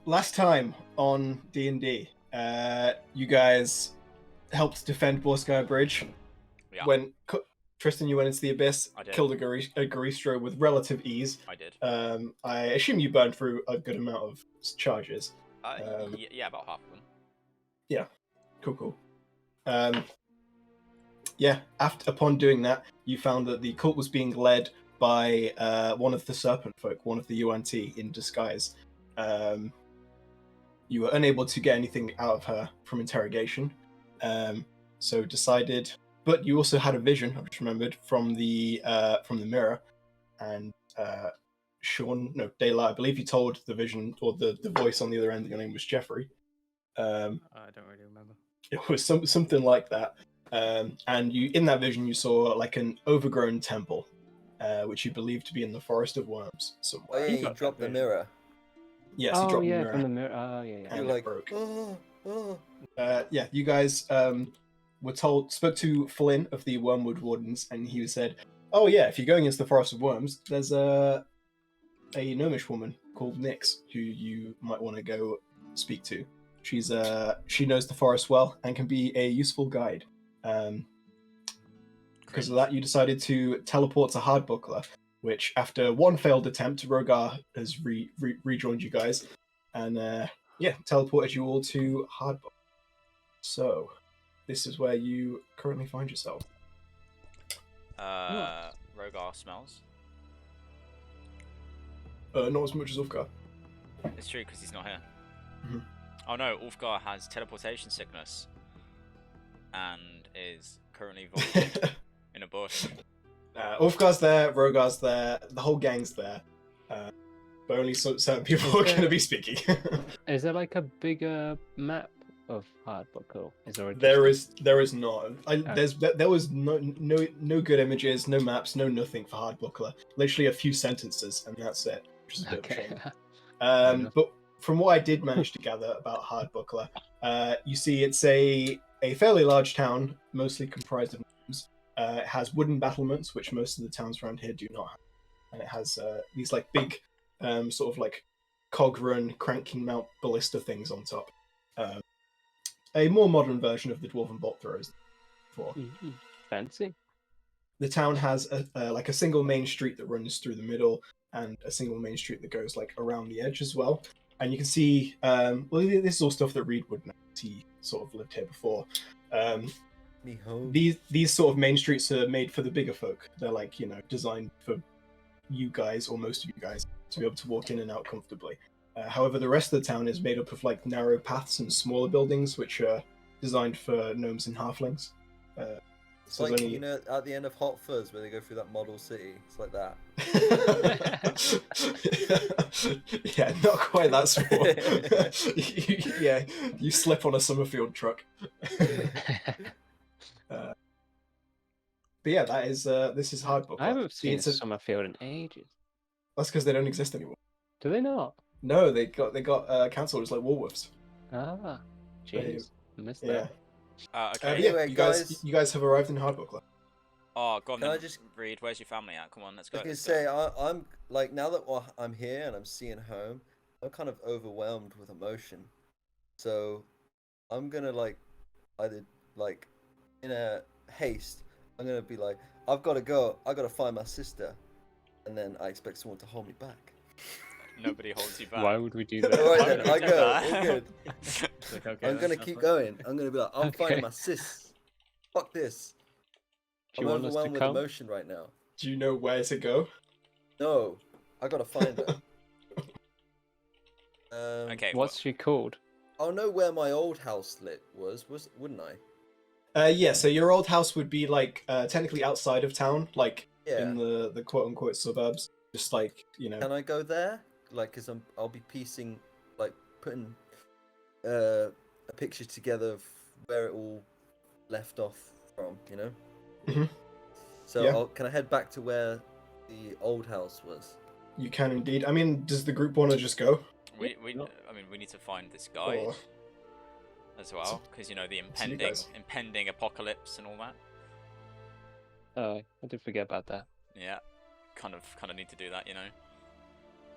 last time on D&D, you guys helped defend Borskaya Bridge. Yeah. When Tristan, you went into the abyss, I did. killed a Garistro with relative ease. I did. I assume you burned through a good amount of charges. Yeah, about half of them. Yeah, cool. Yeah, upon doing that, you found that the cult was being led by one of the serpent folk, one of the UNT in disguise. You were unable to get anything out of her from interrogation, so decided. But you also had a vision, I just remembered, from the mirror, and Daylight, I believe you told the vision or the voice on the other end that your name was Jeffrey. I don't really remember. It was something like that. And you, in that vision, you saw like an overgrown temple, which you believed to be in the Forest of Worms somewhere. Oh yeah, you dropped the mirror. Yes, he dropped the mirror. From the mirror. Oh yeah. And You're like, broke. oh. Yeah, you guys spoke to Flynn of the Wormwood Wardens, and he said, "Oh yeah, if you're going into the Forest of Worms, there's a gnomish woman called Nyx who you might want to go speak to. She knows the forest well and can be a useful guide." Because of that, you decided to teleport to Hardbuckler, which, after one failed attempt, Rogar has rejoined you guys, and teleported you all to Hardbuckler. So, this is where you currently find yourself. Rogar smells. Not as much as Ulfgar. It's true because he's not here. Mhm. Oh no, Ulfgar has teleportation sickness and is currently vomiting in a bush. Ulfgar's there, Rogar's there, the whole gang's there, but only certain people are going to be speaking. Is there like a bigger map of Hardbuckler? There is not. There was no good images, no maps, no nothing for Hardbuckler. Literally a few sentences, and that's it. Which is a bit of a shame. But from what I did manage to gather about Hardbuckler, you see it's a fairly large town, mostly comprised of gnomes. It has wooden battlements, which most of the towns around here do not have, and it has these like big, sort of like cog-run cranking mount ballista things on top. A more modern version of the dwarven bolt throwers. Fancy. The town has like a single main street that runs through the middle, and a single main street that goes like around the edge as well. And you can see, this is all stuff that Reed would know. He sort of lived here before. These sort of main streets are made for the bigger folk. They're like, designed for you guys, or most of you guys, to be able to walk in and out comfortably. However, the rest of the town is made up of like narrow paths and smaller buildings, which are designed for gnomes and halflings. It's like, at the end of Hot Fuzz, where they go through that model city. It's like that. Yeah, not quite that small. You slip on a Summerfield truck. But yeah, this is Hardbuckler. I haven't seen Summerfield in ages. That's because they don't exist anymore. Do they not? No, they got cancelled. It's like Woolworths. Ah, jeez, I missed that. Yeah. Okay. Anyway, you guys have arrived in Hardbuckler. Oh, go on then. I just Reed, where's your family at? Come on, let's go. I was gonna say, I'm like, now that I'm here and I'm seeing home, I'm kind of overwhelmed with emotion. So I'm gonna either in a haste, I'm gonna be like, I've got to go. I got to find my sister, and then I expect someone to hold me back. Nobody holds you back. Why would we do that? All right, then, I go. All good. Okay, I'm gonna keep going. I'm gonna be like, I'm finding my sis. Fuck this. Do you I'm want us to overwhelmed with come? emotion right now. Do you know where to go? No, I gotta find her. Okay. What's she called? I'll know where my old house wouldn't I? Yeah. So your old house would be like technically outside of town, like Yeah. in the quote unquote suburbs. Just like Can I go there? Cause I'll be putting a picture together of where it all left off from, Mm-hmm. So Yeah. can I head back to where the old house was? You can indeed. I mean, does the group want to just go? We need to find this guide Or- as well, because the you impending guys. apocalypse and all that. Oh, I did forget about that. Yeah, kind of need to do that,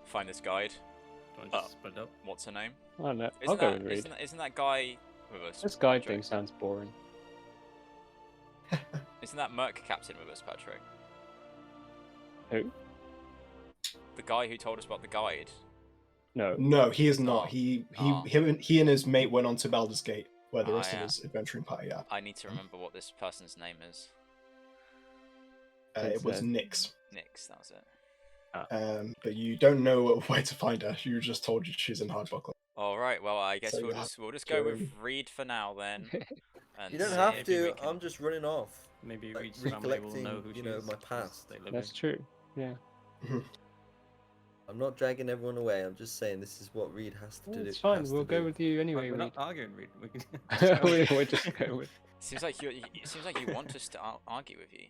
Find this guide. Want to just split up? What's her name? I don't know. I'll go with Reed. Isn't that guy with us? This guide Patrick? thing sounds boring. Isn't that Merc Captain with us, Patrick? Who? The guy who told us about the guide. No. No, he is not. Oh. He and his mate went on to Baldur's Gate, where the rest of his adventuring party are. I need to remember what this person's name is. It was Nyx. Nyx, that was it. But you don't know where to find her. You were just told she's in Hardbuckler. All right. Well, I guess So we'll just go with Reed for now then. And You don't see have if to. we can- I'm just running off. Maybe Like, Reed's family will know who recollecting, she you know, is. my 'cause past. They live That's in. true. Yeah. I'm not dragging everyone away. I'm just saying this is what Reed has to do. It's fine. has to We'll go do. with you anyway, We're Reed. not arguing, Reed. We can We'll just go with. Seems like it seems like you want us to argue with you.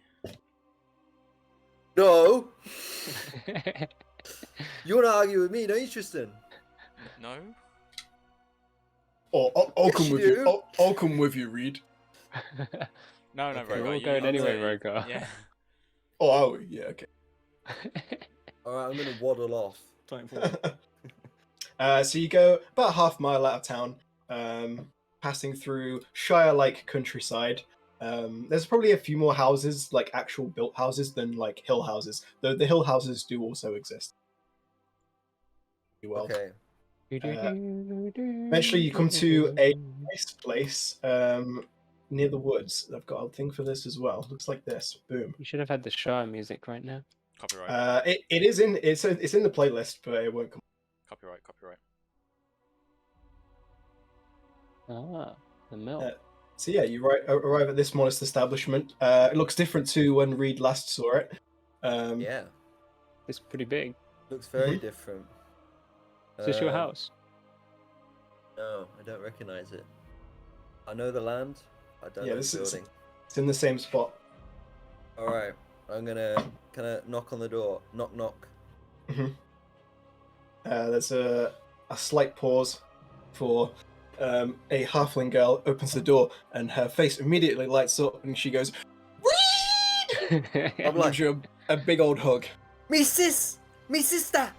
No! You want to argue with me, don't you, Tristan? No. Oh, I'll Yes, come you with you. do. I'll come with you, Reed. No, Okay, Rogar. we're all you- going you- anyway, you- Rogar. Yeah. Oh, are we? Yeah, okay. Alright, I'm going to waddle off. time for So you go about half a mile out of town, passing through Shire-like countryside. There's probably a few more houses, like actual built houses, than like hill houses. Though the hill houses do also exist. Well, Okay. eventually you come to a nice place near the woods. I've got a thing for this as well. Looks like this. Boom. You should have had the Shire music right now. Copyright. It's in the playlist, but it won't come. Copyright. Ah, the mill. So yeah, you arrive at this modest establishment. It looks different to when Reed last saw it. Yeah. It's pretty big. Looks very different. Is this your house? No, I don't recognize it. I know the land. I don't Yeah, know this the is- building. It's in the same spot. Alright. I'm going to kind of knock on the door. Knock, knock. There's a slight pause for a halfling girl opens the door and her face immediately lights up and she goes, "Reed!" I'm And like, gives you a big old hug. me sis! Me sister!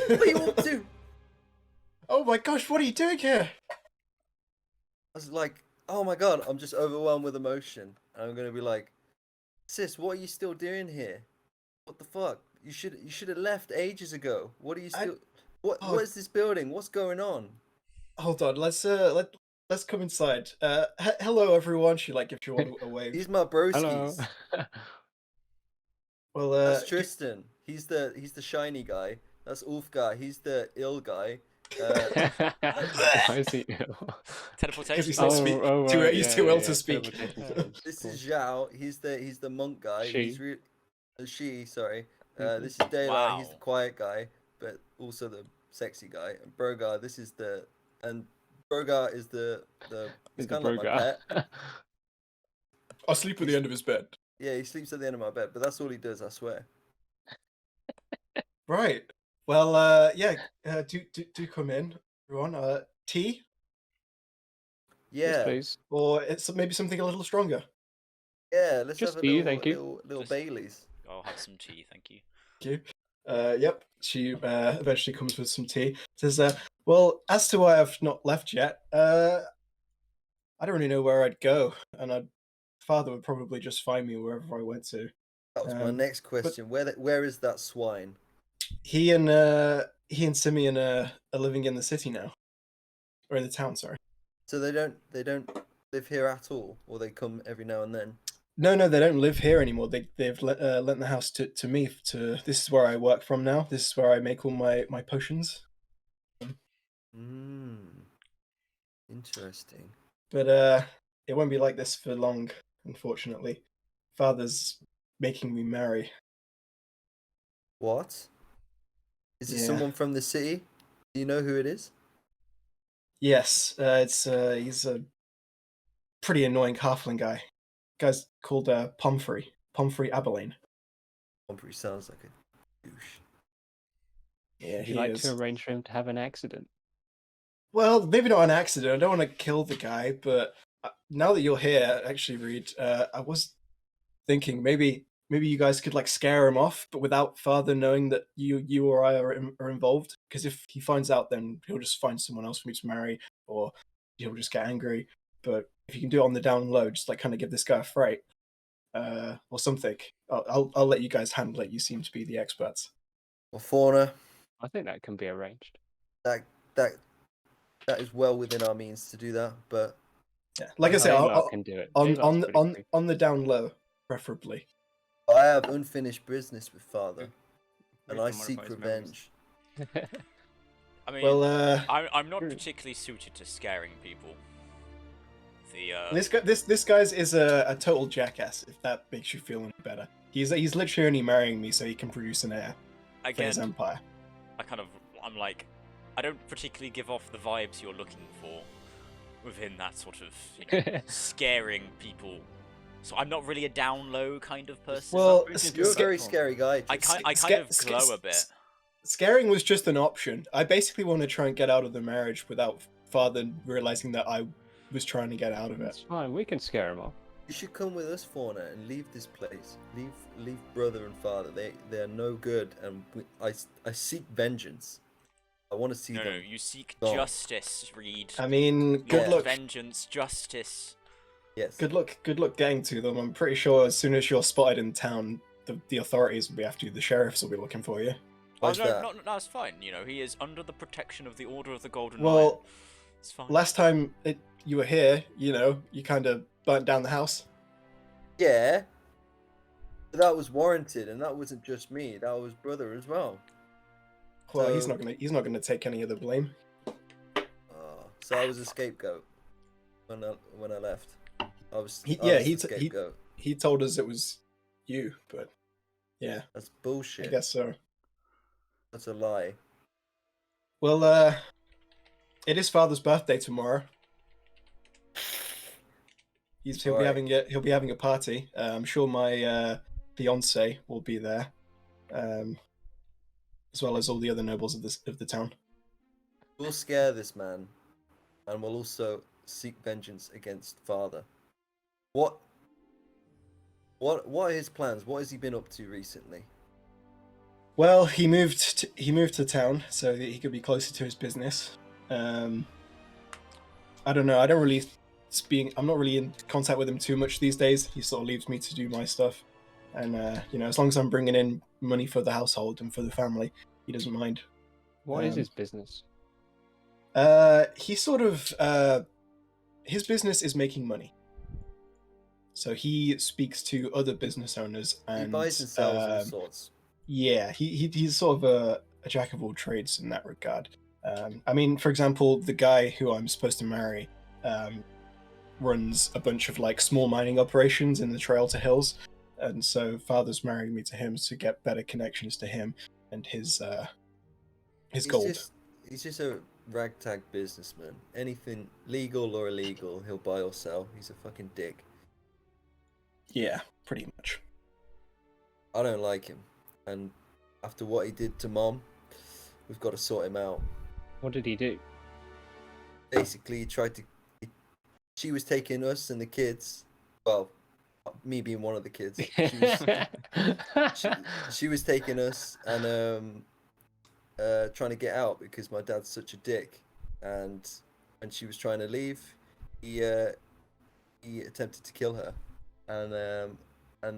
What are you up to? Oh my gosh, what are you doing here? I was like, oh my god, I'm just overwhelmed with emotion. And I'm going to be like, sis, what are you still doing here? What the fuck? You should have left ages ago. What are you still... What is this building? What's going on? Hold on, let's come inside. Hello everyone. She like gives you a wave. He's my Hello. broskies. Well, That's Tristan. He's the shiny guy. That's Ulfgar. He's the ill guy. Why is he ill? Teleportation. He's not speak- too- he's too ill to speak. This is Zhao. He's the monk guy. She. He's she. Sorry. Mhm. This is Daylight. He's the Wow. quiet guy, but also the sexy guy. And Brogar. This is Brogar is the. He's kind of like my pet. I sleep at the end of his bed. Yeah, he sleeps at the end of my bed, but that's all he does. I swear. Right. Well, yeah. Do come in, everyone. Tea, Yeah. Please. or it's maybe something a little stronger. Yeah. Let's Just have a tea, little, thank you. little Just- Baileys. I'll have some tea, thank you. Thank you. Yep. She eventually comes with some tea. Says, well, as to why I've not left yet, I don't really know where I'd go, and father would probably just find me wherever I went to. That was my next question. Where is that swine? He and Simeon are living in the city now, or in the town. Sorry. So they don't live here at all, or they come every now and then. No, they don't live here anymore. They've lent the house to me. This is where I work from now. This is where I make all my potions. Interesting. But it won't be like this for long, unfortunately. Father's making me marry. What? Is it Yeah. someone from the city? Do you know who it is? Yes, he's a pretty annoying halfling guy. Guy's called Pomfrey Abilene. Humphrey sounds like a douche. Yeah, Would he you like is. to arrange for him to have an accident? Well, maybe not an accident. I don't want to kill the guy, but now that you're here, actually, Reed, I was thinking maybe maybe you guys could like scare him off, but without Father knowing that you or I are involved. Because if he finds out, then he'll just find someone else for me to marry, or he'll just get angry. But if you can do it on the down low, just like kind of give this guy a fright, or something. I'll let you guys handle it. You seem to be the experts. Well, Fauna, I think that can be arranged. that that is well within our means to do that, but Yeah, like I say, J-Lark can do it. J-Lark's pretty quick. on the down low, preferably. I have unfinished business with Father, and We I can seek modify his memories. revenge. I mean, Well, I'm not particularly suited to scaring people. this guy's is a total jackass. If that makes you feel any better, he's literally only marrying me so he can produce an heir for his Again, empire. I'm like, I don't particularly give off the vibes you're looking for within that sort of, you know, scaring people. So I'm not really a down low kind of person. Well, You're a very scary guy. I Just- kind of glow a bit. Scaring was just an option. I basically want to try and get out of the marriage without Father realizing that I was trying to get out of It's it. fine. We can scare him off. You should come with us, Fauna, and leave this place. Leave brother and father. They are no good, and I seek vengeance. I want to see No, them. no, you seek gone. justice, Reed. I mean, good Not luck. vengeance, justice. Yes. Good luck getting to them. I'm pretty sure as soon as you're spotted in town, the authorities will be after you. The sheriffs will be looking for you. Oh, Why's that? no, that's fine. You know, he is under the protection of the Order of the Golden Well, Lion. It's fine. last time you were here, you know, you kind of burnt down the house. Yeah. But that was warranted, and that wasn't just me. That was brother as well. Well, he's So- not gonna take any of the blame. So I was a scapegoat when I left. I was He the scapegoat. he told us it was you, but yeah, That's I bullshit. guess so. That's a lie. Well, it is Father's birthday tomorrow. He'll be having a party. I'm sure my fiance will be there, as well as all the other nobles of the town. We'll scare this man, and we'll also seek vengeance against Father. What are his plans? What has he been up to recently? Well, he moved to town so that he could be closer to his business. I don't know. I'm not really in contact with him too much these days. He sort of leaves me to do my stuff, and you know, as long as I'm bringing in money for the household and for the family, he doesn't mind. What is his business? He sort of his business is making money. So he speaks to other business owners and He buys and sells all sorts. Yeah, he's sort of a jack of all trades in that regard. I mean, for example, the guy who I'm supposed to marry runs a bunch of like small mining operations in the Trail to Hills, and so Father's marrying me to him to get better connections to him and his gold. He's just a ragtag businessman. Anything legal or illegal, he'll buy or sell. He's a fucking dick. Yeah, pretty much. I don't like him. And after what he did to Mom, we've got to sort him out. What did he do? Basically, he tried to... She was taking us and the kids... Well, me being one of the kids. She was taking us and trying to get out because my dad's such a dick. And when she was trying to leave, he attempted to kill her. And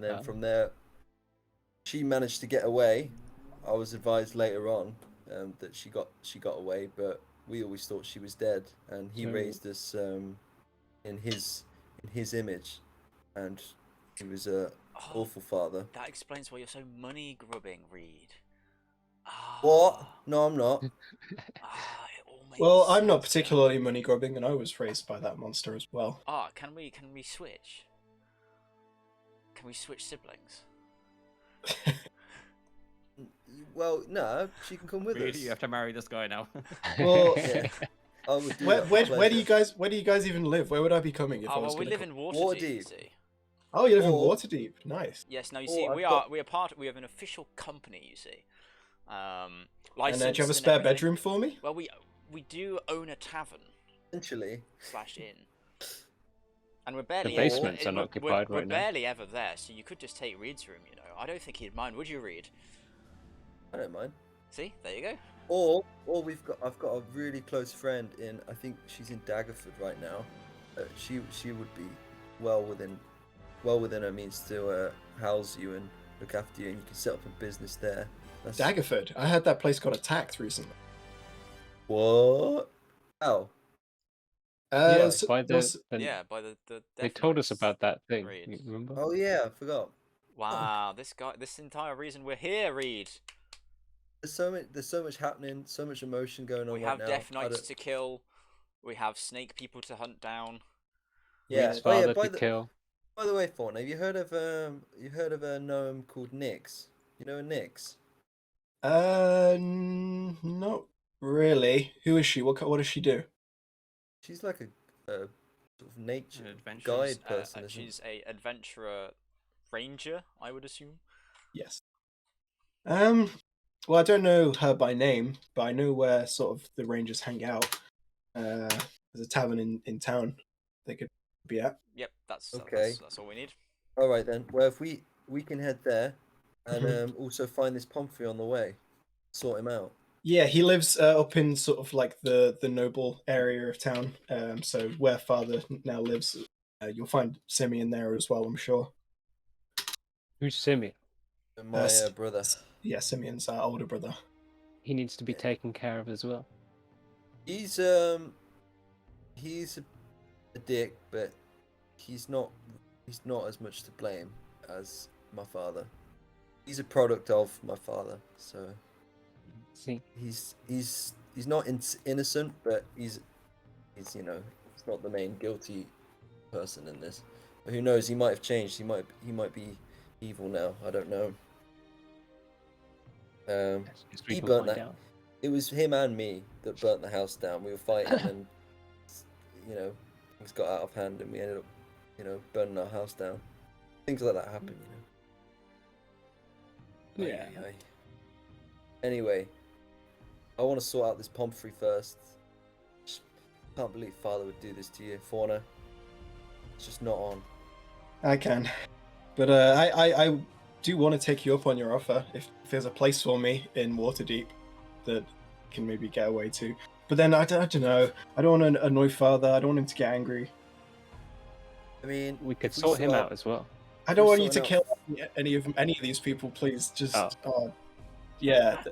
then from there, she managed to get away. I was advised later on that she got away, but we always thought she was dead. And he raised us in his image, and he was a awful father. That explains why you're so money grubbing, Reed. What? No, I'm not. It all makes Well, I'm not sense. particularly money grubbing, and I was raised by that monster as well. Can we switch? Can we switch siblings? Well, no, she can come with Really, us. you have to marry this guy now. Well, Yeah. I would do where that with do you pleasure. guys even live? Where would I be coming if I was We gonna live come? in Waterdeep, you Waterdeep. see. Oh, you live in Or- Waterdeep. Nice. Yes, now you Oh, see, I've we got- have an official company, you see. And Licensed do you have a and spare everything. bedroom for me? Well, we do own a tavern Essentially, /inn. And we're barely basement's ever, unoccupied we're right now. barely ever there, so you could just take Reed's room, you know. I don't think he'd mind, would you, Reed? I don't mind. See, there you go. Or I've got a really close friend in, I think she's in Daggerford right now. She would be well within her means to house you and look after you, and you can set up a business there. Daggerford. I heard that place got attacked recently. What? How? Yeah, So- by the, Yeah, by the they Death told us Knights. about that thing. Reed. You remember? Oh yeah, I forgot. Wow, this entire reason we're here, Reed. There's so much happening, so much emotion going on We right have now. Death I Knights don't- to kill. We have snake people to hunt down. Yeah. Reed's Oh yeah. father to kill. By the way, Fawn, have you heard of a gnome called Nyx? You know a Nyx? Not really. Who is she? What does she do? She's like a sort of nature adventurous, guide person. isn't She's a adventurer ranger, I would assume. Yes. Well, I don't know her by name, but I know where sort of the Rangers hang out. There's a tavern in town they could be at. Yep, that's Okay. that's all we need. All right then. Well, if we can head there, and Mhm. also find this Pomfrey on the way, sort him out. Yeah, he lives up in sort of like the noble area of town. So where Father now lives, you'll find Simeon there as well, I'm sure. Who's Simeon? And my S- brother. Yeah, Simeon's our older brother. He needs to be taken care of as well. He's a dick, but he's not as much to blame as my father. He's a product of my father, so See, he's not innocent, but he's he's not the main guilty person in this. But who knows? He might have changed. He might be evil now. I don't know. yes, we He can burnt find that. out. It was him and me that burnt the house down. We were fighting, and things got out of hand, and we ended up, burning our house down. Things like that happen, Yeah. Ay, ay, ay. Anyway, I want to sort out this Pomfrey first. Just can't believe Father would do this to you, Fauna. It's just not on. I can. But I do want to take you up on your offer if there's a place for me in Waterdeep that can maybe get away to. But then I don't know. I don't want to annoy Father. I don't want him to get angry. I mean, We could if we sort him out as well. I don't We're want you to sorting kill out- any of these people, please. Just, Oh. Yeah.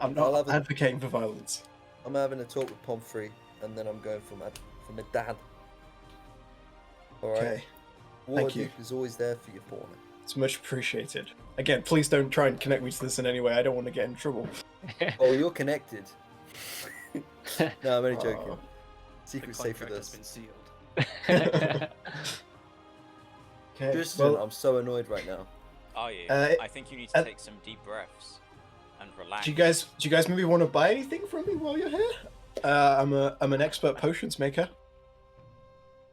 I'm I'll not have a- advocating for violence. I'm having a talk with Pomfrey, and then I'm going for my dad. All right. Okay, thank you. Waterdeep is always there for you, Fauna. It's much appreciated. Again, please don't try and connect me to this in any way. I don't want to get in trouble. Oh, you're connected. No, I'm only joking. Aw. Secret The safe with contract has us. been sealed. Okay. Tristan, Well, I'm so annoyed right now. Are you? Uh, I think you need to uh, take some deep breaths and relax. do you guys maybe want to buy anything from me while you're here? I'm an expert potions maker.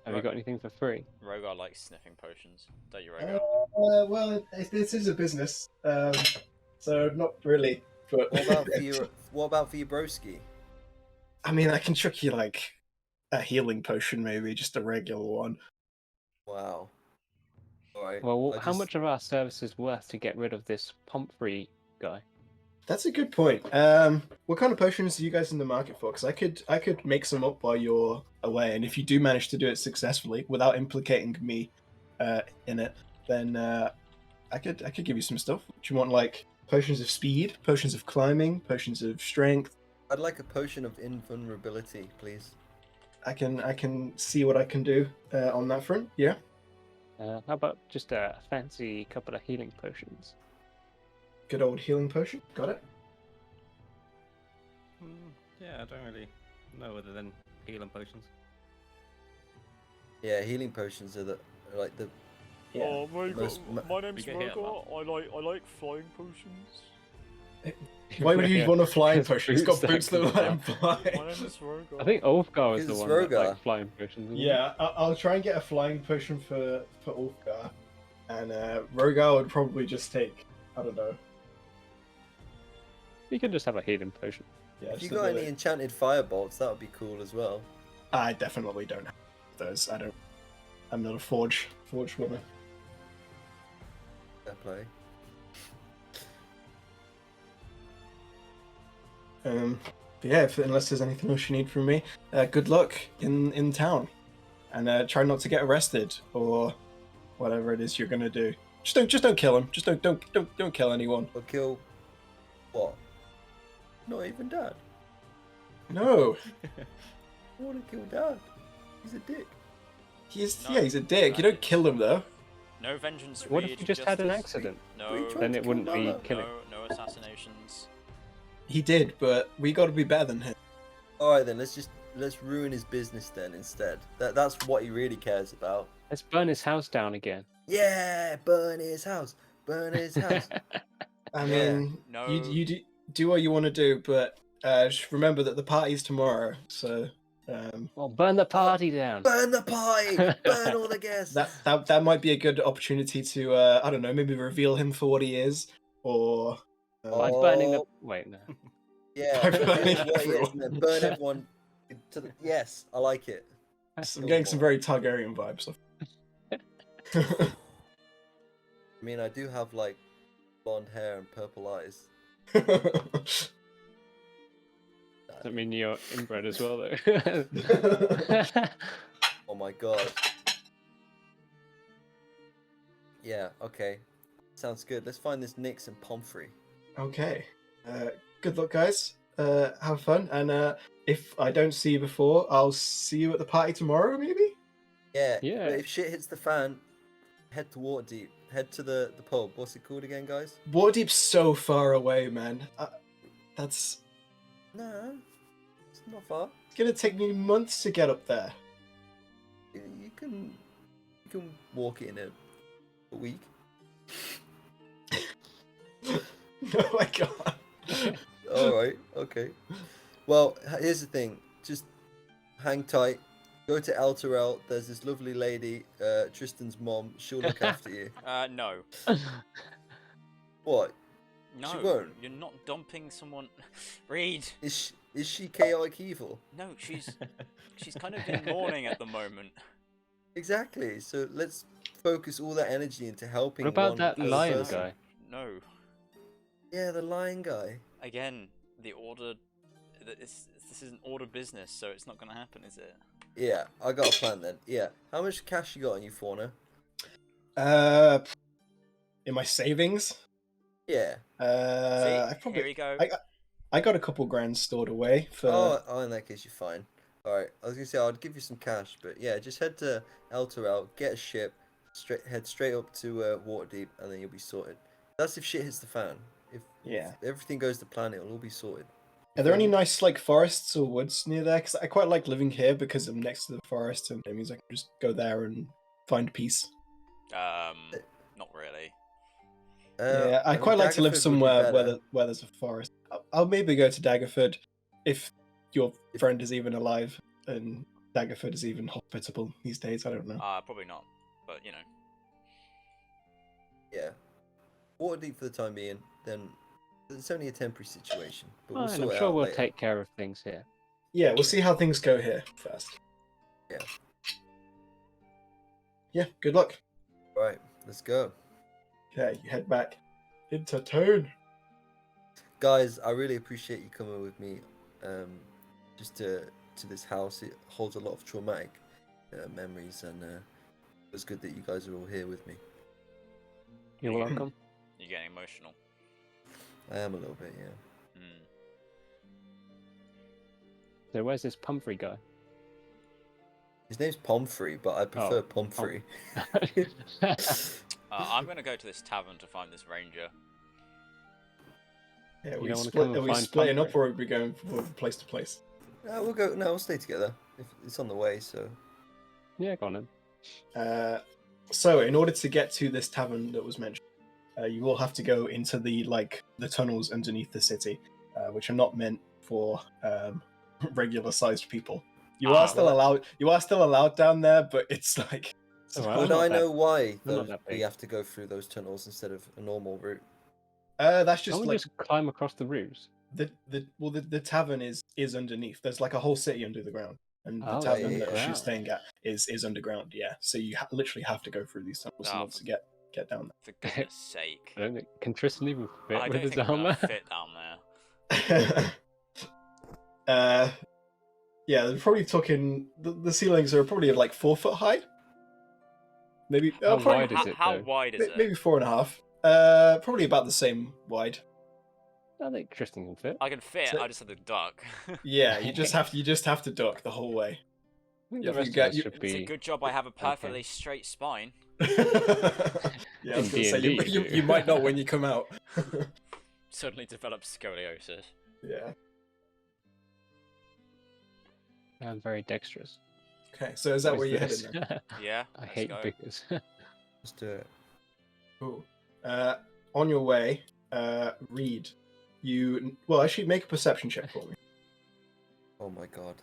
Have you got anything for free? Rogar likes sniffing potions, don't you, Rogar? Well, this is a business, so not really. But What about for your broski? I mean, I can chuck you like a healing potion, maybe just a regular one. Wow. All right. Well, how much of our service is worth to get rid of this Pomfrey guy? That's a good point. What kind of potions are you guys in the market for? Because I could make some up while you're away, and if you do manage to do it successfully without implicating me in it, then I could give you some stuff. Do you want like potions of speed, potions of climbing, potions of strength? I'd like a potion of invulnerability, please. I can see what I can do on that front. Yeah. How about just a fancy couple of healing potions? Good old healing potion. Got it. Yeah, I don't really know other than healing potions. Yeah, healing potions are like the Yeah. Oh, Most- my name's We get hit a Rogar. I like flying potions. Why would you want a flying Has potion? He's got boots that can let him fly. fly. My name is Rogar. I think Ulfgar is the It's one that Rogar. likes flying potions. isn't he? Yeah, I'll try and get a flying potion for Ulfgar, and Rogar would probably just take, I don't know. You can just have a healing potion. Yeah, If you just got any enchanted firebolts, that would be cool as well. I definitely don't have those. I don't I'm not a forge woman. Fair play. Yeah, unless there's anything else you need from me, good luck in town, and try not to get arrested or whatever it is you're gonna do. Just don't kill him. Just don't kill anyone. Or kill what? Not even Dad. No, I want to kill Dad. He's a dick. he's No, he's a dick. You don't kill him though. No vengeance. What if Reed, you just had an justice. accident? No. Then it wouldn't be killing. No assassinations. He did, but we got to be better than him. All right then, let's ruin his business then instead. That's what he really cares about. Let's burn his house down again. Yeah, burn his house. Burn his house. I Yeah. mean, No. you do what you want to do, but just remember that the party's tomorrow. So Well, burn the party down. Burn the party. Burn all the guests. that might be a good opportunity to I don't know, maybe reveal him for what he is, or By burning the. Oh. Wait, no. Yeah, By burn burning what he is everyone. and then burn everyone. Yes, I like it. I'm getting some very Targaryen vibes. I mean, I do have like blonde hair and purple eyes. Doesn't mean you're inbred as well, though. Oh my god. Yeah, okay. Sounds good. Let's find this Nix and Pomfrey. Okay. Good luck, guys. Have fun, and if I don't see you before, I'll see you at the party tomorrow, maybe. Yeah. Yeah. But if shit hits the fan, head to Waterdeep. Head to the pub. What's it called again, guys? Waterdeep's so far away, man. That's No, it's not far. gonna take me months to get up there. You can walk it in a week. No, I can't. All right. Okay. Well, here's the thing. Just hang tight. Go to El Terrell. There's this lovely lady, Tristan's mom. She'll look after you. No. What? No. She won't. You're not dumping someone. Reed. Is she chaotic evil? No, she's kind of in mourning at the moment. Exactly. So let's focus all that energy into helping. What about one that other lion person. guy? No. Yeah, the lion guy. Again, the order. This is an order business, so it's not gonna happen, is it? Yeah, I got a plan then. Yeah. How much cash you got on you, Fauna? In my savings. Yeah. See, I probably here we go. I got a couple grand stored away for. Oh, in that case, you're fine. All right. I was gonna say I'd give you some cash, but yeah, just head to El Terrell, get a ship, head straight up to Waterdeep, and then you'll be sorted. That's if shit hits the fan. If everything goes to plan, it'll all be sorted. Are there any nice like forests or woods near there? Because I quite like living here because I'm next to the forest, and it means I can just go there and find peace. Not really. Yeah, I mean, quite like to live Daggerford would be somewhere better. where there's a forest. I'll maybe go to Daggerford if your friend is even alive and Daggerford is even hospitable these days. I don't know. Probably not. But you know. Yeah. Waterdeep for the time being, then it's only a temporary situation. But we'll Fine, sort I'm it sure out we'll later. take care of things here. Yeah, we'll see how things go here first. Yeah. Yeah, good luck. Right, let's go. Okay, you head back into town. Guys, I really appreciate you coming with me just to this house. It holds a lot of traumatic memories, and it was good that you guys are all here with me. You're welcome. You're getting emotional. I am a little bit, yeah. So where's this Pumphrey guy? His name's Pomfrey, but I prefer Pomfrey. I'm gonna go to this tavern to find this ranger. Yeah, You don't wanna come and are we find splitting up Pumphrey? or are we going from place to place? We'll go. No, we'll stay together. If it's on the way, so. Yeah, go on then. So, in order to get to this tavern that was mentioned, you will have to go into the tunnels underneath the city, which are not meant for regular-sized people. You are still allowed. You are still allowed down there, but it's like. All right, Would not I bad. know why They're not that we big. have to go through those tunnels instead of a normal route? That's Can't just we like just climb across the roofs? the tavern is underneath. There's like a whole city under the ground. and the Oh, tavern that she's underground. staying at is underground. Yeah, so you literally have to go through these tunnels in Oh, order to get down For goodness sake. I don't think can Tristan even fit I with don't his think I'm armor. gonna fit down there. Yeah, they're probably talking. The ceilings are probably like 4 foot high. Maybe How probably, wide is it, How though? wide is it? maybe 4.5. Probably about the same wide. I think Tristan can fit. I can fit, So- I just have to duck. Yeah, you just have to duck the whole way. I think Yeah, the rest you get- of us you- should It's a be. good job I have a perfectly straight spine. Yeah, I was In gonna say D&D you, you do. you might not when you come out. Suddenly developed scoliosis. Yeah. I'm very dexterous. Okay, so is that What where you're this? heading then? Yeah, I let's hate go. biggers. Let's do it. Cool. On your way, Reed, well, actually make a perception check for me. Oh my god.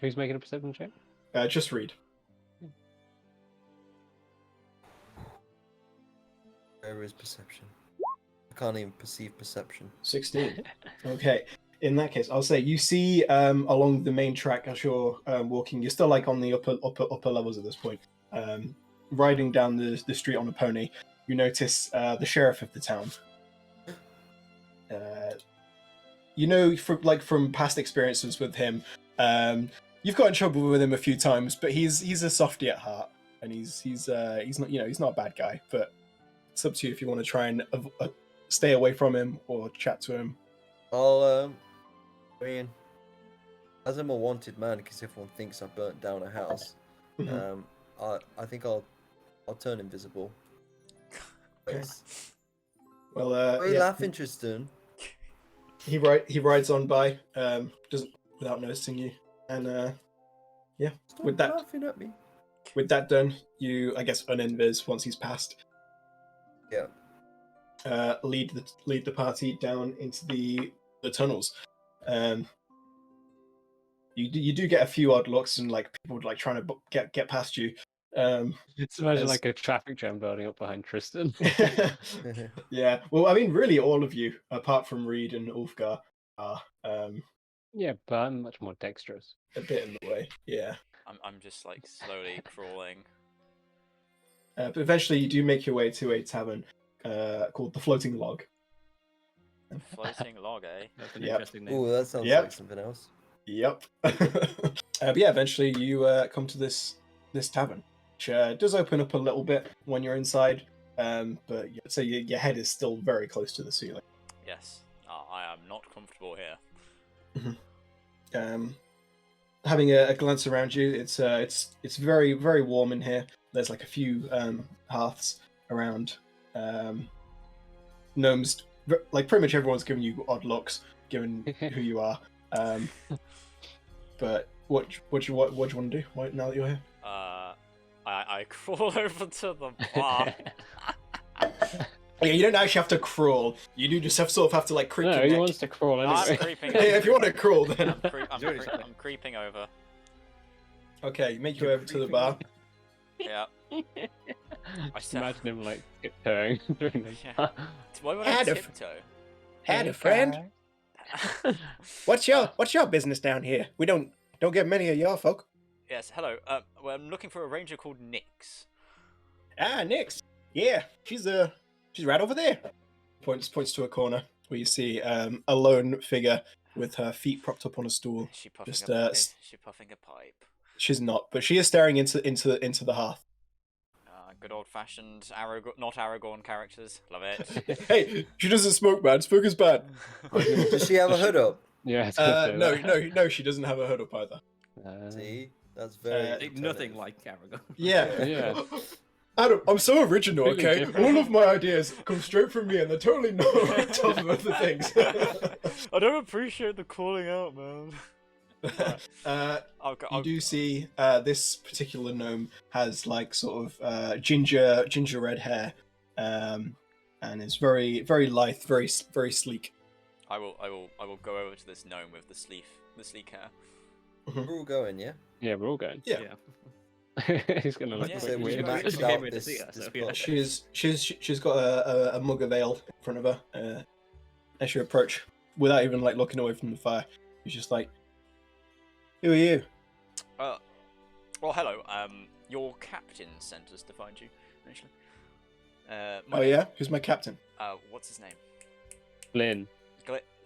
Who's making a perception check? Just Reed. Where is perception? I can't even perceive perception. 16. Okay. In that case, I'll say you see along the main track as you're walking. You're still like on the upper levels at this point. Riding down the street on a pony, you notice the sheriff of the town. From past experiences with him, you've got in trouble with him a few times, but he's a softy at heart, and he's not he's not a bad guy. But it's up to you if you want to try and stay away from him or chat to him. I'll I mean, as I'm a wanted man, because everyone thinks I burnt down a house. I think I'll turn invisible. Okay. Yes. Well, Why are you yeah, laughing, Tristan? he rides on by, doesn't without noticing you, and Stop With that- laughing at me. with that done, you I guess uninvis once he's passed. Yeah. Lead the party down into the tunnels. You do get a few odd looks and like people like trying to get past you. Just imagine As- like a traffic jam building up behind Tristan. Yeah, well, I mean, really, all of you apart from Reed and Ulfgar are Yeah, but I'm much more dexterous. a bit in the way. Yeah, I'm just like slowly crawling. but eventually you do make your way to a tavern called the Floating Log. Floating log, eh? That's an Yep. interesting name. Oh, that sounds Yep. like something else. Yep. But yeah, eventually you come to this tavern, which does open up a little bit when you're inside, but so your head is still very close to the ceiling. Yes. I am not comfortable here. Having a glance around you, it's very very warm in here. There's like a few hearths around. Gnomes, like pretty much everyone's giving you odd looks, given who you are. But what do you want to do now that you're here? I crawl over to the bar. Yeah, you don't actually have to crawl. You do just sort of have to like creep No, your he neck. wants to crawl I'm anyway. creeping. Yeah, if you want to crawl, then I'm creeping over. okay. You make your way over to the bar. Yeah. I Just imagine him like tiptoeing through them. Yeah. Why would I Had a- tiptoe? Had a friend. What's your business down here? We don't get many of your folk. Yes. Hello. Well, I'm looking for a ranger called Nyx. Ah, Nyx. Yeah, she's right over there. Points to a corner where you see a lone figure with her feet propped up on a stool. Is she puffing Just, is she puffing a pipe? She's not, but she is staring into the hearth. Good old-fashioned not Aragorn characters. Love it. Hey, she doesn't smoke, man. Smoke is bad. Does she have a hood up? Yeah, it's gonna say that. No, she doesn't have a hood up either. See, that's very. Nothing like Aragorn. Yeah. Yeah. Adam, I'm so original, Really okay? different. All of my ideas come straight from me and they're totally not on top of other things. I don't appreciate the calling out, man. You do see this particular gnome has like sort of ginger red hair, and is very very lithe, very sleek. I will go over to this gnome with the sleek hair. We're all going, yeah. Yeah, we're all going. Yeah. He's gonna look Yeah, So like we weird. maxed She out came here to this, see us, this so yeah. plot. She's got a mug of ale in front of her as you approach, without even like looking away from the fire. He's just like, "Who are you?" Well, hello. Your captain sent us to find you, initially. Oh yeah, who's my captain? What's his name? Flynn.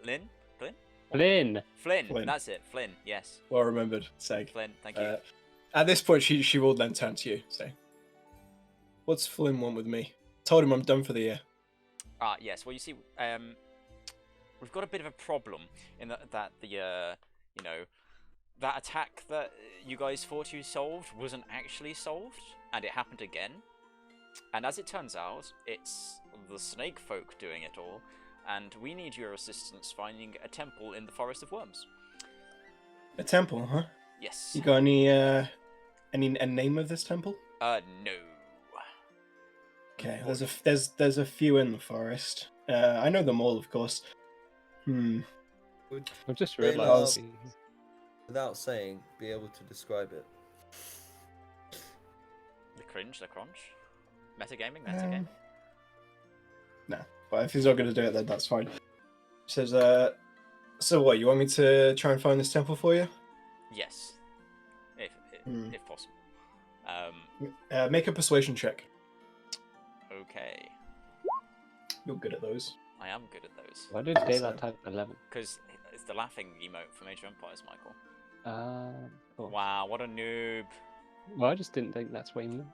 Lynn? Flynn? Flynn. Flynn. That's it. Flynn. Yes. Well remembered. Seg. Flynn. Thank you. At this point, she will then turn to you, say, "What's Flynn want with me?" Told him I'm done for the year. Yes. Well, you see, we've got a bit of a problem in that the you know, that attack that you guys thought you solved wasn't actually solved, and it happened again. And as it turns out, it's the snake folk doing it all, and we need your assistance finding a temple in the Forest of Worms. A temple, huh? Yes. You got any name of this temple? No. Okay, there's a few in the forest. I know them all, of course. I've just They realised. Without saying, be able to describe it. The cringe, the crunch. Metagaming. No, but if he's not going to do it, then that's fine. He says, so what, you want me to try and find this temple for you? Yes. If possible. Make a persuasion check. Okay. You're good at those. I am good at those. Why did Daylight type 11? Because it's the laughing emote from Age of Empires, Michael. Cool. Wow, what a noob. Well, I just didn't think that's what you meant.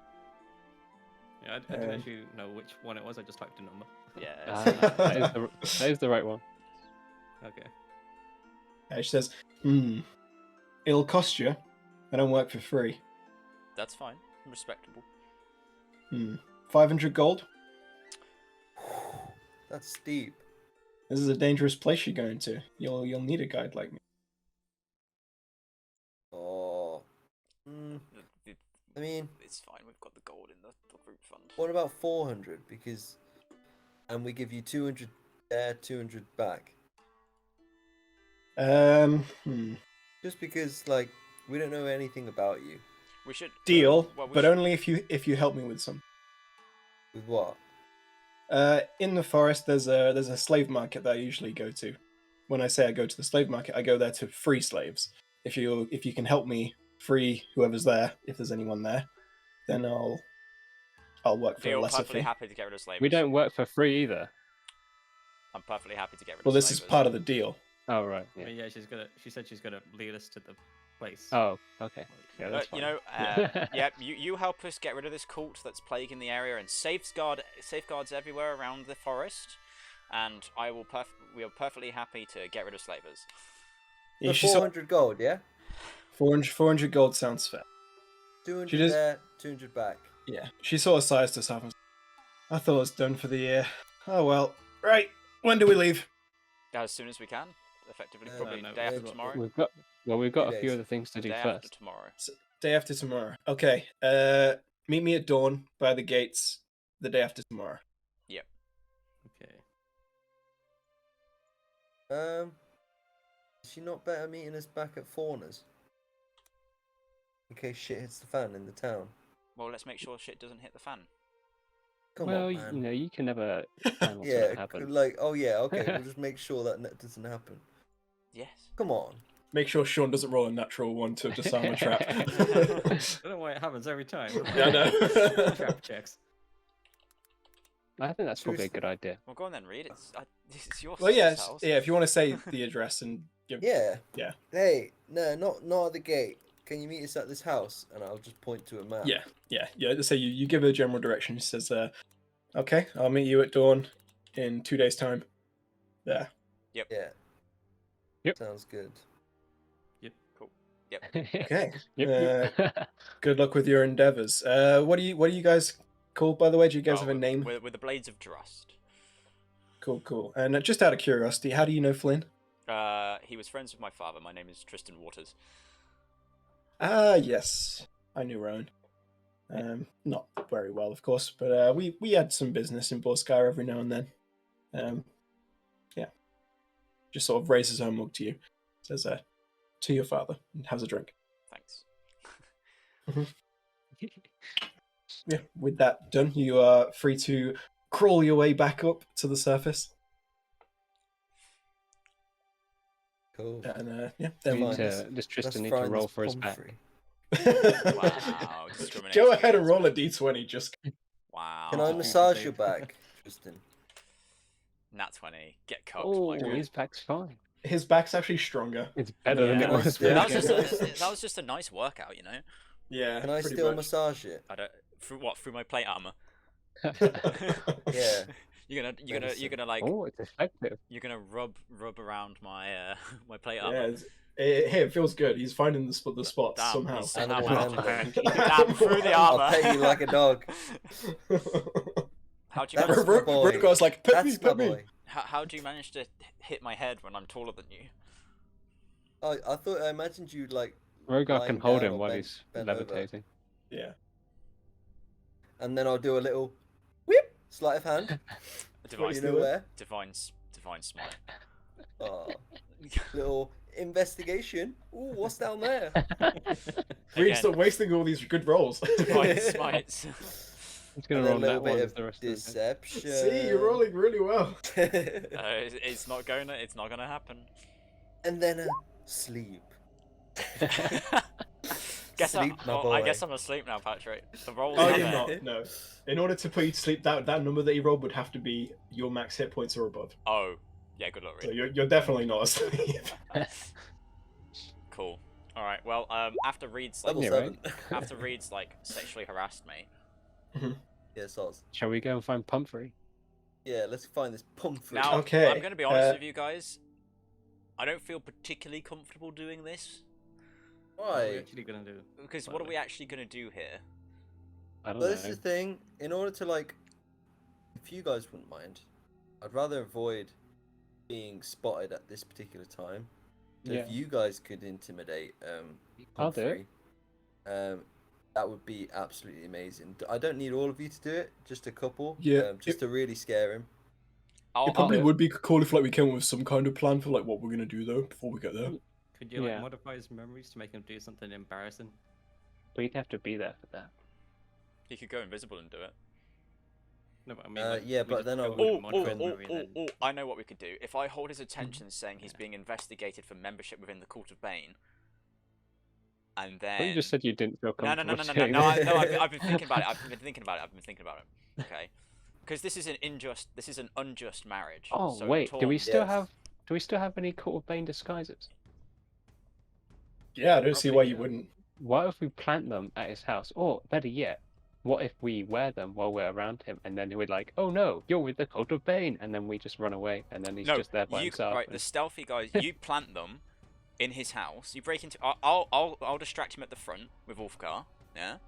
Yeah, I didn't actually know which one it was. I just typed a number. Yeah. That is the right one. Okay. She says, it'll cost you. I don't work for free. That's fine. Respectable. 500 gold? That's steep. This is a dangerous place you're going to. You'll need a guide like me. Oh. I mean, it's fine. We've got the gold in the group fund. what about 400? And we give you 200 there, 200 back. Just because, like, we don't know anything about you. We should deal, well, but only if you help me with some. With what? In the forest, there's a slave market that I usually go to. When I say I go to the slave market, I go there to free slaves. If you can help me free whoever's there, if there's anyone there, then I'll work for a lesser perfectly fee. happy to get rid of slaves. We don't work for free either. I'm perfectly happy to get rid of Well, this slavers. is part of the deal. Oh right. Yeah, Yeah. she said she's gonna lead us to the place. Oh okay. Yeah, that's You fine. know, you help us get rid of this cult that's plaguing the area and safeguards everywhere around the forest, and we are perfectly happy to get rid of slavers. Yeah, For 400 gold, yeah? 400 gold sounds fair. 200 there, 200 back. Yeah, she sort of sighs to herself and says, I thought it was done for the year. Oh well. Right, when do we leave? As soon as we can, effectively, probably no, day after we've tomorrow. We've got 2 a few days. other things to do Day first. after tomorrow. Day after tomorrow. Okay. Meet me at dawn by the gates the day after tomorrow. Yep. Okay. Is she not better meeting us back at Fauna's? In case shit hits the fan in the town. Well, let's make sure shit doesn't hit the fan. Come Well, on, man. you know, you can never plan what's Yeah, gonna happen. like, oh yeah, okay, we'll just make sure that doesn't happen. Yes. Come on. Make sure Sean doesn't roll a natural one to disarm a trap. I don't know why it happens every time. Yeah, I know. Trap checks. I think that's probably a good idea. Well, go on then, Reed. It's your Well, yeah, sister's house. yeah. If you want to say the address and give, Yeah. Yeah. Hey, no, not at the gate. Can you meet us at this house? And I'll just point to a map. yeah. So you give her a general direction. She says, "Okay, I'll meet you at dawn in 2 days' time." There. Yeah. Yep. Sounds good. Cool. Yep. Okay. Yep. Good luck with your endeavors. What do you guys called, by the way? Do you guys have a name? With the Blades of Drrust. Cool. And just out of curiosity, how do you know Flynn? He was friends with my father. My name is Tristan Waters. Ah, yes. I knew Rowan. Not very well, of course, but we had some business in Borskar every now and then. Yeah. Just sort of raises her mug to you. Says, to your father, and has a drink. Thanks. Yeah, with that done, you are free to crawl your way back up to the surface. Cool. And yeah, We then need Let's- to, just Tristan Let's need to find roll this for his back. Pumphrey. Wow, discrimination. Go ahead and against roll me. a d20. Just Wow. Can I Oh. massage your back, Tristan? Nat 20. Get cocked. Oh, my God. his back's fine. his back's actually stronger. It's better than Yeah. it was. Can I That still- was before. just that was just a nice workout, you know. Yeah. Can I pretty still much. massage it? I don't through what through my plate armor. Yeah. You're gonna like Oh, it's effective. you're gonna rub around my my plate Yeah, armor. it feels good. He's finding the spots Damn, somehow. he's Animal somehow handling. damn through the I'll armor. pet you like a dog. How'd you That's manage, my boy. Rogar's like, pet me, That's my pet me. boy. how'd you manage to hit my head when I'm taller than you? I imagined you like, Rogar lying can hold down him or while bent- he's bent over. levitating. Yeah. and then I'll do a little whip, sleight of hand. Divine, You know where? divine smite. Oh, little investigation. Ooh, what's down there? Reed, Again, stop wasting all these good rolls. divine smites. He's gonna And then roll a little that bit one of the rest of the day. deception. See, you're rolling really well. It's not gonna happen. And then sleep. Sleep, my I boy. guess I'm asleep now, Patrick. The rolls Oh, are you're there. not. No. In order to put you to sleep, that number that you rolled would have to be your max hit points or above. Oh, yeah, good luck, So Reed. you're definitely not asleep. Cool. All right. Well, after Reed's Level Yeah, 7. after Reed's like sexually harassed me. Yeah, soz. Shall we go and find Pumphrey? Yeah, let's find this Pumphrey. Now, Okay, I'm going to be honest with you guys. I don't feel particularly comfortable doing this What are we Why? actually gonna do? because what are we actually going to do here? I don't Well, know. this is the thing. In order to like, if you guys wouldn't mind, I'd rather avoid being spotted at this particular time. So Yeah. if you guys could intimidate I'll do it. Pumphrey, that would be absolutely amazing. I don't need all of you to do it, just a couple. Yeah, just to really scare him. It probably would be cool if like we came up with some kind of plan for like what we're gonna do though before we get there. Could you like Yeah. modify his memories to make him do something embarrassing? We'd have to be there for that. He could go invisible and do it. No, but I mean, Yeah, we but just then I go would- and modify his memory and then- I know what we could do. If I hold his attention saying he's being investigated for membership within the Court of Bane, and then... Well, you just said you didn't feel No, comfortable. no, saying that. I've been thinking about it. I've been thinking about it. Okay, because this is an unjust marriage. Oh so wait, do we Torm- still Yes. have? Do we still have any Court of Bane disguises? Yeah, I don't see why Probably, you yeah. wouldn't. What if we plant them at his house? Or better yet, what if we wear them while we're around him, and then we're like, "Oh no, you're with the Court of Bane," and then we just run away, and then he's No, just there by you himself. right. and- The stealthy guys. You plant them in his house. You break into. I'll distract him at the front with Wolfgar. Yeah.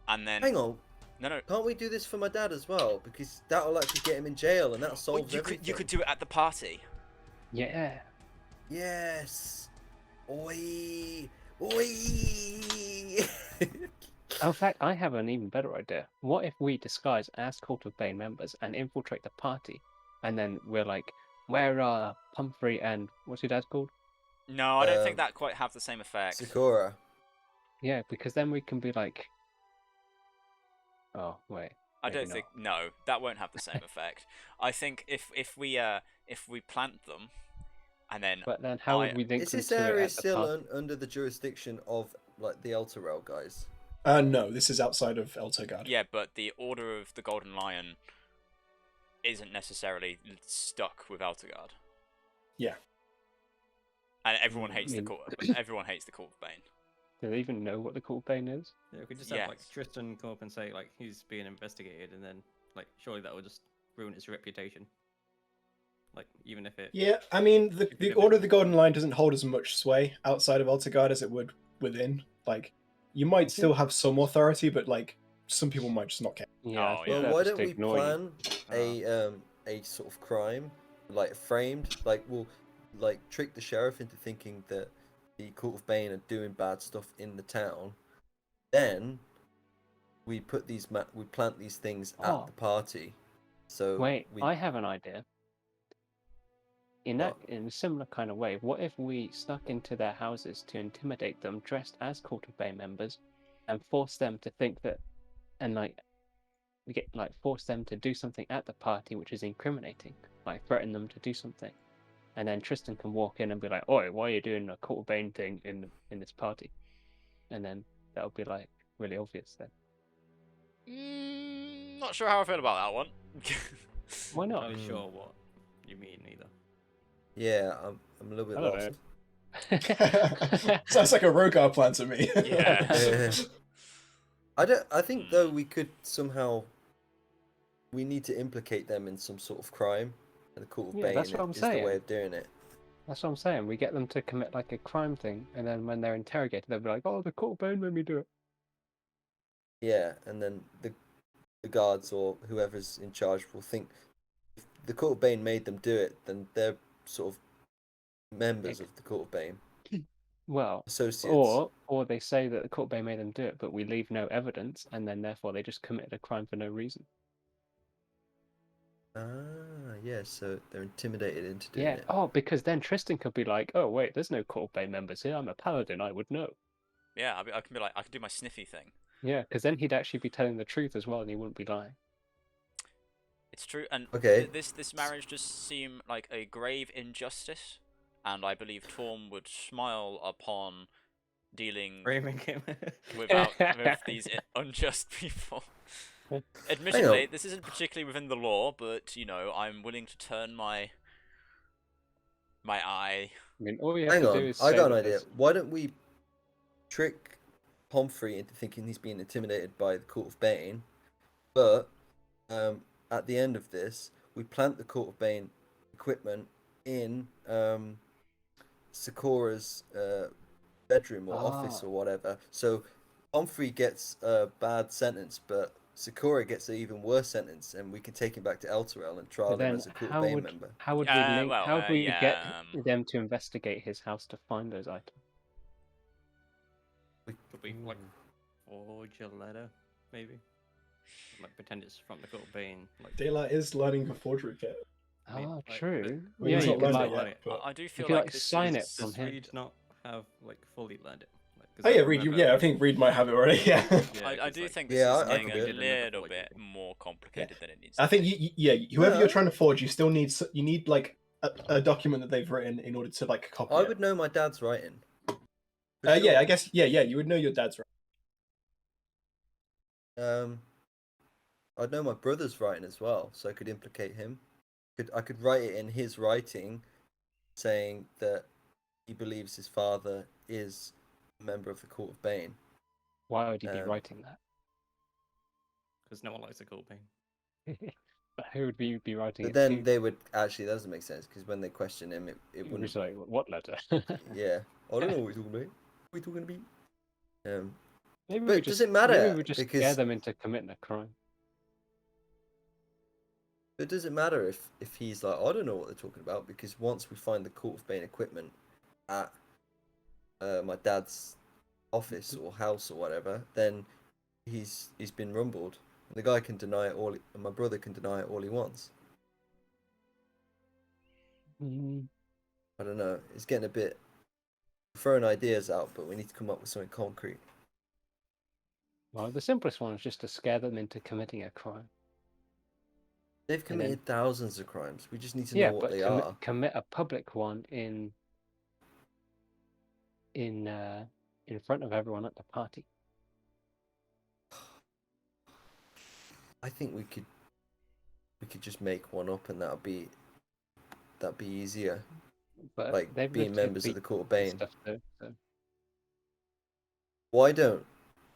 And then. Hang on, No. can't we do this for my dad as well? Because that'll actually get him in jail, and that Well, solves you everything. could do it at the party. Yeah. Yes. Oi. Oi. In fact, I have an even better idea. What if we disguise as Court of Bane members and infiltrate the party, and then we're like, "Where are Pumphrey and what's your dad's called?" No, I don't think Um, that quite have the same effect. Sakura. Yeah, because then we can be like, "Oh wait." I maybe don't not. think no, that won't have the same effect. I think if we plant them, and then But then, how I- would we link Is them this to it area at the still party? under the jurisdiction of like the Elder Rail guys? No, this is outside of Eltergard. yeah, but the Order of the Golden Lion isn't necessarily stuck with Altegard. Yeah. And everyone hates the mean- court. Everyone hates the Court of Bane. Do they even know what the Court of Bane is? Yeah, we could just have like Yes. Tristan come up and say like he's being investigated, and then like surely that would just ruin his reputation. Like even if it. Yeah, I mean, the If you give Order it- of the Golden Line doesn't hold as much sway outside of Eltergard as it would within. Like, you might still have some authority, but like, some people might just not care. Yeah. Oh, I think yeah. Well, they'll why just don't we ignore you. plan a sort of crime, like framed, like we'll like trick the sheriff into thinking that the Court of Bane are doing bad stuff in the town. Then we put these we plant these things at Oh. the party. So Wait, we, I have an idea. In a similar kind of way, what if we snuck into their houses to intimidate them dressed as Court of Bane members and force them to think that, and like, we get like force them to do something at the party which is incriminating, like threaten them to do something. and then Tristan can walk in and be like, "Oi, why are you doing a Cult of Bane thing in this party?" And then that'll be like really obvious then. Not sure how I feel about that one. Why Not not? really sure what you mean either. Yeah, I'm a little bit I don't lost. know. Sounds like a Rogar plan to me. Yeah. I think though we could somehow. We need to implicate them in some sort of crime, and the Cult of Yeah, Bane that's what I'm is the way saying. of doing it. That's what I'm saying. We get them to commit like a crime thing, and then when they're interrogated, they'll be like, "Oh, the Cult of Bane made me do it." Yeah, and then the guards or whoever's in charge will think if the Cult of Bane made them do it, then they're sort of members of the Cult of Bane, Well, associates. or they say that the Cult of Bane made them do it, but we leave no evidence, and then therefore they just committed a crime for no reason. Yeah, so they're intimidated into doing Yeah. it. Oh, because then Tristan could be like, "Oh, wait, there's no Cult of Bane members here. I'm a paladin. I would know." Yeah, I can be like, I can do my sniffy thing. Yeah, because then he'd actually be telling the truth as well, and he wouldn't be lying. It's true, and Okay. this marriage does seem like a grave injustice, and I believe Torm would smile upon dealing Framing him. with these unjust people. Admittedly, this isn't particularly within the law, but you know, I'm willing to turn my eye. I mean, all you have Hang to on, do is I say got an that idea. there's- Why don't we trick Pomfrey into thinking he's being intimidated by the Cult of Bane, but at the end of this, we plant the Cult of Bane equipment in Sakura's bedroom or office or whatever. So Pomfrey gets a bad sentence, but Sakura gets an even worse sentence, and we can take him back to Elturel and trial But him then as a Cult of Bane member. how would we link? How would we get them to investigate his house to find those items? Could we like forge a letter, maybe? Like pretend it's from the Cult of Bane. Like Daylight is learning the forgery kit. I mean, like, true. Well, Yeah, he's you not could learned like, it yet, but... I do feel you could, like like this sign is... it from does him. Reed not have like fully learned it? Like, 'cause Oh I yeah, Reed. remember- I think Reed might have it already. Yeah. I do think this Yeah, is I getting could a do it. little bit more complicated than it needs. I to think be. whoever No. you're trying to forge, you still need like a document that they've written in order to like copy I it. would know my dad's writing. Yeah, I guess. Yeah, you would know your dad's right. I'd know my brother's writing as well, so I could implicate him. I could write it in his writing, saying that he believes his father is a member of the Cult of Bane. Why would he be writing that? Because no one likes the Cult of Bane. But who would be writing But it then to? they would actually, that doesn't make sense because when they question him, it He would wouldn't. just like, what letter? Yeah, I don't know what you're talking about. What are you talking about? Maybe But we does just, it matter? Maybe we just scare Because them into committing a crime. it doesn't matter if he's like, I don't know what they're talking about, because once we find the Cult of Bane equipment at my dad's office or house or whatever, then he's been rumbled. And the guy can deny it all, and my brother can deny it all he wants. I don't know. It's getting a bit throwing ideas out, but we need to come up with something concrete. Well, the simplest one is just to scare them into committing a crime. They've committed thousands of crimes. We just need to Yeah, know what but they are. commit a public one in front of everyone at the party. I think we could just make one up, and that'd be easier. But Like they've being lived here members for of the Cult of Bane. stuff though, so. Why don't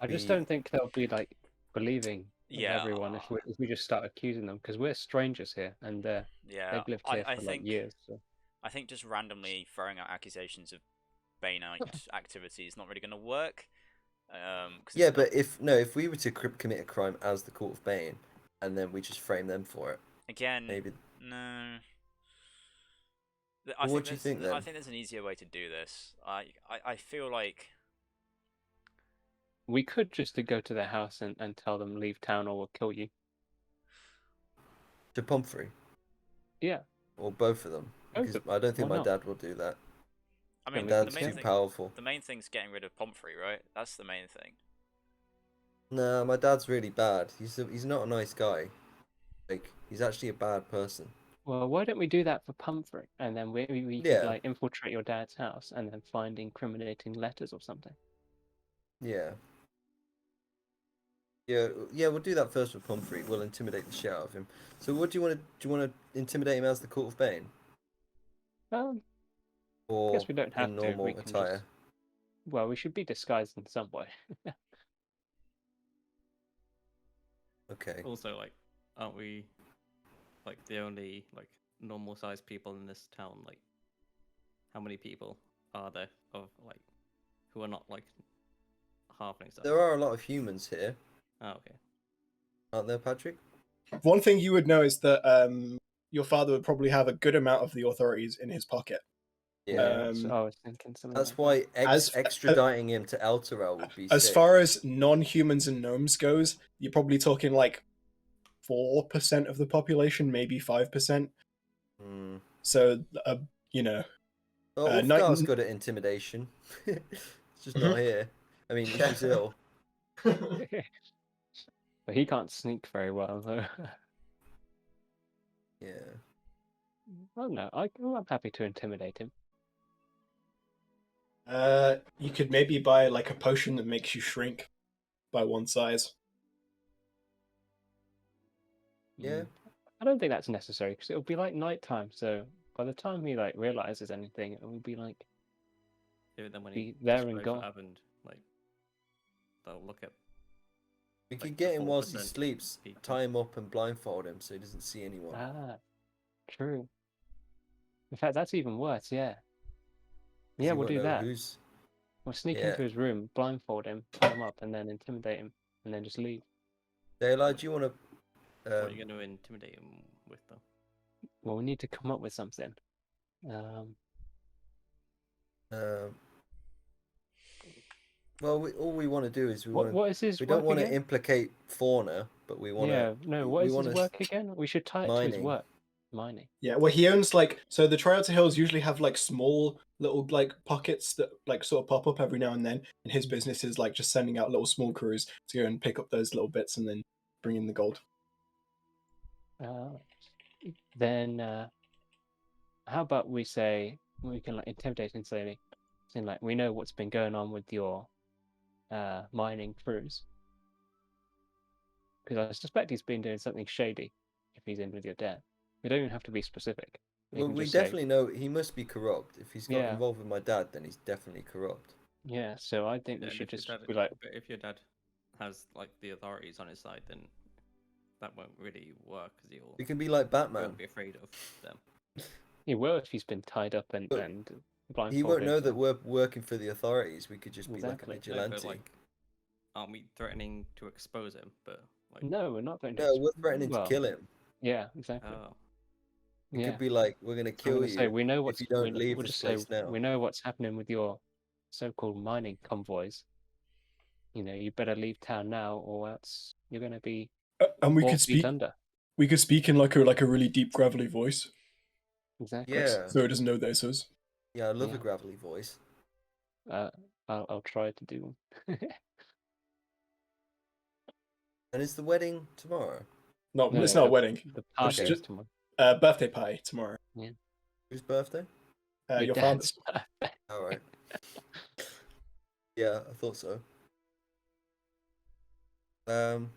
I just we- don't think they'll be like believing Yeah. everyone if we just start accusing them, because we're strangers here and Yeah, they've lived here for like years. So. I think just randomly throwing out accusations of Baneite activity is not really going to work. 'Cause Yeah, it's but if we were to commit a crime as the Cult of Bane, and then we just frame them for it, again, maybe. no. What do you think then? I think there's an easier way to do this. I feel like We could just to go to their house and tell them leave town or we'll kill you. To Pomfrey, Yeah. or both of them, Both because of them. I don't think Why my not? dad will do that. I mean, Dad's the too main thing, powerful. the main thing's getting rid of Pomfrey, right? That's the main thing. No, my dad's really bad. He's not a nice guy. Like, he's actually a bad person. Well, why don't we do that for Pumphrey, and then we could Yeah. like infiltrate your dad's house and then find incriminating letters or something. Yeah. Yeah, we'll do that first with Pumphrey. We'll intimidate the shit out of him. So what do you want to do? You want to intimidate him as the Court of Bane, I or guess we don't have in to. normal We can attire? just. Well, we should be disguised in some way. Okay. Also, like, aren't we like the only like normal sized people in this town? Like, how many people are there of like who are not like halfling size? There are a lot of humans here, Oh, okay. aren't there, Patrick? One thing you would know is that your father would probably have a good amount of the authorities in his pocket. Yeah. So I was thinking something. That's like why extraditing him to Elturel would be As sick. far as non-humans and gnomes goes, you're probably talking like 4% of the population, maybe 5%. So, you know, Well, Ulfgar's good at intimidation. It's just not here. I mean, he's ill. that. But he can't sneak very well, though. Yeah. Oh no, I'm happy to intimidate him. You could maybe buy like a potion that makes you shrink by one size. Yeah. I don't think that's necessary because it'll be like nighttime. So by the time he like realizes anything, it will be like Even then, when be he there and describes gone. what happened, like they'll look at. We Like could the get him whilst he 4% sleeps, people. tie him up and blindfold him so he doesn't see anyone. Ah, true. In fact, that's even worse. Yeah. 'Cause Yeah, he we'll won't do know that. who's- We'll sneak Yeah. into his room, blindfold him, tie him up, and then intimidate him, and then just leave. Daylight, do you want What are to? you going to intimidate him with, though? Well, we need to come up with something. Well, all we want to do is What is his we work don't want to again? implicate fauna, but we want to. Yeah, no. What we is his wanna- work again? We should tie it to his Mining. work. Mining. Yeah, well, he owns like so the Trialta Hills usually have like small little like pockets that like sort of pop up every now and then, and his business is like just sending out little small crews to go and pick up those little bits and then bring in the gold. Then how about we say we can like intimidate and say like we know what's been going on with your mining crews because I suspect he's been doing something shady if he's in with your dad. We don't even have to be specific. Well, we definitely know he must be corrupt. If he's got Yeah. involved with my dad, then he's definitely corrupt. Yeah, so I think we And should if your just dad- be like, but if your dad has like the authorities on his side, then that won't really work because We can be like Batman. won't be afraid of them. he will if he's been tied up and But blindfolded. He won't know that we're working for the authorities. We could just be Exactly. like a No, vigilante. but like, aren't we threatening to expose him? But like, No, we're not going to. No, we're threatening well, to kill him. Yeah, exactly. oh, It Yeah. could be like, we're gonna I'm kill gonna you say we know what's if you don't we- leave we'll this just say place now. we know what's happening with your so-called mining convoys. You know, you better leave town now, or else you're going to be And we 4 could feet speak. under. We could speak in like a really deep gravelly voice, Exactly. Yeah, so it doesn't know that it's us. yeah, I love Yeah. a gravelly voice. I'll try to do one. And is the wedding tomorrow? No, No, it's not a the- wedding. The party Okay. is tomorrow. Birthday party tomorrow. Whose birthday? Your father's. dad's. All right. Yeah, I thought so. So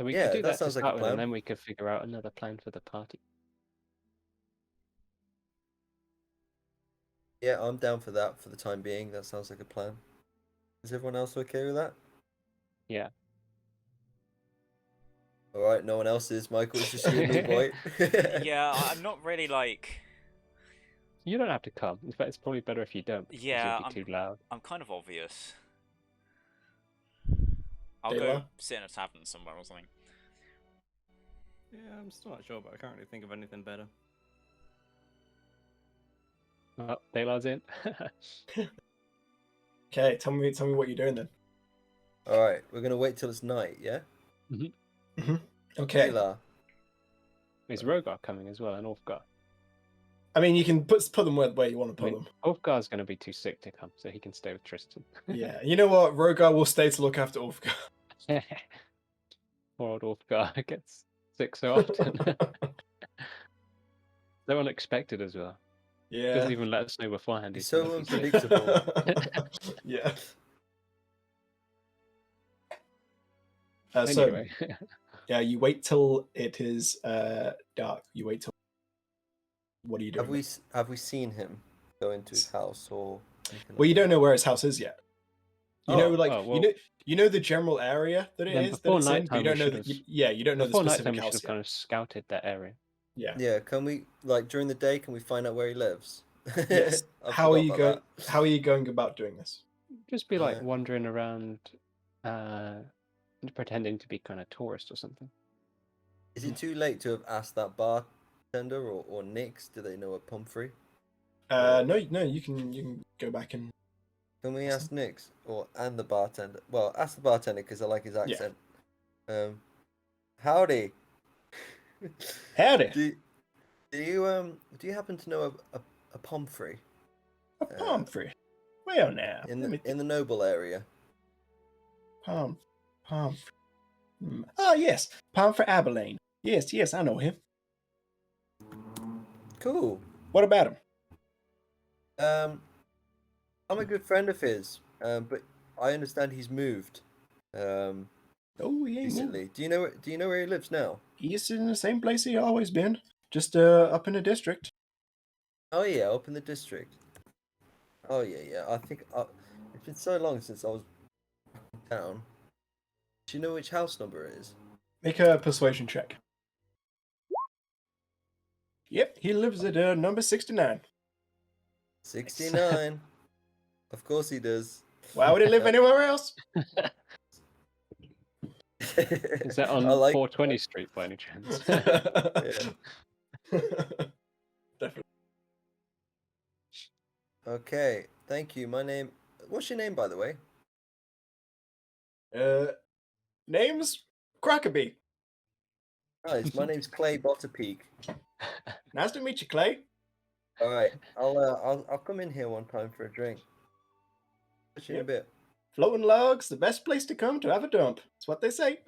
we Yeah, could do that that to sounds like a start with, and plan. then we could figure out another plan for the party. Yeah, I'm down for that for the time being. That sounds like a plan. Is everyone else okay with that? Yeah. All right, no one else is. Michael, it's just you and me, boy. Yeah, I'm not really like. You don't have to come. In fact, it's probably better if you don't. 'cause Yeah, it'd be too loud. I'm kind of obvious. I'll go Dayla? sit in a tavern somewhere or something. yeah, I'm still not sure, but I can't really think of anything better. Oh, Daylar's in. Okay, tell me what you're doing then. All right, we're gonna wait till it's night. Yeah. Okay. Ayla. Is Rogar coming as well, and Ulfgar? I mean, you can put them where you want to I put mean, them. Ulfgar's going to be too sick to come, so he can stay with Tristan. Yeah, you know what? Rogar will stay to look after Ulfgar. Poor old Ulfgar gets sick so often. So unexpected as well. Yeah. Doesn't even let us know beforehand. He's He's so gonna be sick. unpredictable. Yeah. Anyway, Yeah, you wait till it is dark. You wait till. What are you doing? Have we seen him go into his house or anything Well, like you don't know where his house is yet. You know, like well, you know the general area that it then is that before it's in, but nighttime you don't we know should that. have. Yeah, you don't know the Before specific nighttime, we should house have yet. kind of scouted that area. Yeah. Yeah, can we like during the day? Can we find out where he lives? Yes. I How are forgot you about going? that. How are you going about doing this? Just be like Right. wandering around, pretending to be kind of tourist or something. Is it too late to have asked that bartender or Nick's? Do they know a Pumphrey? No, you can go back and. Can we ask Nick's and the bartender? Well, ask the bartender because I like his Yeah. accent. Howdy. Howdy. Do you happen to know a Pumphrey A Pumphrey. Well, now in let me the Noble area? Pumphrey. Oh yes, Pumphrey Abilene. Yes, I know him. Cool. What about him? I'm a good friend of his, but I understand he's moved. Oh, he ain't moved. Recently. Do you know where he lives now? He's in the same place he always been, just up in the district. Oh yeah, up in the district. Oh yeah. I think it's been so long since I was in town. Do you know which house number it is? Make a persuasion check. Yep, he lives at number 69. 69. Of course he does. Why would he live anywhere else? Is that on 420 Street by any chance? Yeah. Definitely. Okay, thank you. What's your name, by the way? Name's Crockerbee. Nice. My name's Clay Botterpeak. Nice to meet you, Clay. All right, I'll come in here one time for a drink. Catch you in a bit. Floating logs, the best place to come to have a dump. That's what they say.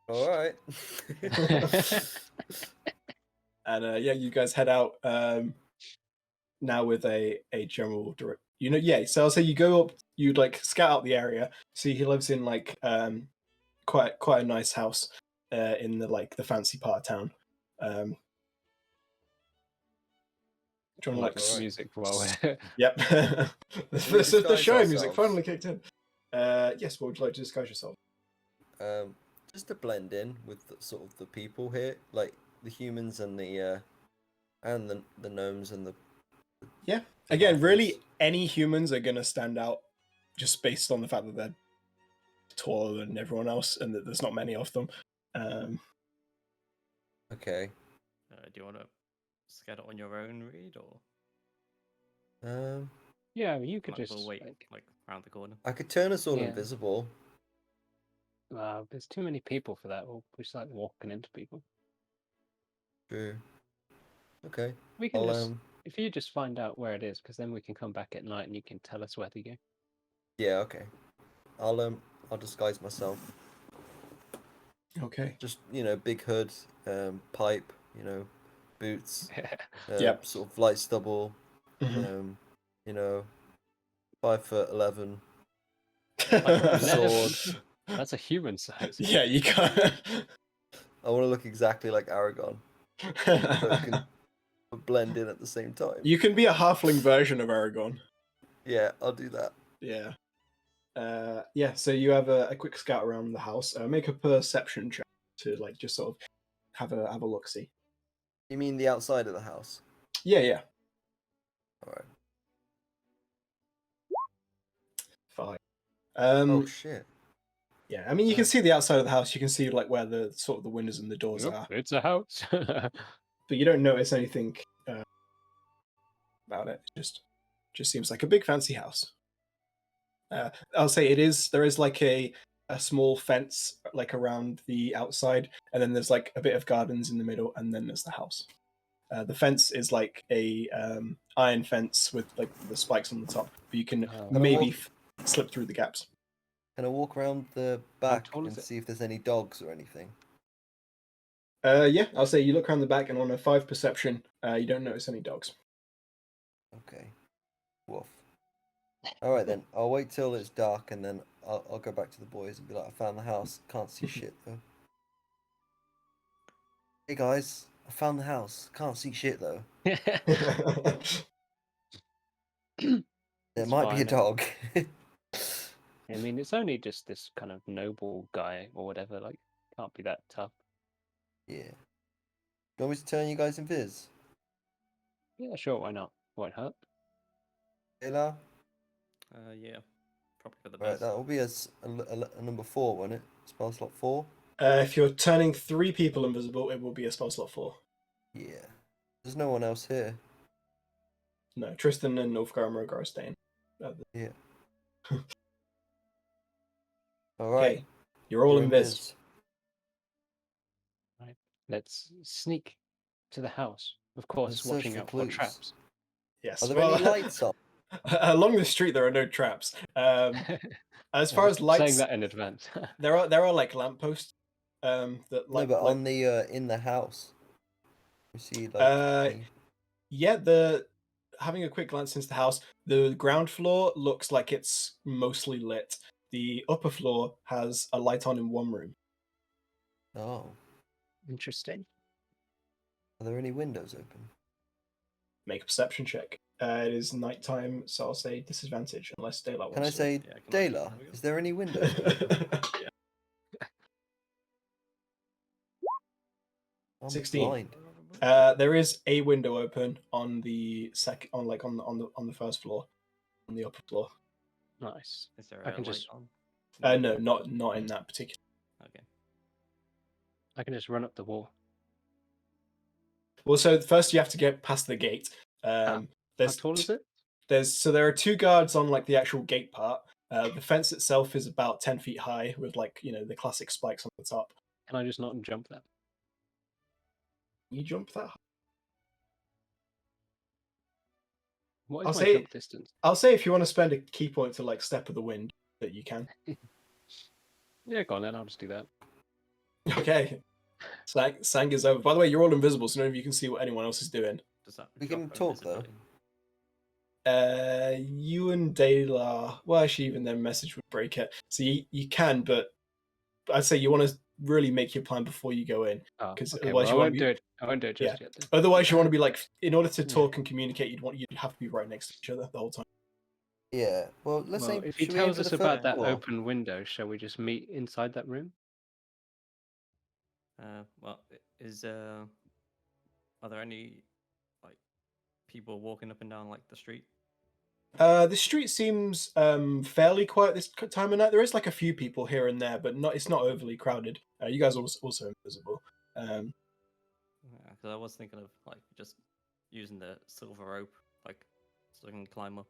All right. And yeah, you guys head out now with a general direct. So I'll say you go up, you'd like scout out the area. See, he lives in like quite a nice house in the fancy part of town. Do you want to music while Yep. the show ourselves? music finally kicked in. Yes, what would you like to disguise yourself? Just to blend in with sort of the people here, like the humans and the gnomes and the. Yeah. Again, really, any humans are gonna stand out just based on the fact that they're taller than everyone else and that there's not many of them. Okay. Do you want to get it on your own, Reed, or? Yeah, you could Like, just we'll wait like around the corner. I could turn us all invisible. There's too many people for that. We'll just like walking into people. True. Okay. We can if you just find out where it is, because then we can come back at night and you can tell us where to go. Yeah. Okay. I'll disguise myself. Okay. Just big hood, pipe, boots, Yep. sort of light stubble, 5'11". Sword. That's a human size. Yeah, you can't. I want to look exactly like Aragon, so it can blend in at the same time. You can be a halfling version of Aragorn. Yeah, I'll do that. Yeah. Yeah, so you have a quick scout around the house. Make a perception check to like just sort of have a look see. You mean the outside of the house? Yeah. All right. 5. Oh shit. Yeah, I mean you can see the outside of the house. You can see like where the sort of the windows and the doors are. It's a house. But you don't notice anything about it. It just seems like a big fancy house. I'll say there is like a small fence like around the outside, and then there's like a bit of gardens in the middle, and then there's the house. The fence is like a iron fence with like the spikes on the top, but you can maybe slip through the gaps. Can I walk around the How back tall is and it? see if there's any dogs or anything? Yeah, I'll say you look around the back, and on a 5 perception, you don't notice any dogs. Okay. Woof. All right then. I'll wait till it's dark, and then I'll go back to the boys and be like, I found the house. Can't see shit though. Hey guys, I found the house. Can't see shit though. There It's might be a fine. dog. I mean, it's only just this kind of noble guy or whatever. Like, can't be that tough. Yeah. Do you want me to turn you guys invis? Yeah, sure. Why not? Won't hurt. Taylor? Yeah, probably for the Right, best. that will be a number 4, won't it? Spell slot 4? If you're turning 3 people invisible, it will be a spell slot 4. Yeah. There's no one else here. No, Tristan and Ulfgar and Rogar are staying. Yeah. Alright. Okay, you're all You're invis. Right. Let's sneak to the house. Of course, Let's search watching for out for clues. traps. Yes. Are there well, any lights on? along the street, there are no traps. As far as Saying lights, that in advance. there are like lampposts. That No, like but on the in the house. You see like any... yeah, having a quick glance into the house, the ground floor looks like it's mostly lit. The upper floor has a light on in one room. Oh. Interesting. Are there any windows open? Make a perception check. It is nighttime, so I'll say disadvantage unless daylight Can I wants say, Yeah, can I- Dayla, can we go? is there any windows open? Yeah. I'm 16. blind. There is a window open on the on the first floor, on the upper floor. Nice. Is there I a can light just- on? No, not in that particular. Okay. I can just run up the wall. Well, so first you have to get past the gate. How tall is it? There are 2 guards on like the actual gate part. The fence itself is about 10 feet high with like the classic spikes on the top. Can I just not jump that? You jump that high? What is I'll my say- jump distance? I'll say if you want to spend a key point to like step of the wind, that you can. Yeah, go on then. I'll just do that. Okay. Sang is over. By the way, you're all invisible, so none of you can see what anyone else is doing. Does that We drop can talk, though. invisibility? You and Dayla, well, actually, even their message would break it. So you can, but I'd say you want to really make your plan before you go in. Oh, 'Cause okay. otherwise Well, I you wanna won't be- do it. I won't do it just yet. Then. Otherwise, you want to be like, in order to Yeah. talk and communicate, you'd have to be right next to each other the whole time. Yeah. Well, let's Well, say if he should we aim tells for us the about first that floor? open window, shall we just meet inside that room? Well, are there any like people walking up and down like the street? The street seems fairly quiet this time of night. There is like a few people here and there, but it's not overly crowded. You guys are also invisible. Because I was thinking of like just using the silver rope, like so I can climb up.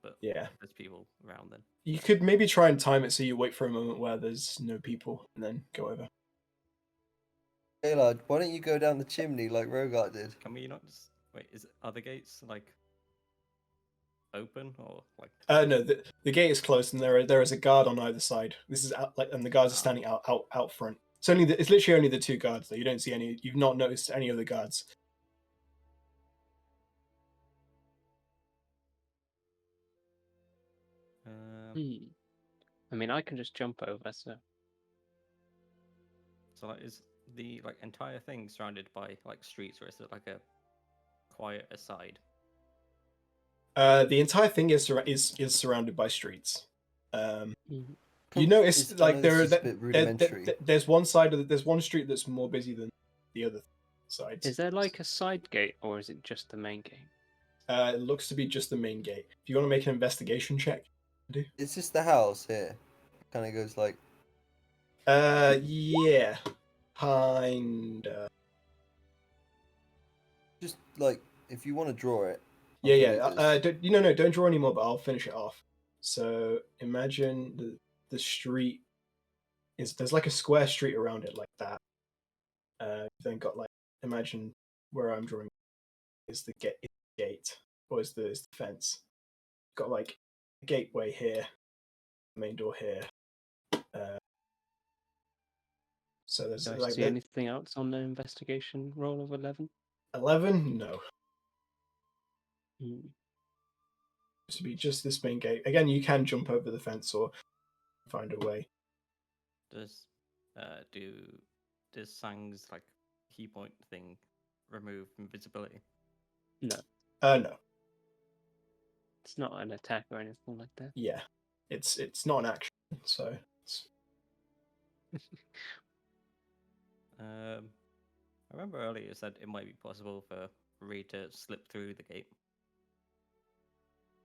But Yeah. if there's people around, then You could maybe try and time it so you wait for a moment where there's no people and then go over. Dayla, why don't you go down the chimney like Rogart did? can we not just wait? Are the gates like open or like? No, the gate is closed and there is a guard on either side. This is out, and the guards are standing out front. It's literally only the 2 guards though. You don't see any. You've not noticed any of the guards. I mean, I can just jump over. So like, is the like entire thing surrounded by like streets, or is it like a quiet aside? The entire thing is surrounded by streets. You notice I like know there this is a bit rudimentary. there's one street that's more busy than the other sides. is there like a side gate, or is it just the main gate? It looks to be just the main gate. If you want to make an investigation check, It's just the house here. Kind of goes like. yeah, kinda. Just like if you want to draw it. I'll Yeah. do this. Don't draw anymore, but I'll finish it off. So imagine the street there's like a square street around it like that. Then got like imagine where I'm drawing is the gate or is the fence. Got like a gateway here, main door here, So there's Do I like see anything else on the investigation roll of 11? 11. No, Hmm. to be just this main gate. Again, you can jump over the fence or find a way. Does Sang's like key point thing remove invisibility? No, No. it's not an attack or anything like that. Yeah, it's not an action, so. I remember earlier you said it might be possible for Reed to slip through the gate.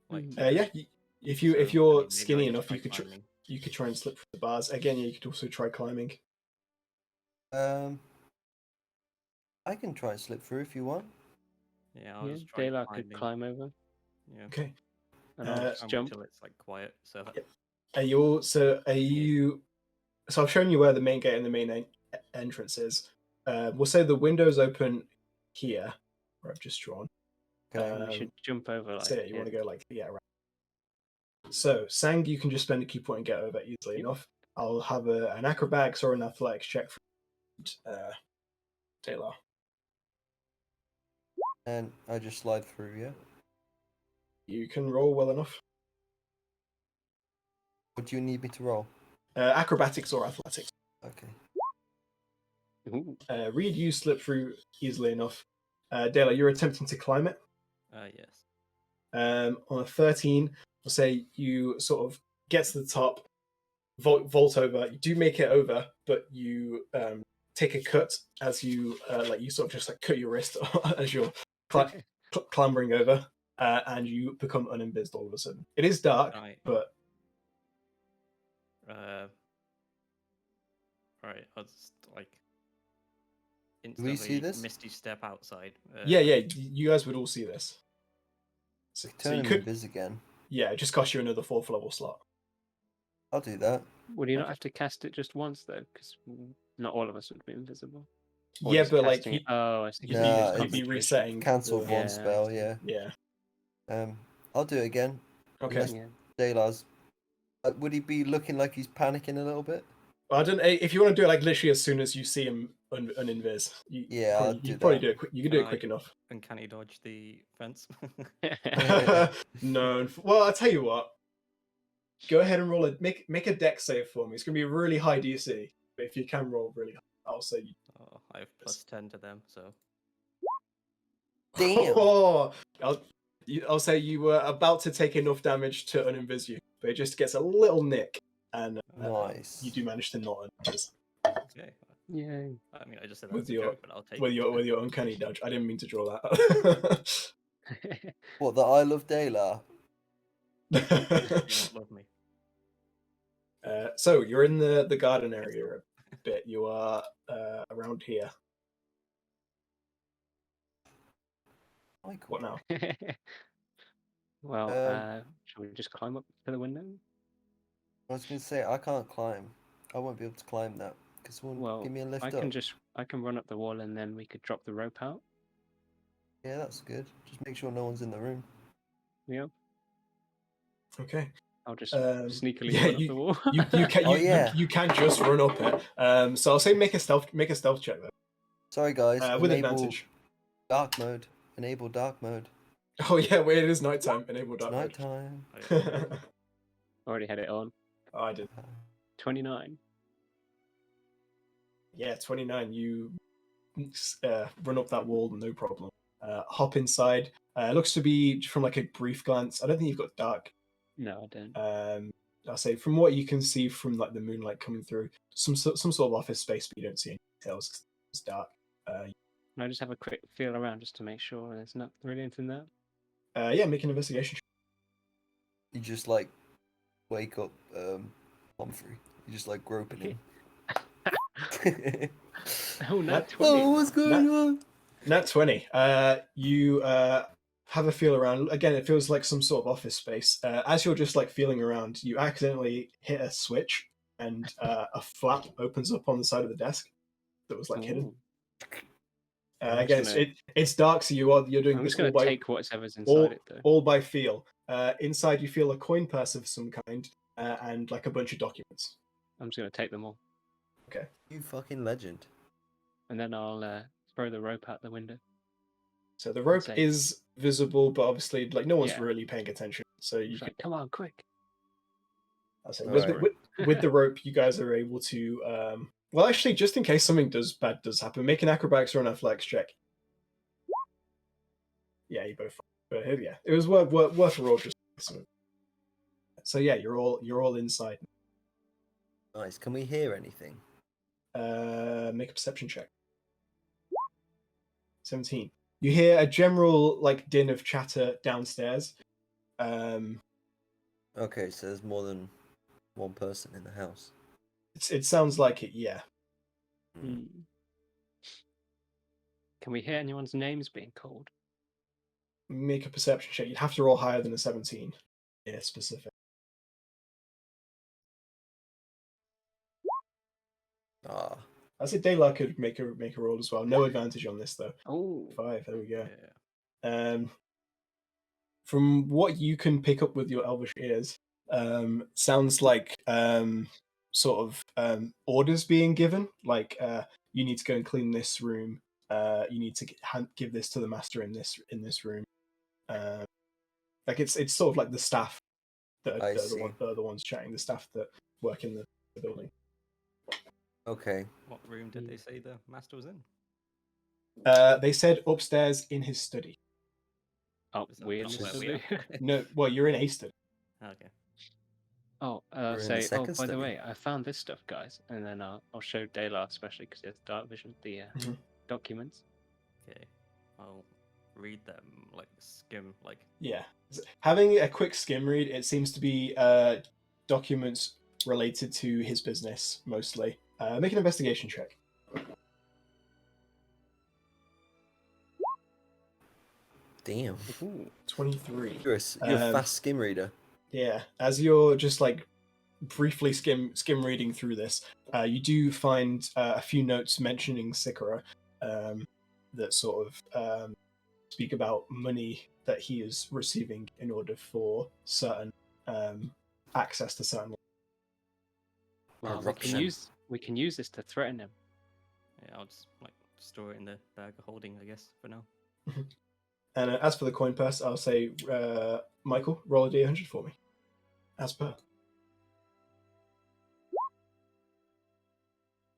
Like, Yeah, if you're maybe skinny I just enough, try you could try and slip through the bars. Again, you could also try climbing. I can try and slip through if you want. Yeah, I'll just try Daylight could climbing. climb over. Yeah. Okay. And I'll just jump. Until it's like quiet. So that... Are you? So I've shown you where the main gate and the main entrance is. We'll say the window's open here, where I've just drawn. We should jump over. So you want to go like right. So Sang, you can just spend a key point and get over easily enough. I'll have an acrobatics or an athletics check for Taylor. And I just slide through, yeah? You can roll well enough. What do you need me to roll? Acrobatics or athletics. Okay. Reed, you slip through easily enough. Dela, you're attempting to climb it. Yes. On a 13, we'll say you sort of get to the top, vault over. You do make it over, but you take a cut as you you sort of just like cut your wrist as you're clambering over, and you become uninvised all of a sudden. It is dark, but right, I'll just like do we see this? misty step outside. Yeah, you guys would all see this. So Turn you could invis again. Yeah, it just costs you another 4th level slot. I'll do that. Would you not have to cast it just once though? Because not all of us would be invisible. Or Yeah, just but like casting it- oh, I see. you'd be resetting. Cancelled Yeah, one spell, yeah. Yeah. I'll do it again. Okay. Unless Yeah. Daylar's... would he be looking like he's panicking a little bit? I don't. If you want to do it like literally as soon as you see him uninvis, I'll you do probably that. do it. You can do it quick enough. And can he dodge the fence? No. Well, I'll tell you what. Go ahead and roll make a dex save for me. It's gonna be a really high DC, but if you can roll really high, I'll say. Oh, I have +10 to them, so. Damn. Oh, I'll say you were about to take enough damage to uninvis you, but it just gets a little nick, and Nice. you do manage to not uninvis. Okay. Yay. I mean, I just said that With as a your- joke, but I'll take with it. your uncanny dodge. I didn't mean to draw that. What, the I love Daylar? Do not love me. So you're in the garden area a bit. You are around here. Michael. What now? Well, shall we just climb up to the window? I was going to say, I can't climb. I won't be able to climb that. Can someone Well, give me a lift I up? can run up the wall and then we could drop the rope out. Yeah, that's good. Just make sure no one's in the room. Yeah, Okay. I'll just Um, sneakily yeah, run up the wall. You can Oh, yeah. you can just run up it. So I'll say make a stealth check though. Sorry, guys. With enable advantage. Dark mode. Enable dark mode. Oh yeah, wait, it is nighttime. Enable dark It's mode. nighttime. Already had it on. Oh, I did. 29. Yeah, 29. You run up that wall, no problem. Hop inside. Looks to be from like a brief glance. I don't think you've got dark. No, I don't. I'll say from what you can see from like the moonlight coming through, some sort of office space, but you don't see any details. It's dark. Can I just have a quick feel around just to make sure there's not really anything there? Yeah, make an investigation. You just like wake up Humphrey. You just like groping him. Oh, not 20. Oh, what's going on? Nat 20. You have a feel around. Again, it feels like some sort of office space. As you're just like feeling around, you accidentally hit a switch, and a flap opens up on the side of the desk that was like hidden. Again, it's dark, so you're doing I'm this just going all to by take whatever's inside it, though. all by feel. Inside, you feel a coin purse of some kind, and like a bunch of documents. I'm just going to take them all. Okay. You fucking legend. And then I'll throw the rope out the window. So the rope Say- is visible, but obviously, like, no one's Yeah. really paying attention. So you It's can. like, come on, quick. I say Alright. with the rope, you guys are able to. Well, actually, just in case something bad does happen, make an acrobatics or an athletics check. Yeah, you both. But yeah, it was worth a roll. Just so yeah, you're all inside. Nice. Can we hear anything? Make a perception check. 17. You hear a general like din of chatter downstairs. Okay, so there's more than one person in the house. It sounds like it. Yeah. Hmm. Can we hear anyone's names being called? Make a perception check. You'd have to roll higher than a 17. Yeah, specific. Ah. I say Dayla could make a roll as well. No advantage on this though. Oh, 5. There we go. Yeah. From what you can pick up with your elvish ears, sounds like sort of orders being given. Like you need to go and clean this room. You need to give this to the master in this room. Like it's sort of like the staff that I are see. the ones chatting. The staff that work in the building. Okay. What room did they say the master was in? They said upstairs in his study. oh, Is that weird. not where study. we are? No, well, you're in a study. Okay. Oh, We're in the say, oh, second by the study. way, I found this stuff, guys, and then I'll show Dayla, especially because he has dark vision, the Mhm. documents. Okay. I'll read them, like skim, like. Yeah. Having a quick skim read, it seems to be documents related to his business, mostly. Make an investigation check. Damn. Ooh. 23. You're a fast skim reader. Yeah. As you're just like briefly skim reading through this, you do find a few notes mentioning Sikora that sort of speak about money that he is receiving in order for certain access to certain. Well, Corruption. we can use this to threaten him. Yeah, I'll just like store it in the bag of holding, I guess, for now. And as for the coin purse, I'll say, Michael, roll a d100 for me. As per.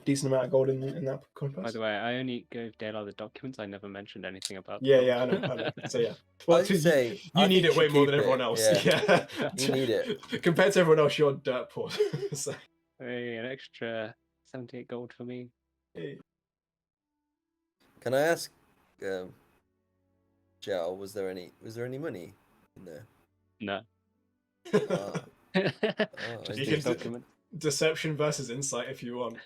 Decent amount of gold in that coin purse. By the way, I only gave Dayla the documents. I never mentioned anything about. Yeah, the yeah, I gold. know. So yeah. Well, I'd say you I need think it you way should more than keep everyone it, else. yeah. Yeah. You need it. Compared to everyone else, you're dirt poor. So, Hey, an extra 78 gold for me. hey. Can I ask, Jal, was there any money in there? No. Ah, Just You these can- documents. Deception versus insight if you want.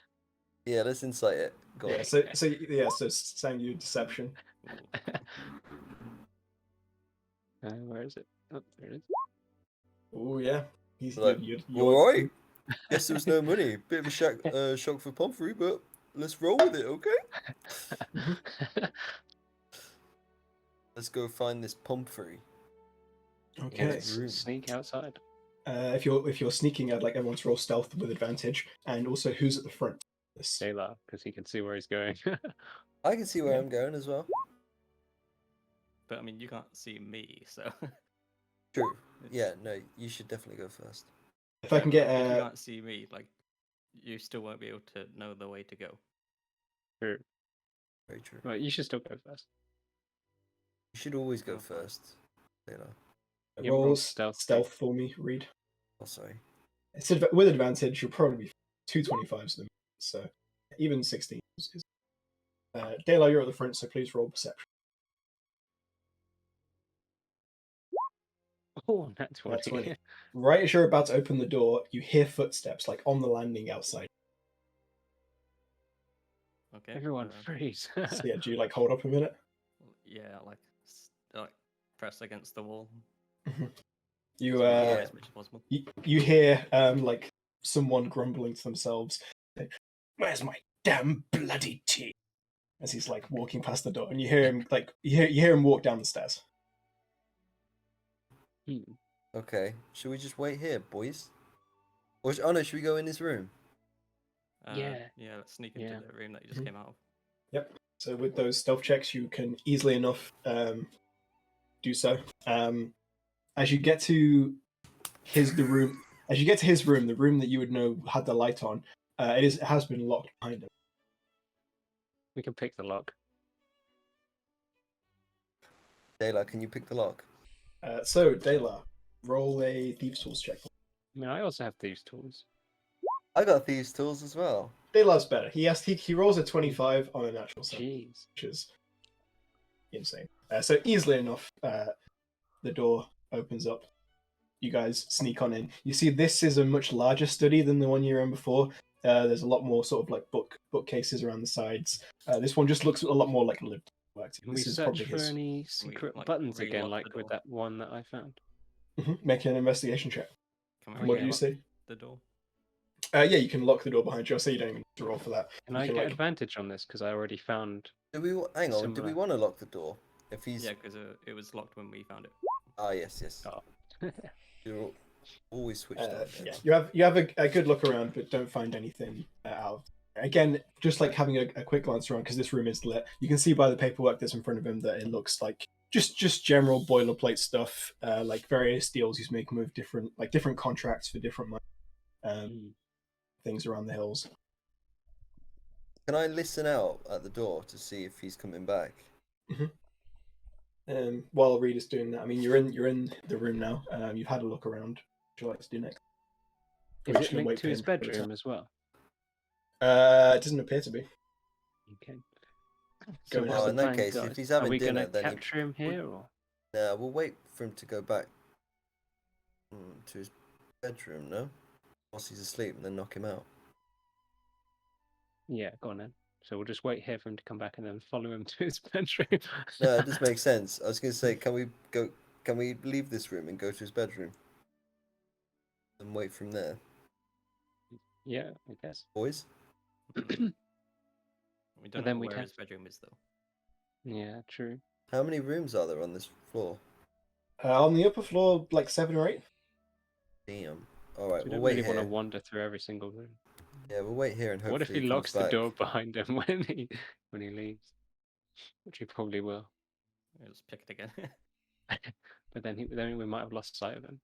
yeah, let's insight it. Go Yeah. on. So saying you deception. Where is it? Oh, there it is. Oh yeah. He's Like, you're all right. Guess there was no money. Bit of a shock for Pomfrey, but let's roll with it, okay? Let's go find this Pomfrey. Okay. Let's room. Sneak outside. If you're sneaking, I'd like everyone to roll stealth with advantage, and also who's at the front. This. Dayla, because he can see where he's going. I can see where I'm going as well. But I mean, you can't see me, so. True. Yeah, no, you should definitely go first. If I can get If you can't see me, like, you still won't be able to know the way to go. True. Very true. Well, you should still go first. You should always go Oh, fine. first. Taylor. Yeah, roll roll stealth stealth. for me, Reed. Oh, sorry. It's with advantage. You'll probably be 225s them. So even 16 is. Dayla, you're at the front, so please roll perception. Oh, that's 20. That's 20. Right as you're about to open the door, you hear footsteps like on the landing outside. Okay. Everyone freeze. So yeah, do you like hold up a minute? Yeah, like press against the wall. You Yeah. As much as possible. you hear like someone grumbling to themselves. Where's my damn bloody tea? As he's like walking past the door, and you hear him like you hear him walk down the stairs. Okay. Should we just wait here, boys? Or oh no, should we go in this room? Yeah, let's sneak into the room that you just came out of. Yep. So with those stealth checks, you can easily enough do so. As you get to the room, the room that you would know had the light on, it has been locked behind him. We can pick the lock. Dayla, can you pick the lock? So Dayla, roll a thieves' tools check. I mean, I also have thieves' tools. I got thieves' tools as well. Dayla's better. He rolls a 25 on a natural 7, Jeez. which is insane. So easily enough, the door opens up. You guys sneak on in. You see, this is a much larger study than the one you were in before. There's a lot more sort of like bookcases around the sides. This one just looks a lot more like lived. Can we search for any secret buttons again, like with that one that I found? Make an investigation check. What do you see? The door. Yeah, you can lock the door behind you. I'll say you don't even need to roll for that. Can I get advantage on this because I already found? Hang on. Do we want to lock the door? If he's because it was locked when we found it. Ah, yes. Oh. You're always switched on. Yeah, you have a good look around, but don't find anything out. Again, just like having a quick glance around because this room is lit. You can see by the paperwork that's in front of him that it looks like just general boilerplate stuff, like various deals he's making with different contracts for different things around the hills. Can I listen out at the door to see if he's coming back? While Reed is doing that, I mean, you're in the room now. You've had a look around. What would you like to do next? Is it linked to his bedroom as well? It doesn't appear to be. Okay. So well, in that case, if he's having dinner, then are we going to capture him here, or? No, we'll wait for him to go back to his bedroom, no? Whilst he's asleep, and then knock him out. Yeah, go on then. So we'll just wait here for him to come back and then follow him to his bedroom. No, it just makes sense. I was going to say, can we leave this room and go to his bedroom? And wait from there? Yeah, I guess. Boys? We don't know where his bedroom is, though. Yeah, true. How many rooms are there on this floor? On the upper floor, like 7 or 8. Damn. Alright, we'll wait here. We don't really want to wander through every single room. Yeah, we'll wait here and hopefully What if he locks the door behind him when he leaves? Which he probably will. We'll just pick it again. But then we might have lost sight of him.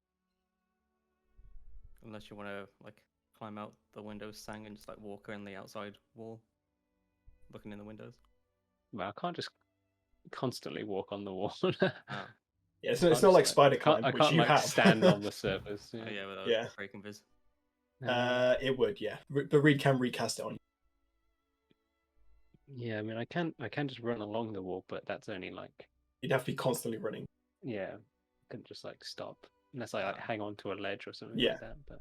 Unless you want to climb out the window sang and just walk around the outside wall, looking in the windows. Well, I can't just constantly walk on the wall. Yeah, it's not like spider climb, which you have. Stand on the surface. Without breaking viz. It would, yeah, but Reed can recast it on you. Yeah, I mean, I can just run along the wall, but that's only you'd have to be constantly running. Yeah, I couldn't just stop unless I hang on to a ledge or something like that. But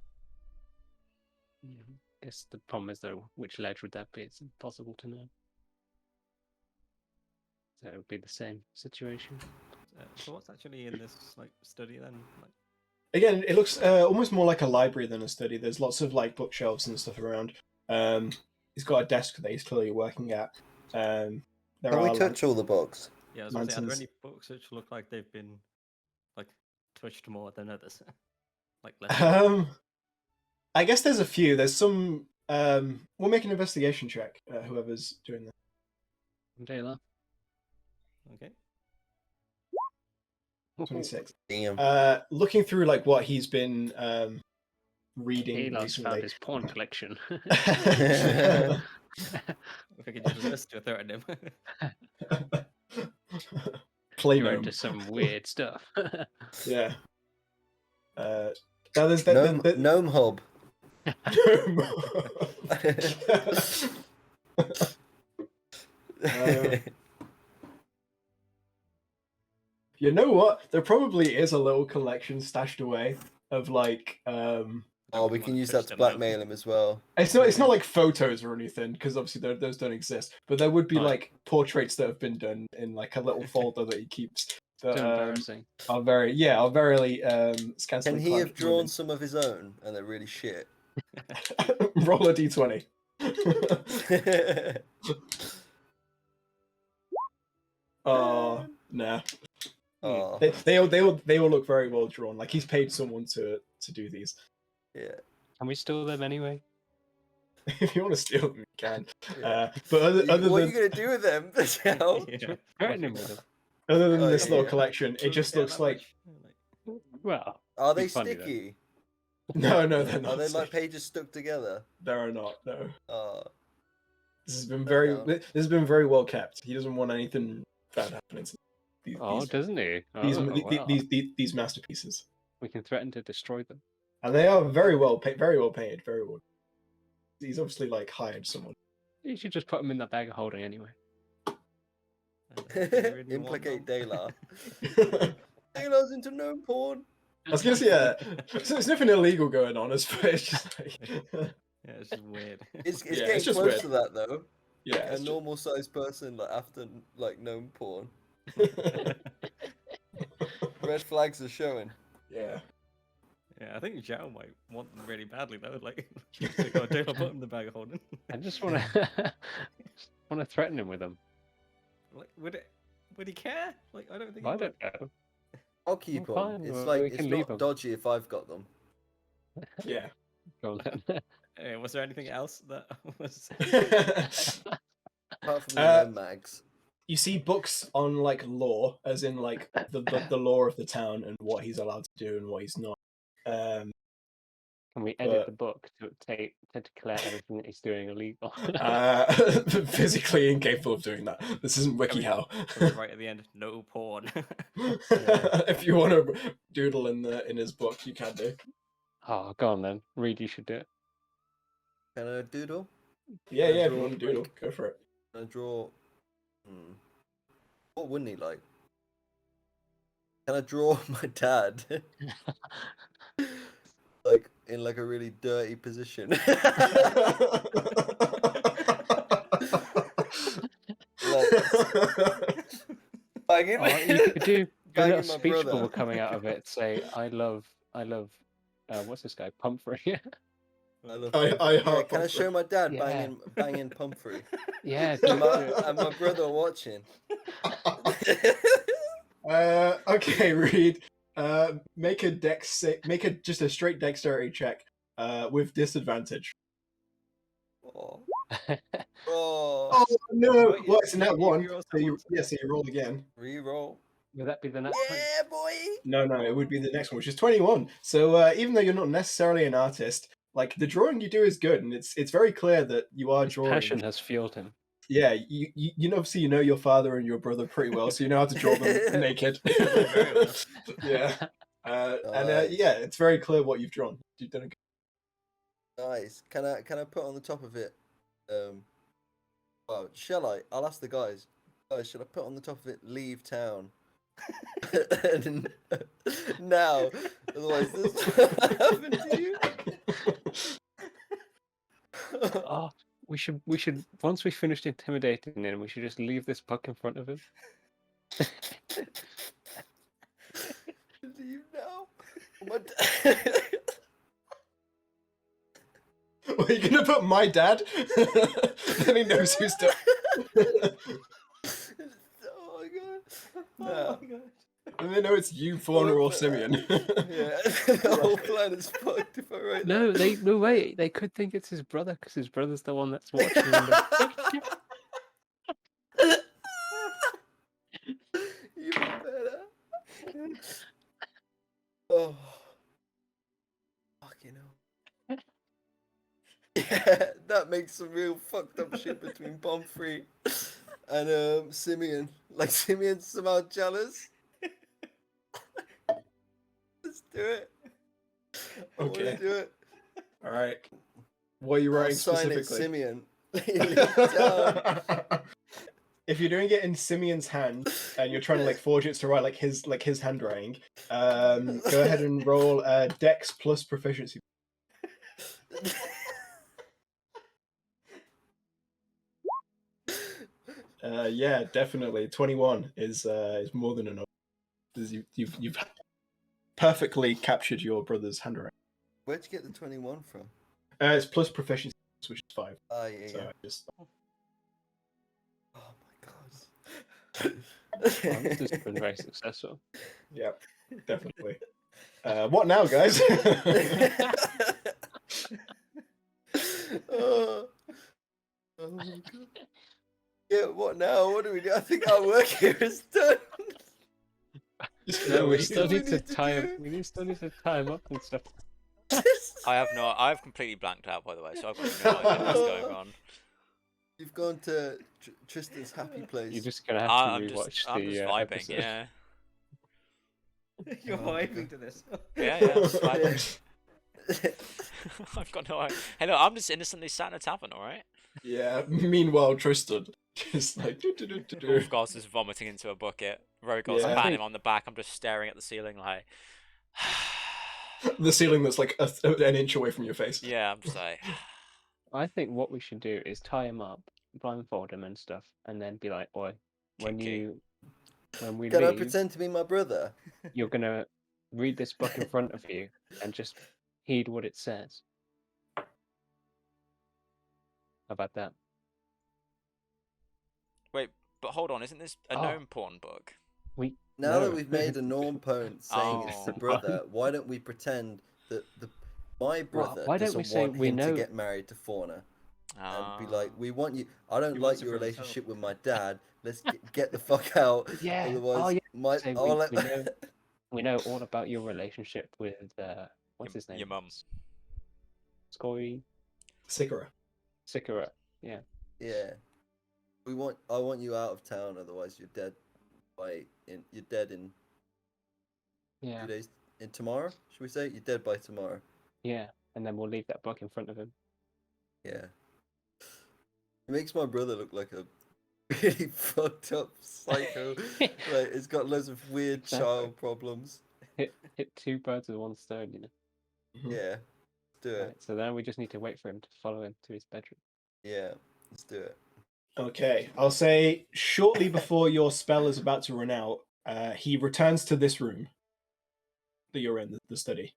yeah, I guess the problem is though, which ledge would that be? It's impossible to know. So it would be the same situation. So what's actually in this study then? Again, it looks almost more like a library than a study. There's lots of bookshelves and stuff around. He's got a desk that he's clearly working at. Can we touch all the books? Yeah, I was going to say, are there any books which look like they've been touched more than others? I guess there's a few. There's some. We'll make an investigation check. Whoever's doing that. Dayla. Okay. 26. Damn. Looking through what he's been reading Dayla's recently. found his porn collection. If I could just threaten him. Play You're into some weird stuff. Yeah. Now there's Gnome Hub. You know what? There probably is a little collection stashed away of we can use that to blackmail him as well. It's not like photos or anything, because obviously those don't exist. But there would be portraits that have been done in a little folder that he keeps. That, embarrassing. Are very scantily. Can he have drawn some of his own and they're really shit? Roll a d20. Oh, nah. Oh. They all look very well drawn. He's paid someone to do these. Yeah. Can we steal them anyway? If you want to steal them, you can. Yeah. But other What are than you gonna do with them? Shell? Yeah. Threaten him with them. other than Oh, this little yeah. collection, it Doesn't just care looks that like much. Well, Are be they funny, though. sticky? no, they're Are not. they like sticky. pages stuck together? There are not. No, Uh, this has been Fair very well kept. He doesn't want anything bad happening to these Oh, doesn't he? these, Oh, well. these masterpieces. We can threaten to destroy them. And they are very well paid. Very well paid. Very well. He's obviously like hired someone. You should just put them in that bag of holding anyway. implicate Dayla. Dayla's into gnome porn. I was gonna say, so there's nothing illegal going on, it's just like, Yeah, it's just weird. It's Yeah, getting it's just close weird. to that though. yeah, A it's just- normal sized person like after like gnome porn. Red flags are showing. yeah. Yeah, I think Zhao might want them really badly though. Like, they got to put them in the bag of holding. I just want to threaten him with them. Like, would he care? Like, I don't think. I He would. don't know. I'll keep Well, them. fine, It's well, like we it's can leave not 'em. dodgy if I've got them. Yeah. Go on then. Was there anything else that was? Apart from the Uh, gnome mags. You see books on like law, as in like the law of the town and what he's allowed to do and what he's not. Can we edit But- the book to declare everything that he's doing illegal? Physically incapable of doing that. This isn't WikiHow. Right at the end, no porn. If you want to doodle in his book, you can do. Oh, go on then. Reed, you should do it. Can I doodle? Yeah, Can I yeah. If draw you want to doodle, like- go for it. Can I draw? What wouldn't he like? Can I draw my dad? Like in like a really dirty position. Banging, Oh, you could do a banging little my speech brother. bubble coming out of it. Say, I love, what's this guy? Pumphrey. I love I Pumphrey. heart Can I show my dad Yeah. banging Pumphrey? Yeah, and, do it. and my brother watching. Okay, Reed. Make a just a straight dexterity check. With disadvantage. Oh. Oh no! Wait, Well, it's in that you one. roll So you, someone. so you roll again. Reroll. Would that be the next one? Yeah, boy. No, it would be the next one, which is 21. So even though you're not necessarily an artist, like the drawing you do is good, and it's very clear that you are His drawing. passion has fueled him. Yeah, you know, obviously you know your father and your brother pretty well, so you know how to draw them naked. Very well. Yeah, and Nice. yeah, it's very clear what you've drawn. You've done a good. Nice. Can I put on the top of it? Well, shall I? I'll ask the guys. Guys, should I put on the top of it? Leave town. And now, otherwise this will happen to you. Oh, we should once we finished intimidating him, we should just leave this book in front of him. Leave now. What? Are you gonna put my dad? Then he knows who's done. Oh my god. Oh my god. And they know it's you, Fauna, or Simeon. Yeah, the whole plan is fucked if I write No, that. no way. They could think it's his brother because his brother's the one that's watching. Him. Even better. Oh. Fucking hell. Yeah, that makes some real fucked up shit between Pomfrey and Simeon. Like Simeon's somehow jealous. Let's do it. I wanna Okay. do it. All right. What are you I'll writing sign it, specifically? Simeon. Leave town. If you're doing it in Simeon's hand and you're trying to like forge it to write like his handwriting, go ahead and roll Dex plus proficiency. Yeah, definitely. 21 is more than enough. You've perfectly captured your brother's handwriting. Where'd you get the 21 from? It's plus proficiency, which is 5. Ah, yeah, So yeah. I just Oh my god. Well, this has been very successful. yeah, definitely. What now, guys? Oh, oh my god. Yeah, what now? What do we do? I think our work here is done. No, we What still do we need to need to tie him. do? We still need to tie him up and stuff. I've completely blanked out, by the way, so I've got no idea what's going on. You've gone to Tristan's happy place. You're just gonna have to I'm rewatch I'm the just vibing, episode. yeah. You're Oh, vibing to this. Yeah, I'm just vibing. I've got no idea. Hey, look, I'm just innocently sat in a tavern, alright? Yeah. Meanwhile, Tristan just like. Ulfgar's just vomiting into a bucket. Rogol's Yeah. patting him on the back. I'm just staring at the ceiling like. The ceiling that's like an inch away from your face. Yeah, I'm just like. I think what we should do is tie him up, blindfold him and stuff, and then be like, "Oi, when Kinky. we Can I leave, pretend to be my brother? you're gonna read this book in front of you and just heed what it says." How about that? Wait, but hold on, isn't this a Oh. gnome porn book? Now that No. we've made a norm point saying it's the Oh. brother, why don't we pretend that my brother why don't doesn't we say want we him know- to get married to Fauna? And be like, Ah. we want you. I don't He like wants it your for himself. relationship with my dad. Let's get the fuck out. Yeah. Otherwise, Oh, yeah. my Say I'll we- let we know- We know all about your relationship with what's his name? Your mum. Scory Sikora. Sikora. Yeah. yeah. I want you out of town. Otherwise, you're dead. You're dead in Yeah. 2 days. In tomorrow, should we say? You're dead by tomorrow. Yeah. And then we'll leave that book in front of him. Yeah. It makes my brother look like a really fucked up psycho. Like, it's got loads of weird Exactly. child problems. Hit two birds with one stone, you know. Mhm. Yeah. Let's do it. Right, so then we just need to wait for him to follow him to his bedroom. Yeah. Let's do it. Okay, I'll say shortly before your spell is about to run out, he returns to this room that you're in, the study.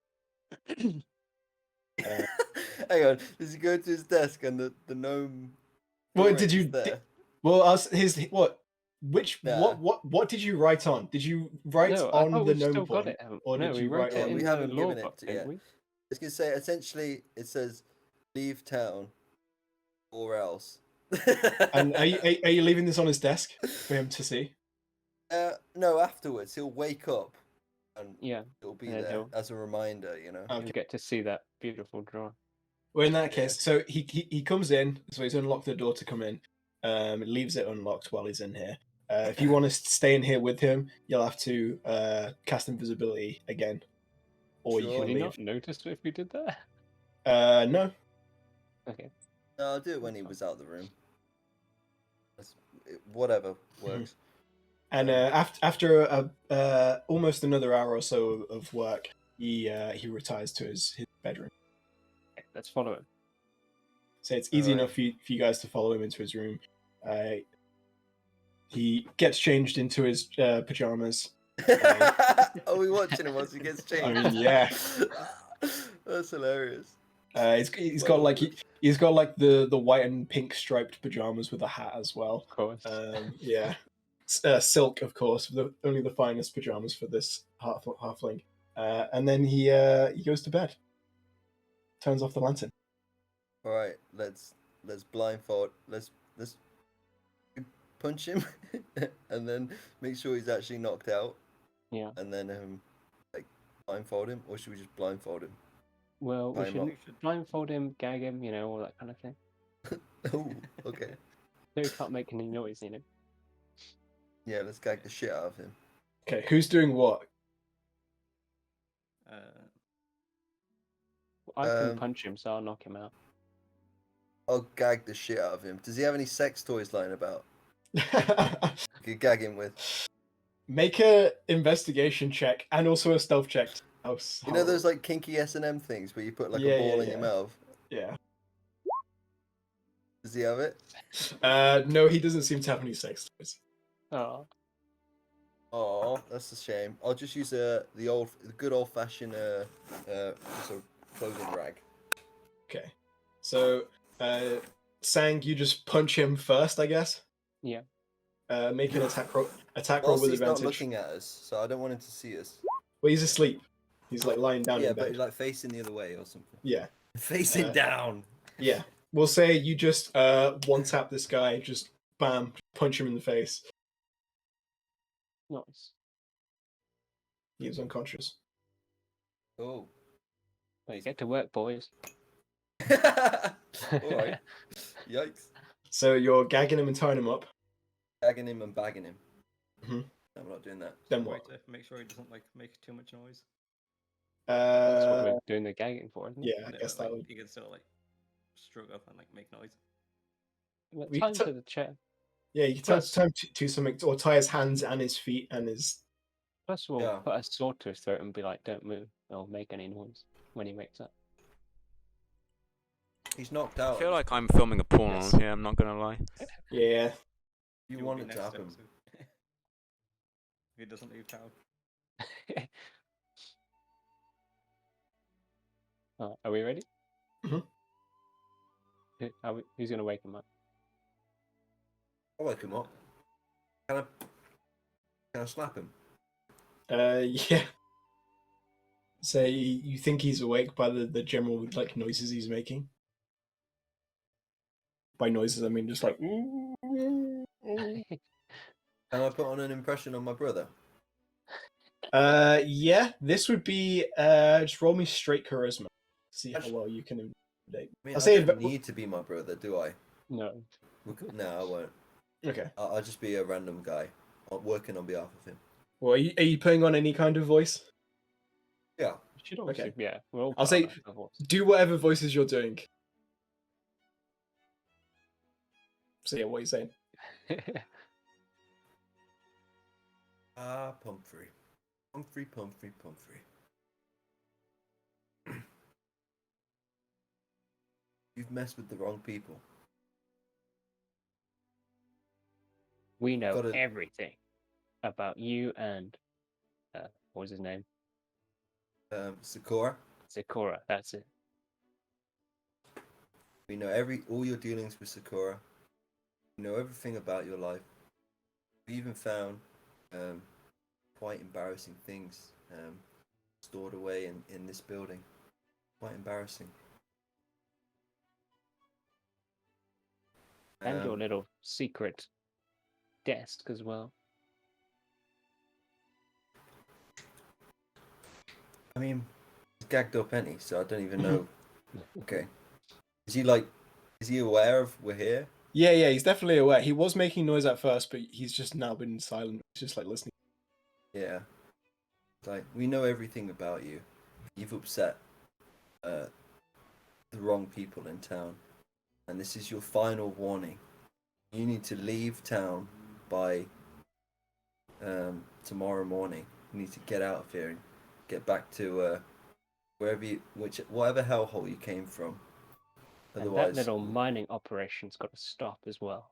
Hang on. Does he go to his desk and the gnome? What did is you? there? Well, his what? Which Nah. what did you write on? Did you write No, I on thought the we've gnome still got point, it. or No, did we you wrote write it on? in We the haven't law given it book, to- didn't yeah. we? I was gonna say essentially it says leave town or else. And are you leaving this on his desk for him to see? No, afterwards he'll wake up and Yeah. it'll be And then there he'll- as a reminder, you know. Okay. You get to see that beautiful drawing. Well, in that Yeah. case, so he comes in, so he's unlocked the door to come in. Leaves it unlocked while he's in here. If you want to stay in here with him, you'll have to cast invisibility again, or you Sure. can Would he leave. not notice if we did that? No. Okay. No, I'll do it when he was out of the room. Whatever works. And after almost another hour or so of work, he retires to his bedroom. Okay, let's follow him. So it's easy Alright. enough for you guys to follow him into his room. He gets changed into his pajamas. Are we watching him once he gets changed? I mean, yeah. That's hilarious. He's got like he's got like the white and pink striped pajamas with a hat as well. Of course. Yeah, silk, of course, only the finest pajamas for this halfling. And then he goes to bed. Turns off the lantern. All right, let's blindfold. Let's punch him, and then make sure he's actually knocked out. Yeah. And then like blindfold him, or should we just blindfold him? Well, we Tie him should blindfold him, gag him, you know, all that kind of thing. Oh, okay. So he can't make any noise, you know. Yeah, let's gag the shit out of him. Okay, who's doing what? I can Um, punch him, so I'll knock him out. I'll gag the shit out of him. Does he have any sex toys lying about? You could gag him with. Make a investigation check and also a stealth check. Oh, You know those like kinky S&M things where you put like Yeah, a ball yeah, in your yeah. mouth? Yeah. Does he have it? No, he doesn't seem to have any sex toys. Oh, Oh, that's a shame. I'll just use the good old fashioned just a clothing rag. Okay. So, Sang, you just punch him first, I guess. yeah. Make an attack roll Whilst with he's advantage. not looking at us, so I don't want him to see us. Well, he's asleep. He's like lying down Yeah, in but bed. he's like facing the other way or something. Yeah. Facing Uh, down. Yeah. We'll say you just one tap this guy, just bam, punch him in the face. Nice. He was unconscious. Oh. Well, you get to work, boys. Alright. Yikes. So you're gagging him and tying him up. Gagging him and bagging him. Mhm. I'm not doing that. Then Way what? to make sure he doesn't like make too much noise. That's what we're doing the gagging for, isn't it? Yeah, I No, guess but, that like, would. he can still like struggle and like make noise. But We tie him t- to the chair. Yeah, you can Plus- tie him to something, or tie his hands and his feet and his. Plus, we'll Yeah. put a sword to his throat and be like, "Don't move, or make any noise when he wakes up." He's knocked I out. feel at like this I'm point. filming a porn Yes. on here, I'm not gonna lie. Yeah. You It will want be it to next happen. episode. If he doesn't leave town. Are we ready? Mhm. Who's gonna wake him up? I'll wake him up. Can I slap him? Yeah. So you think he's awake by the general like noises he's making? By noises, I mean just like. Can I put on an impression on my brother? Yeah. This would be just roll me straight charisma. See how well you can intimidate. I mean, I'll I say don't need to be my brother, do I? No. No, I won't. Okay. I'll just be a random guy working on behalf of him. Well, are you putting on any kind of voice? Yeah. You should obviously, Okay. yeah. We're all I'll say- part of that voice. Do whatever voices you're doing. So yeah, what are you saying? Ah, Pumphrey. Pumphrey, Pumphrey, Pumphrey. You've messed with the wrong people. We know Gotta- everything about you and what was his name? Sakura, Sakura. That's it. we know all your dealings with Sakura. We know everything about your life. We even found quite embarrassing things stored away in this building. Quite embarrassing. And your little secret desk as well. I mean, he's gagged up any, so I don't even know. Okay. Is he aware of we're here? Yeah, he's definitely aware. He was making noise at first, but he's just now been silent. He's just like listening. Yeah. It's like, we know everything about you. You've upset the wrong people in town. And this is your final warning. You need to leave town by tomorrow morning. You need to get out of here and get back to whatever hellhole you came from. And that Otherwise, little mining operation's got to stop as well.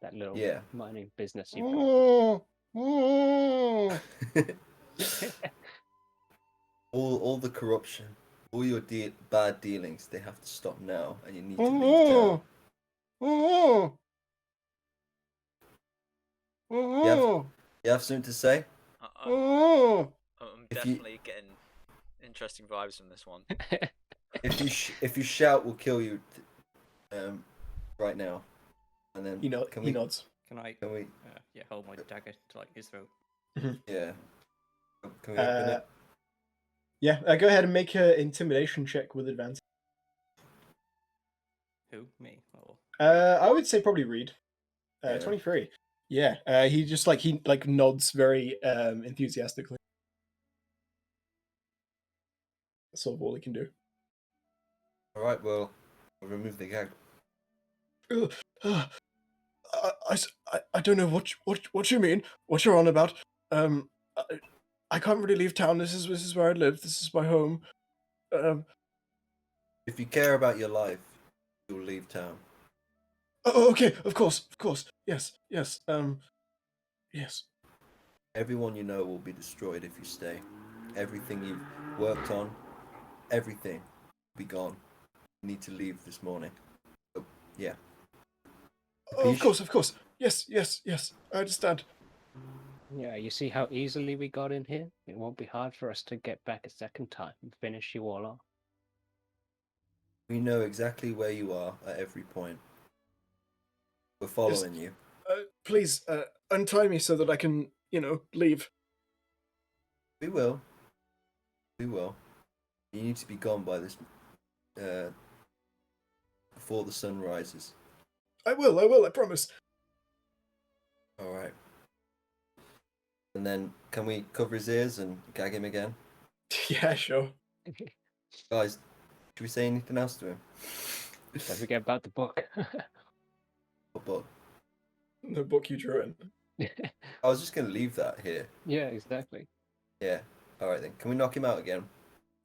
That little Yeah. mining business you've got. all the corruption, all your bad dealings, they have to stop now, and you need to leave town. You have something to say? I'm If you- definitely getting interesting vibes from this one. If you shout, we'll kill you right now. And then He can nods. Can I we hold my dagger to like his throat? yeah. Can we open it? Yeah, go ahead and make an intimidation check with advantage. Who? Me? Or I would say probably Reed. Yeah. 23. Yeah, he just he nods very enthusiastically. That's sort of all he can do. All right, well, we'll remove the gag. I don't know what you mean. What you're on about? I can't really leave town. This is where I live. This is my home. If you care about your life, you'll leave town. Oh, okay. Of course. Yes. Yes. Everyone you know will be destroyed if you stay. Everything you've worked on, everything will be gone. You need to leave this morning. Oh, yeah. Oh, of course. Yes. I understand. Yeah, you see how easily we got in here? It won't be hard for us to get back a second time and finish you all off. We know exactly where you are at every point. We're following you. Please, untie me so that I can, leave. We will. We will. You need to be gone by this, before the sun rises. I will, I promise. All right. And then, can we cover his ears and gag him again? Yeah, sure. Guys, should we say anything else to him? Don't forget about the book. But The book you drew in. I was just going to leave that here. Yeah, exactly. Yeah. All right then. Can we knock him out again?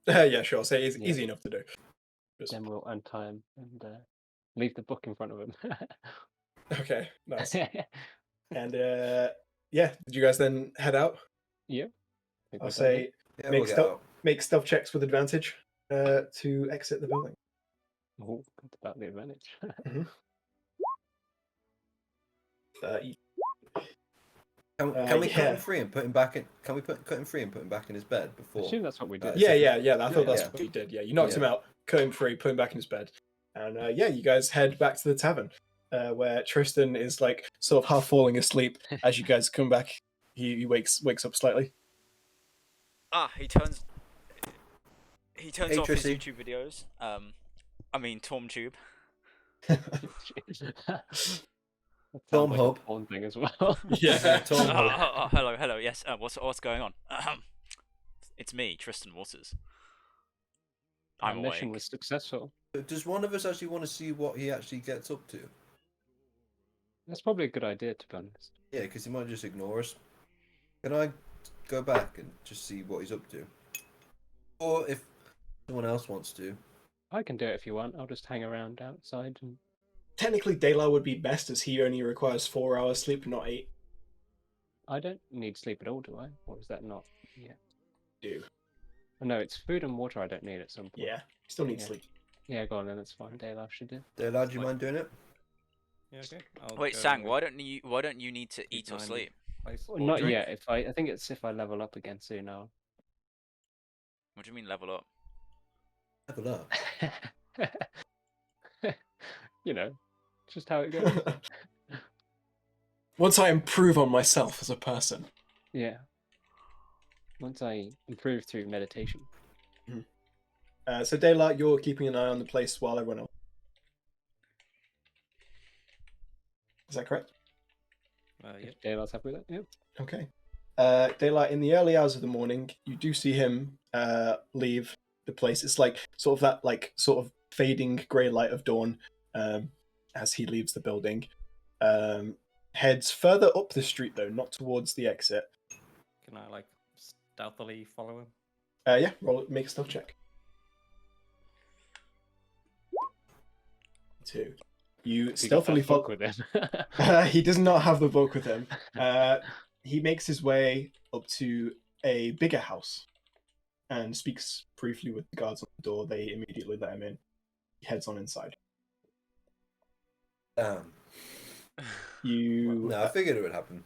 Yeah, sure. Say it's easy enough to do. Just... Then we'll untie him and leave the book in front of him. Okay, nice. And yeah, did you guys then head out? Yeah. I'll say Yeah, we'll get out. make stealth checks with advantage to exit the building. Oh, that's about the advantage. Can we cut him free and put him back in? Can we cut him free and put him back in his bed before? I assume that's what we did. Yeah. I thought that's Yeah. what you did. Yeah, you knocked him out, cut him free, put him back in his bed, and yeah, you guys head back to the tavern, where Tristan is like sort of half falling asleep as you guys come back. He wakes up slightly. He turns off Tracy. his YouTube videos. I mean TormTube. Tom Hub. Porn thing as well. Yeah. Tom Hub. Hello. Yes. What's going on? It's me, Tristan Waters. Our I'm mission awake. was successful. Does one of us actually want to see what he actually gets up to? That's probably a good idea, to be honest. Yeah, because he might just ignore us. Can I go back and just see what he's up to? Or if someone else wants to. I can do it if you want. I'll just hang around outside. And... Technically, daylight would be best, as he only requires 4 hours sleep, not 8. I don't need sleep at all, do I? Or is that not? Yeah. Do. Oh, no, it's food and water I don't need at some point. Yeah, you still need Yeah. sleep. Yeah, go on then. That's fine. Daylight should do. Daylight, do you mind doing it? Yeah, okay. Wait, Sang, why don't you need to eat or mine. sleep? Well, not yet. I think it's if I level up again soon. Now. What do you mean level up? Level up. You know, just how it goes. Once I improve on myself as a person. Yeah. Once I improve through meditation. So daylight, you're keeping an eye on the place while everyone else. Is that correct? Yeah. Daylight's happy with that? Yep. Okay. Daylight, in the early hours of the morning, you do see him leave the place. It's like sort of fading grey light of dawn as he leaves the building. Heads further up the street though, not towards the exit. Can I like stealthily follow him? Yeah, make a stealth check. 2. You stealthily follow with him. He does not have the book with him. He makes his way up to a bigger house and speaks briefly with the guards on the door. They immediately let him in. He heads on inside. No, I figured it would happen.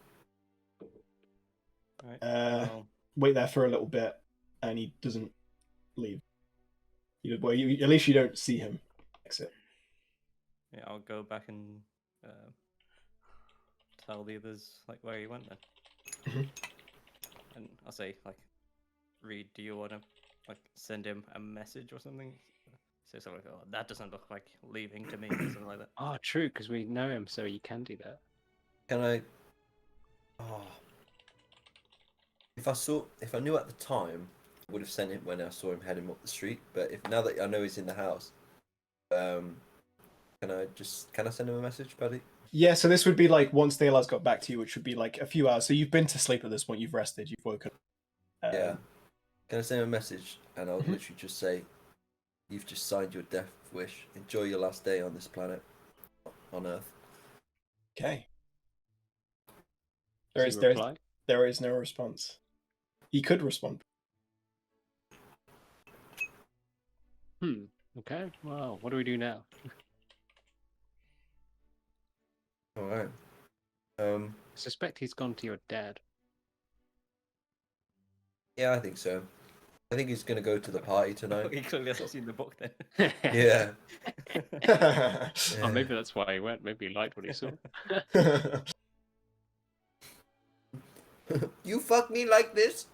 Right. Wait there for a little bit, and he doesn't leave. At least you don't see him exit. Yeah, I'll go back and tell the others like where he went then. Mhm. And I'll say like, Reed, do you want to like send him a message or something? Say something like, oh, that doesn't look like leaving to me, or something like that. Oh, true, because we know him, so you can do that. Can I? Oh. If I knew at the time, I would have sent it when I saw him heading up the street. But now that I know he's in the house, can I send him a message, Paddy? Yeah, so this would be like once Daylight's got back to you, which would be like a few hours. So you've been to sleep at this point, you've rested, you've woken. Yeah. Can I send him a message? And I'll literally just say, you've just signed your death wish. Enjoy your last day on this planet, on Earth. Okay. Does he reply? There is no response. He could respond. Okay. Well, what do we do now? All right. I suspect he's gone to your dad. Yeah, I think so. I think he's gonna go to the party tonight. He clearly hasn't seen the book then. Yeah. Oh, maybe that's why he went. Maybe he liked what he saw. You fuck me like this?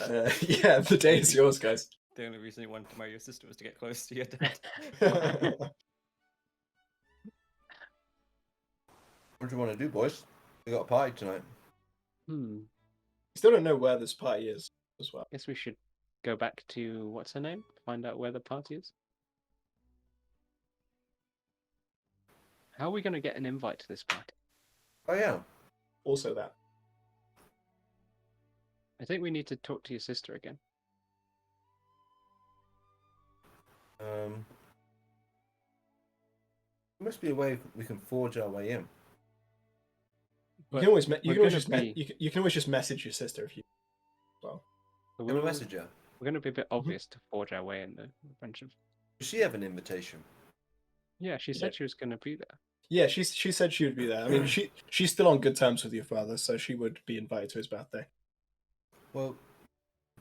Yeah, the day is yours, guys. The only reason he wanted to marry your sister was to get close to your dad. What do you want to do, boys? We got a party tonight. Still don't know where this party is as well. Guess we should go back to what's her name? Find out where the party is. How are we going to get an invite to this party? Oh yeah. Also that. I think we need to talk to your sister again. There must be a way we can forge our way in. You can always you can always just message your sister if you. Well, I'm gonna message her. We're going to be a bit obvious to forge our way in the bunch of. Does she have an invitation? Yeah, she said she was going to be there. Yeah, she said she would be there. I mean, she's still on good terms with your father, so she would be invited to his birthday. Well,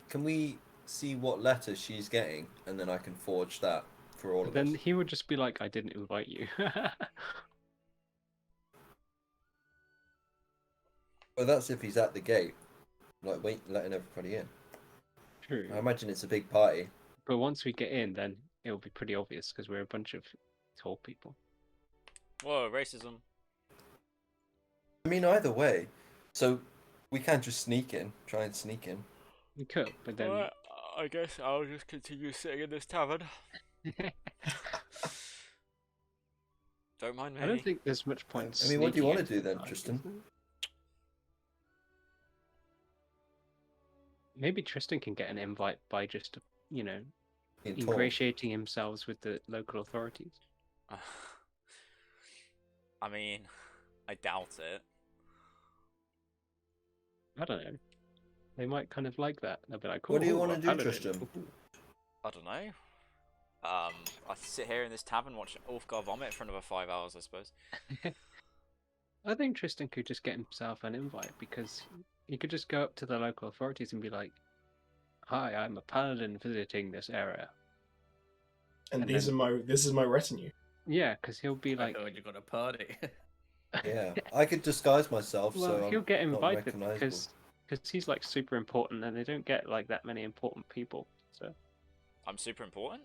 can we see what letter she's getting, and then I can forge that for all of us? Then he would just be like, "I didn't invite you." Well, that's if he's at the gate, like letting everybody in. True. I imagine it's a big party. But once we get in, then it'll be pretty obvious because we're a bunch of tall people. Whoa, racism. I mean, either way. So we can't just try and sneak in. We could, but then. Well, I guess I'll just continue sitting in this tavern. Don't mind me. I don't think there's much point. I mean, what do you want to sneaking do then, into the Tristan? night, is there? Maybe Tristan can get an invite by just, In talk. ingratiating himself with the local authorities. I mean, I doubt it. I don't know. They might kind of like that. They'll be like, What do you "Ooh, wanna a do, paladin." Tristan? I don't know. I sit here in this tavern, watch Ulfgar vomit for another 5 hours, I suppose. I think Tristan could just get himself an invite because he could just go up to the local authorities and be like, "Hi, I'm a paladin visiting this area." And And this is my retinue. Yeah, because he'll be I like, know you got a party. Yeah, I could disguise myself, well, so he'll get I'm not invited recognisable. because he's like super important and they don't get like that many important people. So, I'm super important?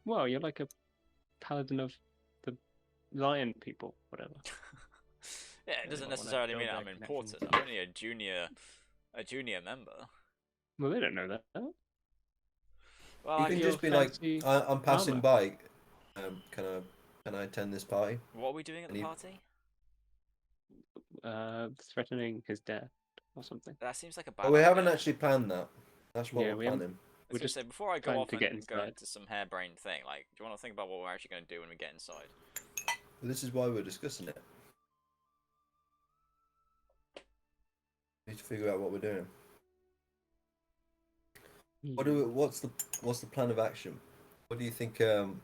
well, you're like a paladin of the lion people, whatever. Yeah, it doesn't wanna necessarily mean build I'm that important. connection. I'm only a junior member. Well, they don't know that. Well, You I can feel just be like, fancy I'm passing armor. by. Can I attend this party? what are we doing at the Any- party? Threatening his death or something. That seems like a bad But we idea. haven't actually planned that. That's what Yeah, we're we haven't- planning. I was we're gonna just say, before I go planning off to and get go inside. into some harebrained thing, like, do you want to think about what we're actually going to do when we get inside? This is why we're discussing it. We need to figure out what we're doing. What's the plan of action? What do you think? I'm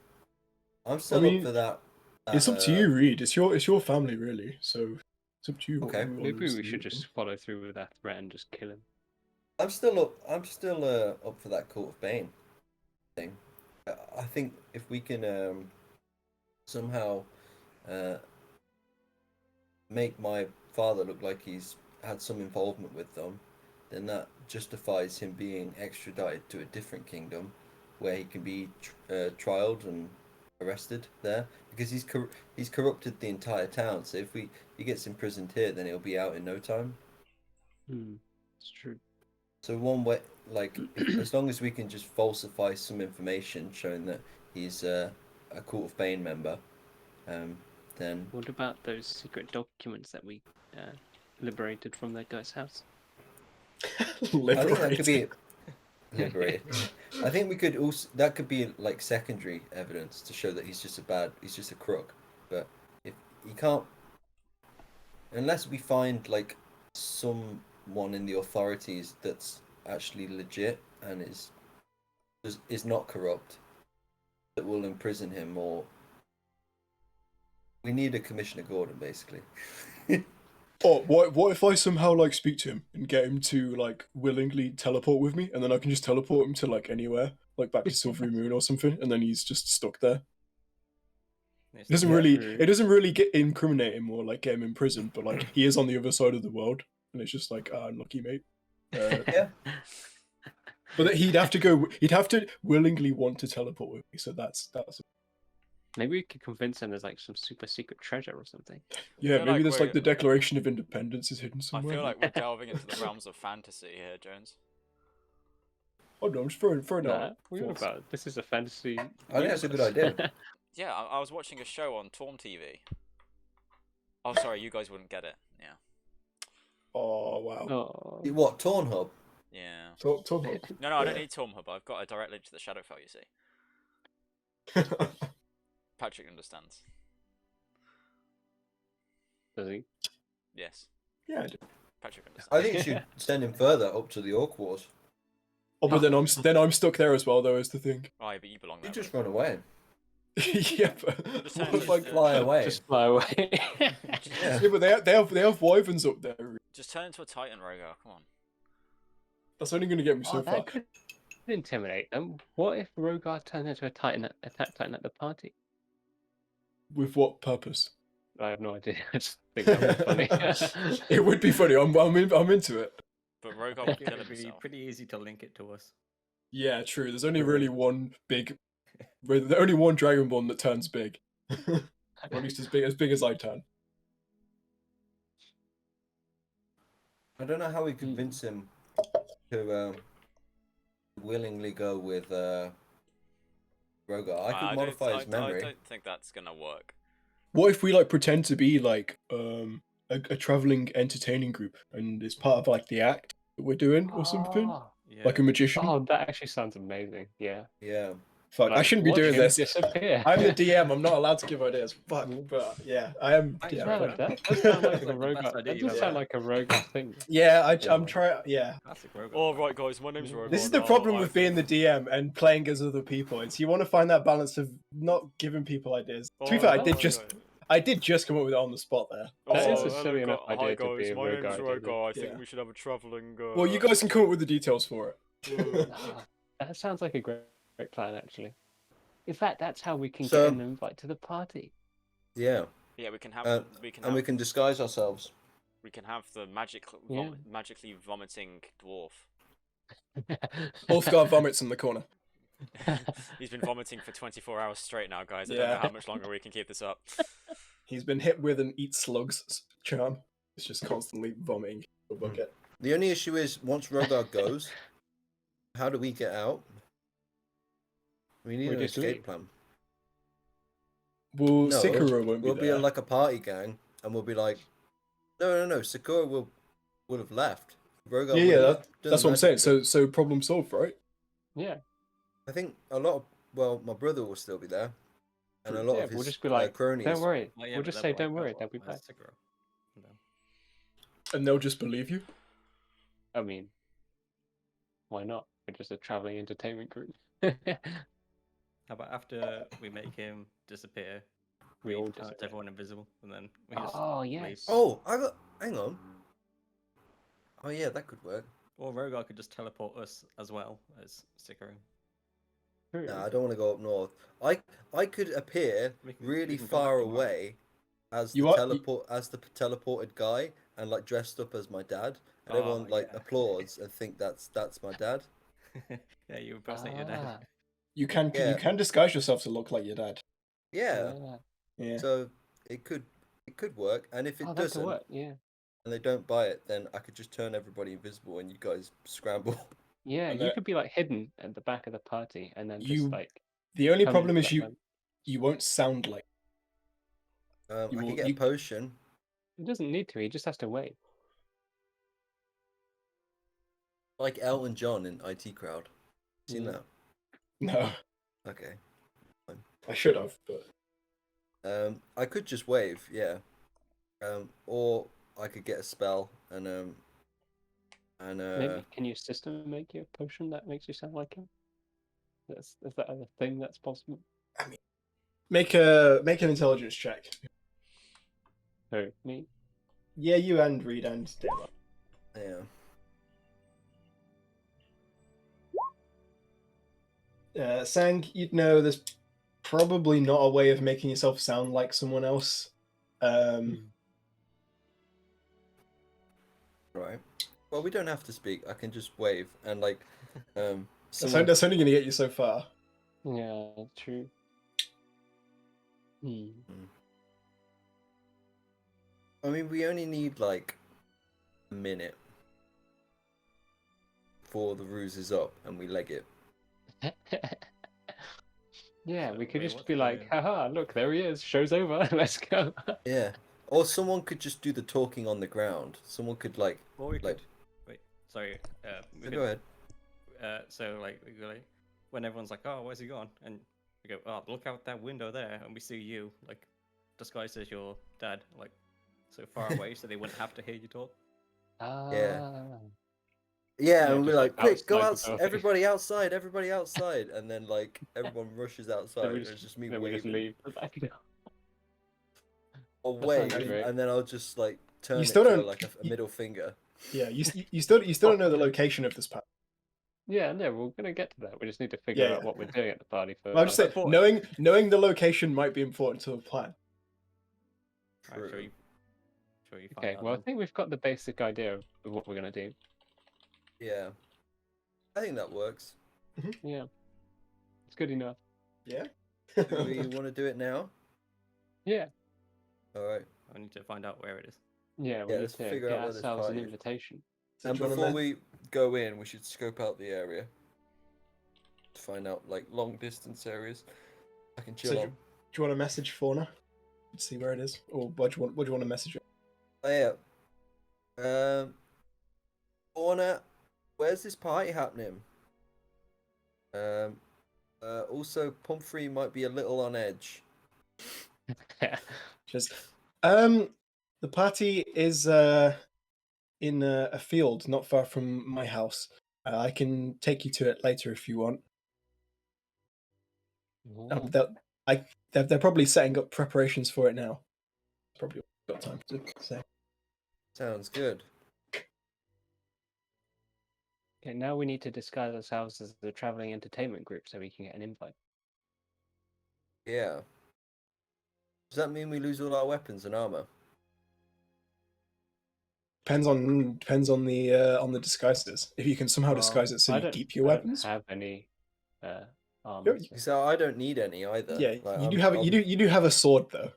still mean, up for that. It's up to you, Reed. It's your family, really. So it's up to you. Okay. Maybe we should just follow through with that threat and just kill him. I'm still up for that Court of Bane thing. I think if we can somehow make my father look like he's had some involvement with them, then that justifies him being extradited to a different kingdom where he can be trialed and arrested there, because he's corrupted the entire town. So if he gets imprisoned here, then he'll be out in no time. It's true. So one way, like, as long as we can just falsify some information showing that he's a Court of Bane member, then What about those secret documents that we liberated from that guy's house? I think that could be liberated. I think we could also, that could be like secondary evidence to show that he's just a crook. But if he can't, unless we find like someone in the authorities that's actually legit and is not corrupt, that will imprison him or We need a Commissioner Gordon, basically. Oh, what if I somehow like speak to him and get him to like willingly teleport with me, and then I can just teleport him to like anywhere, like back to Silvery Moon or something, and then he's just stuck there. It doesn't really get incriminate him or like get him in prison, but like he is on the other side of the world, and it's just like, unlucky mate. Yeah. But he'd have to willingly want to teleport with me, so that's. Maybe we could convince him there's like some super secret treasure or something. Yeah, maybe there's like the Declaration of Independence is hidden I somewhere. feel like we're delving into the realms of fantasy here, Jones. Oh no, I'm just throwing out. What are you about? This is a fantasy. I think that's a good idea. Yeah, I was watching a show on Torm TV. Oh, sorry, you guys wouldn't get it. Yeah. Oh wow. Oh. What, Tornhub? Yeah. Torm. No, I don't need Torm Hub. I've got a direct link to the Shadowfell, you see. Patrick understands. Does he? Yes. Yeah, I do. Patrick understands. I think you should send him further up to the Orc Wars. Oh, but then I'm stuck there as well, though. Is the thing. Oh, yeah, but you belong there. You just run away. Yeah, but Just Like fly away. Just fly away. Yeah. yeah, but they have wyverns up there. Just turn into a Titan, Rogar. Come on. That's only going to get me so far. That could intimidate them. What if Rogar turned into a attack Titan at the party? With what purpose? I have no idea. I just think that would be funny. It would be funny. I'm into it. But Rogar would kill It'd be himself. pretty easy to link it to us. Yeah, true. There's only really one big. There's only one Dragonborn that turns big. Or at least as big as I turn. I don't know how we convince him to willingly go with Rogar. I could modify his memory. I don't think that's gonna work. What if we like pretend to be like a traveling entertaining group, and it's part of like the act that we're doing or something, Yeah. like a magician? Oh, that actually sounds amazing. Yeah. Yeah. Fuck, I shouldn't be doing this. Disappear. I'm the DM. I'm not allowed to give ideas. Fuck, but yeah, I am. I Yeah, swear No, fuck. that does sound like a Like the best Rogar. idea That you've does ever sound had. like a Rogar thing. Yeah, I'm trying. Yeah, Classic Rogar. Oh, right, guys, my name's Rogar. this is the problem with being the DM and playing as other people. It's you want to find that balance of not giving people ideas. To be fair, I did just come up with it on the spot there. That is a hello, silly enough hi idea to guys, be a my name's Rogar. Rogar. I think Yeah. we should have a travelling. Well, you guys can come up with the details for it. That sounds like a great plan, actually. In fact, that's how we can So- get an invite to the party. Yeah. Yeah, we can have. And we can disguise ourselves. We can have the Yeah. magically vomiting dwarf. Ulfgar vomits in the corner. He's been vomiting for 24 hours straight now, guys. I don't know Yeah. how much longer we can keep this up. He's been hit with an eat slugs charm. It's just constantly vomiting a bucket. The only issue is once Rogar goes, how do we get out? We need We an just escape leave. plan. Well, No, Sikura won't be We'll there. be like a party gang, and we'll be like, no. Sakura will have left. Rogar Yeah, would have done that's what I'm saying. magic. So problem solved, right? Yeah. I think a lot of my brother will still be there, and a lot Yeah, of his we'll just be like, cronies. don't worry. Oh, yeah, We'll but just they're say, don't like, worry, oh, they'll be where's back. Sigurd? No. And they'll just believe you. I mean, why not? We're just a traveling entertainment group. How about after we make him disappear, We we all just disappear. everyone invisible, and then we just Oh, leave. yes. Oh, hang on. Oh yeah, that could work. Or Rogar could just teleport us as well as Sikuru. True. No, I don't want to go up north. I could appear We can- really we can go far back to Mark. away as the You are- teleported guy and like dressed up as my dad, and Oh, everyone like yeah. applauds and think that's my dad. Yeah, you impersonate your dad. Ah, You can Yeah. disguise yourself to look like your dad. Yeah. yeah. Yeah. So it could work, and if it Oh, that could doesn't, work, yeah. and they don't buy it, then I could just turn everybody invisible and you guys scramble. Yeah, And you that- could be like hidden at the back of the party and then You- just like. The only come problem in is front of them. you won't sound like. I You can will- get a you- potion. He doesn't need to, he just has to wait. Like Elton John in IT Crowd. Seen Yeah. that? No, Okay. I should have, but I could just wave, yeah. Or I could get a spell and Maybe can your system make you a potion that makes you sound like him? Is that a thing that's possible? make an intelligence check. Who? Me? Yeah, you and Reed and Daylight. Yeah. Sang, you'd know there's probably not a way of making yourself sound like someone else. Right. Well, we don't have to speak. I can just wave and like, That's only going to get you so far. Yeah, true. I mean, we only need like a minute before the ruse is up and we leg it. Yeah, we could Wait, just what's be like, haha, look, there he is. Show's over. Let's go. Yeah. Or someone could just do the talking on the ground. Someone could like. Or we like. could. Wait, sorry. We Go ahead. So like, we go, like, when everyone's like, "Oh, where's he gone?" and we go, "Oh, look out that window there," and we see you like disguised as your dad, like so far away, so they wouldn't have to hear you talk. Yeah, Yeah, and we're just, like, quick, go outside the outside, building. everybody outside, and then like everyone rushes outside, and it's just me then we just waving. leave. Or That wave, sounds great. and then I'll just like turn You it still to don't- like a middle finger. Yeah, you still don't know the location of this party. Yeah, no, we're gonna get to that. We just need to figure out what we're doing at the party first. Well, I'm just saying, knowing the location might be important to the plan. Right, True. shall you find Okay, out well, I then? think we've got the basic idea of what we're gonna do. Yeah, I think that works. Yeah, it's good enough. Yeah. Do we want to do it now? Yeah, All right. I need to find out where it is. yeah, we Yeah, need let's to figure get out where this ourselves an party is. invitation. So And do you wanna before me- we go in, we should scope out the area to find out like long distance areas I can chill So on. do you want to message Fauna? See where it is, or what do you want to message her? Oh, yeah. Orna, where's this party happening? Also, Pumphrey might be a little on edge. Just, the party is in a field not far from my house. I can take you to it later if you want. They're probably setting up preparations for it now. Probably got time to say. Sounds good. Okay, now we need to disguise ourselves as the traveling entertainment group so we can get an invite. Yeah. Does that mean we lose all our weapons and armor? Depends on the disguises. If you can somehow disguise it so you keep your weapons. I don't have any armor. So I don't need any either. Yeah, Like, you do have a sword though.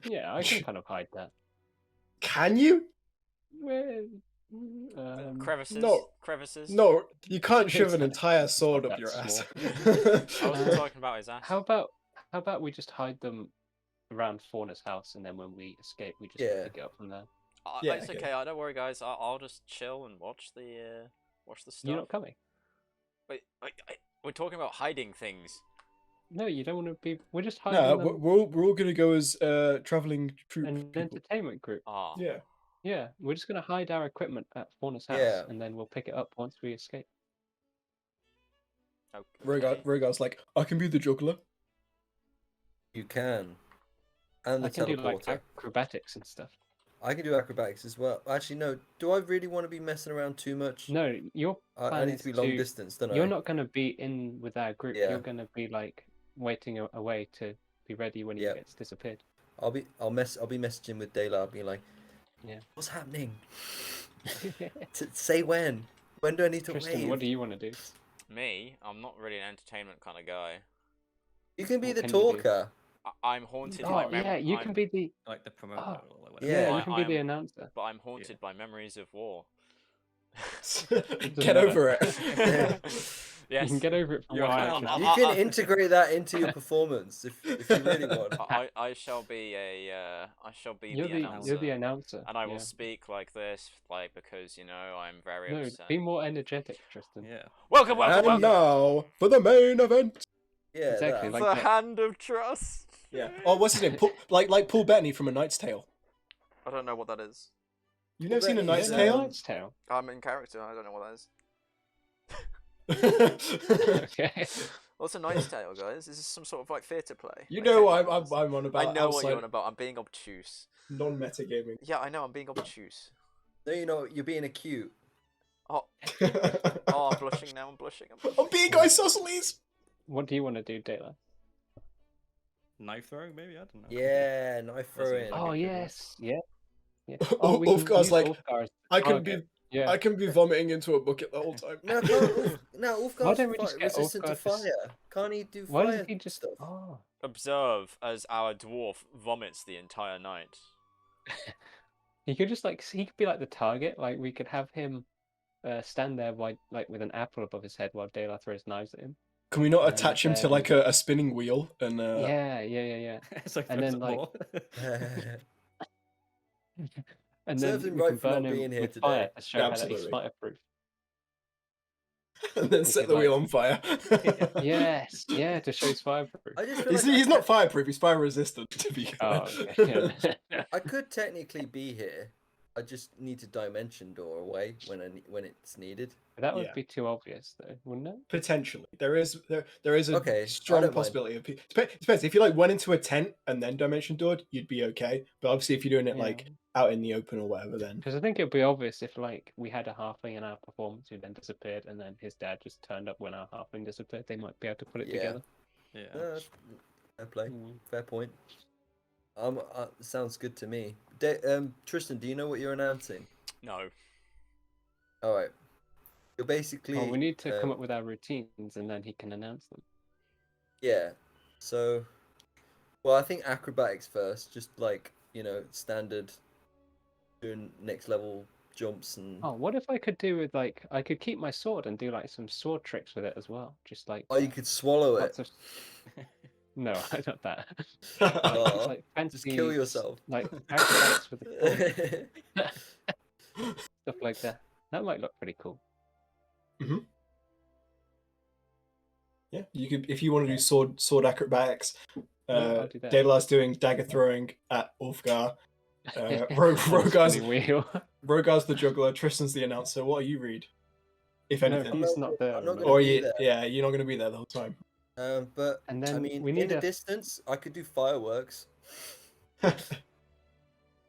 Yeah, I can kind of hide that. Can you? Crevices. no. Crevices. No, you can't shove an It's entire not sword up that your ass. I wasn't talking about his ass. How about we just hide them around Fauna's house, and then when we escape, we just pick it up from there. Yeah, It's okay. Don't worry, guys. I'll just chill and watch the stuff. You're not coming. Wait, we're talking about hiding things. No, you don't want to be. We're just hiding No, them. we're all gonna go as traveling troop An people. entertainment group. Ah. Yeah. Yeah, we're just gonna hide our equipment at Fauna's house, Yeah. and then we'll pick it up once we escape. Okay. Rogar's like, I can be the juggler. You can. And the I can do like teleporter. acrobatics and stuff. I can do acrobatics as well. Actually, no. Do I really want to be messing around too much? No, your I plan need is to be long distance, don't I? You're not gonna be in with our group. Yeah. You're gonna be like waiting away to be ready when he Yeah. gets disappeared. I'll be messaging with Dayla. I'll be like, Yeah. what's happening? Say when. When do I need to Tristan, wave? what do you want to do? Me, I'm not really an entertainment kind of guy. You can be What the can you do? talker. I'm haunted Oh by yeah, you can be the Like the promoter Oh, or whatever. yeah, Yeah. you can be the announcer. But I'm haunted by memories of war. Get over it. Yes. You can get over it for You're a while. right. Tristan. You can integrate that into your performance if you really want. I shall be You're the announcer. You're the announcer. And I will yeah. speak like this, like, because, I'm very No, upset. be more energetic, Tristan. Yeah. Welcome. And now for the main event. Yeah, Exactly, that. like The that. hand of trust. Yeah. Oh, what's his name? Like Paul Bettany from A Knight's Tale. I don't know what that is. You've never seen A Bettany, Knight's Yeah, Tale? Knight's Tale. I'm in character. I don't know what that is. Okay. What's a Knight's Tale, guys? Is this some sort of like theatre play? You Like, know technically, what is- I'm on about. I know what you're outside on about. I'm being obtuse. non-metagaming. Yeah, I know. I'm being obtuse. No, you know, you're being acute. Oh, I'm blushing now. I'm blushing. I'm blushing. I'm being isosceles. What do you want to do, Dayla? Knife throwing, maybe? I don't know. Yeah, knife That's throwing. a Oh good idea. yes, yeah. Oh, we can Ulfgar's use like, Ulfgar as the I can target. be, Yeah. I can be vomiting into a bucket the whole time. No, can't Why don't we Ulfgar's just get resistant to Ulfgar to s- fire. Can't he do Why fire doesn't he just? stuff? Oh, Observe as our dwarf vomits the entire night. he could just like he could be like the target. Like we could have him stand there like with an apple above his head while Dayla throws knives at him. Can we not And attach him to then- like a spinning wheel and Yeah. It's like And throws then, at like- more. And Serves then him we right can for not burn him being here with today. fire to show how that he's Absolutely. fireproof. and then set could, the wheel like- on fire? Yes, yeah, to show he's fireproof. I just feel he's like he's not fireproof. He's fire resistant. To be Oh, fair. okay. Yeah. I could technically be here. I just need to dimension door away when it's needed. That would Yeah. be too obvious, though, wouldn't it? Potentially, there is a Okay, I strong don't mind. possibility of depends. If you like went into a tent and then dimension doored, you'd be okay. But obviously, if you're doing it like out in the open or whatever, then Because I think it'd be obvious if like we had a halfling in our performance who then disappeared, and then his dad just turned up when our halfling disappeared. They might be able to put it Yeah. together. Yeah. No, fair play. Mm. Fair point. Sounds good to me. Tristan, do you know what you're announcing? No. All right. You're basically. Well, we need to come up with our routines, and then he can announce them. Yeah. So, well, I think acrobatics first, just like standard, doing next level jumps and. Oh, what if I could do with like I could keep my sword and do like some sword tricks with it as well, just like. Oh, you could swallow it. lots of... No, not that. Oh, Just like fancy, just kill yourself. Like acrobatics with the sword, stuff like that. That might look pretty cool. yeah, you could if you want to do sword acrobatics. I'll do that. Daylar's doing dagger throwing at Ulfgar. Rogar's wheel. Rogar's the juggler. Tristan's the announcer. What do you read? If No, anything, he's not there. I'm not remember? gonna or be you, there. yeah, you're not going to be there the whole time. But And I then mean, we in need the a- distance, I could do fireworks. I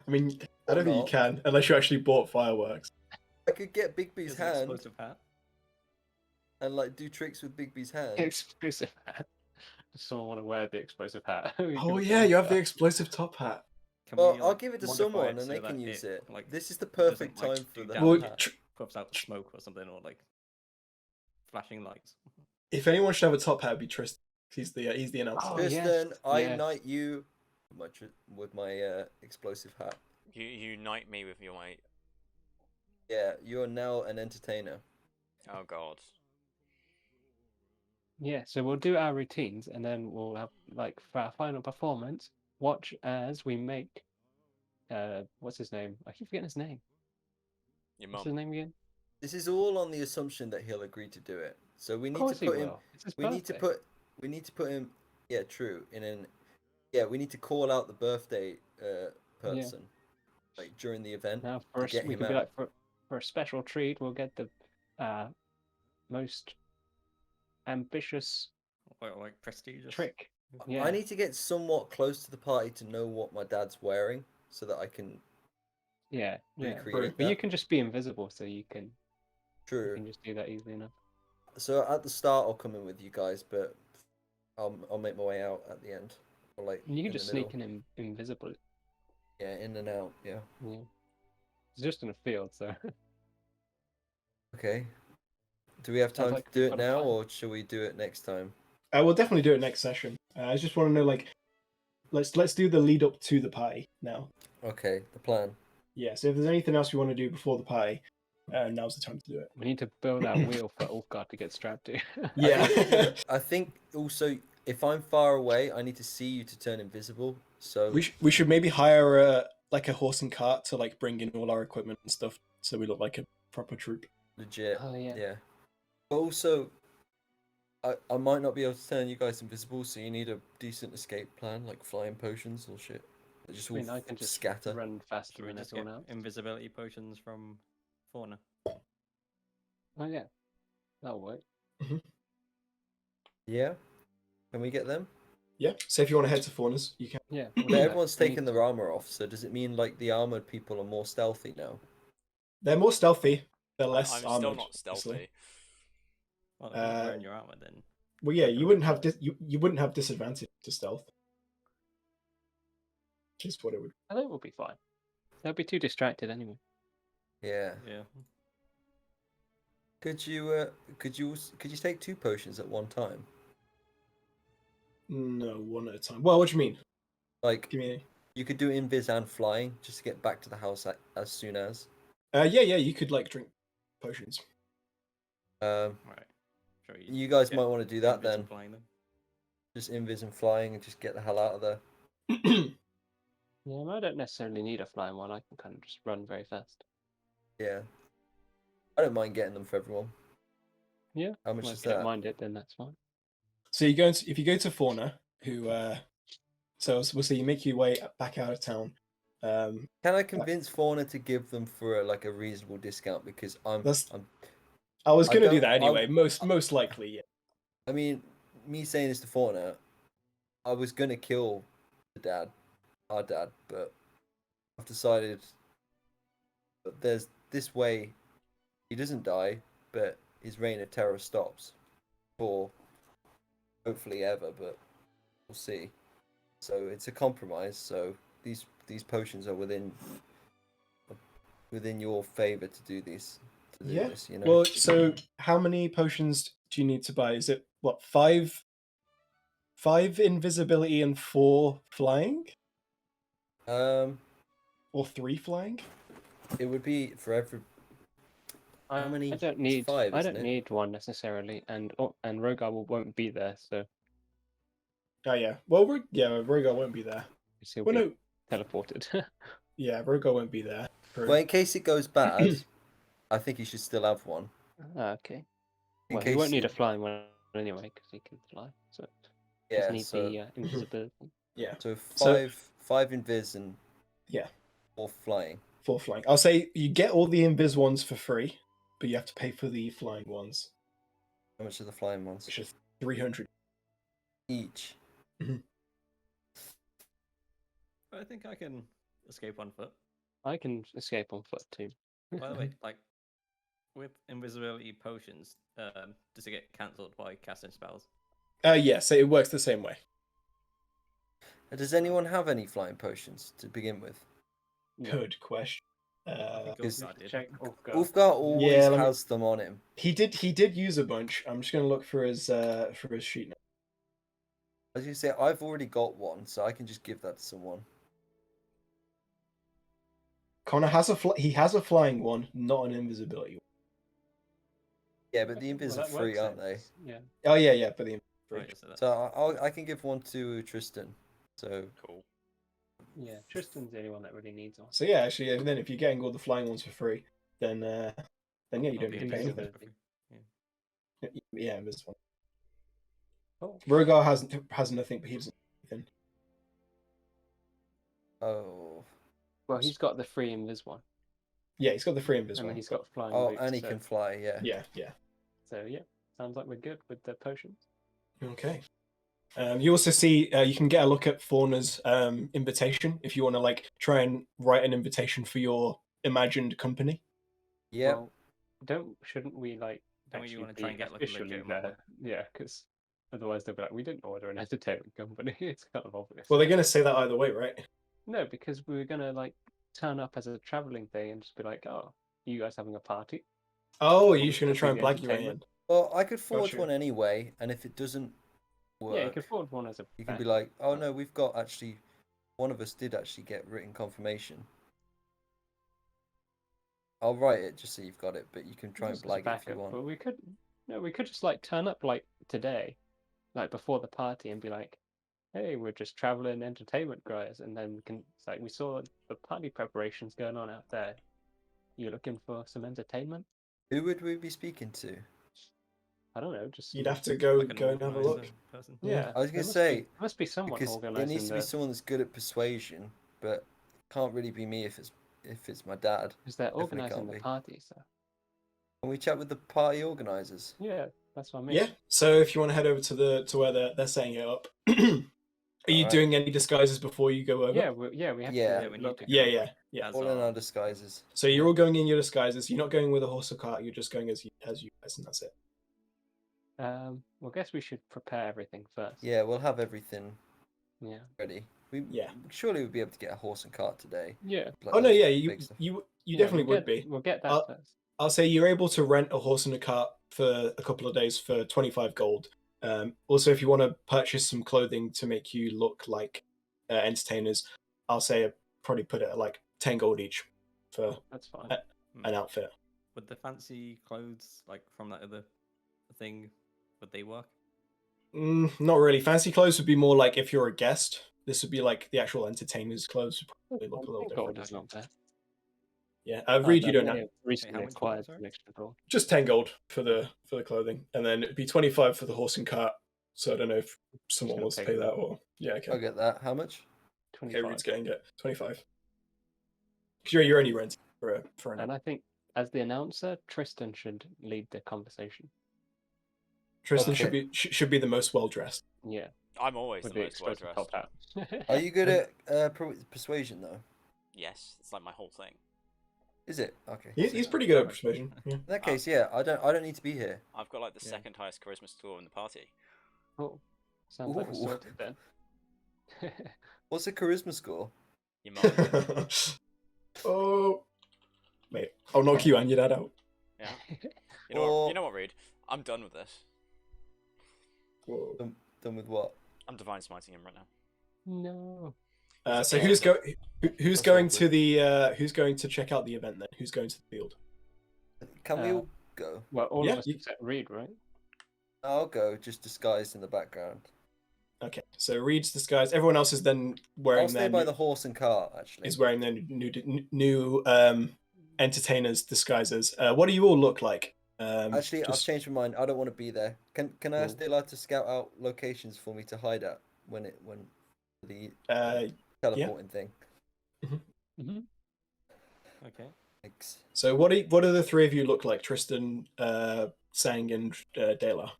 mean, I don't think you not. can unless you actually bought fireworks. I could get Bigby's Is an hand explosive hat. and like do tricks with Bigby's hand. Explosive hat. Does someone want to wear the explosive hat? We Oh give it yeah, to you have the Ulfgar. explosive top hat. Can Well, we, I'll like, give it to modify someone it and so they that can use it. Like, This is the doesn't, perfect like, time for do that. damage, Well, like, puffs out smoke or something, or like flashing lights. if anyone should have a top hat, it'd be Tristan. He's the announcer. Oh, Tristan, yes, I yes. knight you with my explosive hat. You knight me with your might. Yeah, you are now an entertainer. Oh god. Yeah, so we'll do our routines, and then we'll have like for our final performance, watch as we make. What's his name? I keep forgetting his name. Your What's his mum. name again? This is all on the assumption that he'll agree to do it. So we Of need course to he put him. will. It's his We need to birthday. put him. Yeah, true. Yeah, we need to call out the birthday person, like during the event. Now to get we him could be out. like for a special treat, we'll get the most ambitious Or like prestigious. trick. Yeah. I need to get somewhat close to the party to know what my dad's wearing, so that I can. Yeah, recreate but you that. can just be invisible, so you can True. just do that easily enough. So at the start, I'll come in with you guys, but I'll make my way out at the end, or like. And you can in just the sneak middle. in invisible. Yeah, in and out. Yeah. Yeah. It's just in a field, so Okay. Do we have Sounds time like to do we've it got a now, plan. or should we do it next time? We'll definitely do it next session. I just want to know, like, let's do the lead up to the party now. Okay, the plan. Yeah. So if there's anything else we want to do before the party, now's the time to do it. we need to build that wheel for Ulfgar to get strapped to. Yeah. I think also if I'm far away, I need to see you to turn invisible. So we should maybe hire a horse and cart to like bring in all our equipment and stuff, so we look like a proper troop. legit. Oh, yeah. Yeah. But also, I might not be able to turn you guys invisible, so you need a decent escape plan, like flying potions or shit. That just I all mean, I can just scatter. run Should faster we than just get everyone else. invisibility potions from Fauna? Oh yeah, that'll work. Yeah. Can we get them? Yeah. So if you want to head to Fauna's, you can. Yeah. But everyone's taking their armor off, so does it mean like the armored people are more stealthy now? They're more stealthy. They're I'm less still armored. not Obviously. stealthy. Well, if you're not wearing your armor, then Well, yeah, you wouldn't have you wouldn't have disadvantage to stealth. Which is what it would. I think we'll be fine. They'll be too distracted anyway. Yeah. yeah. Could you take 2 potions at one time? No, one at a time. Well, what do you mean? Like Give me. you could do invis and flying just to get back to the house as soon as. Yeah. You could like drink potions. Um, Right. Sure, you guys get might want to do that invis then. and flying them. Just invis and flying and just get the hell out of there. Yeah, I don't necessarily need a flying one. I can kind of just run very fast. Yeah. I don't mind getting them for everyone. Yeah. How much Well, is if you don't that? mind it, then that's fine. So you go into, if you go to Fauna, who so we'll see you make your way back out of town. Can I convince Fauna to give them for a reasonable discount? Because I was gonna do don't- that anyway. Most likely, yeah. I mean, me saying this to Fauna, I was gonna kill our dad, but I've decided that there's this way he doesn't die, but his reign of terror stops for hopefully ever, but we'll see. So it's a compromise. So these potions are within your favor to do this. Yeah. This, you know. Well, so how many potions do you need to buy? Is it what, 5 invisibility and 4 flying, or 3 flying? It would be for every. How many? I don't need. 5, I isn't don't it? need one necessarily, and Rogar won't be there, so Oh yeah. Well, Rogar won't be there. he'll Well, be no. teleported. Yeah, Rogar won't be there. Well, in case it goes bad, I think you should still have one. Okay. In Well, case he won't need a flying one anyway because he can fly. So Yeah. just need the invisibility. Yeah. So So- five invis and Yeah. 4 flying. 4 flying. I'll say you get all the invis ones for free, but you have to pay for the flying ones, How much are the flying ones? which is 300. Each. I think I can escape on foot. I can escape on foot too. By the way, like with invisibility potions, does it get cancelled by casting spells? Yeah, so it works the same way. Does anyone have any flying potions to begin with? Good question. I think is- Ulfgar did. Check Ulfgar. Ulfgar always Yeah, let me- has them on him. He did use a bunch. I'm just gonna look for his sheet now. As you say, I've already got one, so I can just give that to someone. Connor has he has a flying one, not an invisibility one. Yeah, but the invis Well, are that free, works aren't then. they? Yeah. Oh yeah, but the Right, so that's So I can give one to Tristan. So Cool. Yeah. Tristan's the only one that really needs one. So yeah, actually, and then if you're getting all the flying ones for free, then yeah, you don't the need to pay anything. invisibility. Yeah, this one. Oh. Rogar has nothing, but he doesn't. Anything. oh Well, he's got the free invis one, Yeah, he's got the free invis and one. then he's got flying oh, boots. and he so, can fly. Yeah. Yeah. So yeah, sounds like we're good with the potions. Okay. You also see you can get a look at Fauna's invitation if you want to like try and write an invitation for your imagined company. Yeah. Well, shouldn't we like Don't you actually wanna try and be get, like, a officially legitimate there? Yeah, because otherwise they'll be like, we didn't order an entertainment company. It's kind of obvious. Well, they're gonna say that either way, right? No, because we were gonna like turn up as a traveling thing and just be like, oh, you guys having a party? Oh, you're just Well, gonna try and the blag your way in. entertainment. Well, I could forge Gotcha. one anyway, and if it doesn't work, Yeah, you could forward one as a. you can be backup. like, "Oh no, we've got actually one of us did actually get written confirmation." I'll write it just so you've got it, but you can try and Just as a blag it if you backup, want. But we could just like turn up like today, like before the party, and be like, "Hey, we're just traveling entertainment guys," and then we can. It's like we saw the party preparations going on out there. You looking for some entertainment? Who would we be speaking to? I don't know. Just You'd have to go like an and have a organizer look. person. yeah. I was there gonna must say, be, must be someone Because it organizing needs to be the. someone that's good at persuasion, but can't really be me if it's my dad. Because they're definitely organizing can't the be. party, so Can we chat with the party organizers? yeah. That's what I mean. Yeah. So if you want to head over to where they're setting it up, are you Alright. doing any disguises before you go over? Yeah, we have Yeah. to we need look. to Yeah. as All in our disguises. So you're all going in your disguises. You're not going with a horse or cart. You're just going as you guys, and that's it. Well, I guess we should prepare everything first. Yeah, we'll have everything Yeah. ready. Yeah. Surely we'd be able to get a horse and cart today. Yeah. Like Oh no, those yeah, big stuff. you Yeah, definitely we'll would be. We'll get that first. I'll say you're able to rent a horse and a cart for a couple of days for 25 gold. Also, if you want to purchase some clothing to make you look like entertainers, I'll say I'd probably put it at like 10 gold each for That's fine. an outfit. Would the fancy clothes, like from that other thing, would they work? Not really. Fancy clothes would be more like if you're a guest. This would be like the actual entertainers' clothes. Would probably look a little different. Gold is not bad. Yeah, Reed, you don't know. Recently how much was acquired that, sorry? an extra gold. Just 10 gold for the clothing, and then it'd be 25 for the horse and cart. So I don't know if someone gonna wants to pay pay for that that. or yeah, okay. I'll get that. How much? Okay, 25. Reed's getting it 25. Because you're only renting for an And I think as the announcer, Tristan should lead the conversation. Tristan Okay. should be the most well dressed. Yeah. I'm always With the the most well explosive dressed. top hat. Are you good at persuasion though? Yes, it's like my whole thing. Is it? Okay. He's pretty good at persuasion. Yeah. In that case, yeah, I don't need to be here. I've got like the Yeah. second highest charisma score in the party. Oh, sounds like we're Ooh. sorted then. What's the charisma score? Your mum. Oh, mate, I'll knock you and your dad out. Yeah. You know Or- what? You know what, Reed? I'm done with this. Whoa. Done with what? I'm divine smiting him right now. No. So Yeah. who's That's going awkward. to the who's going to check out the event then? Who's going to the field? Can we Uh, all go? Well, all Yeah, of us except Reed, right? I'll go, just disguised in the background. Okay, so Reed's disguise. Everyone else is then wearing I'll stay their by new, the horse and cart, actually. is wearing their new entertainers disguises. What do you all look like? Actually, I've just- changed my mind. I don't want to be there. Can I Cool. stay allowed to scout out locations for me to hide at when the yeah. teleporting thing? Mm-hmm. Okay. Thanks. So what do the three of you look like? Tristan, Sang, and Dela.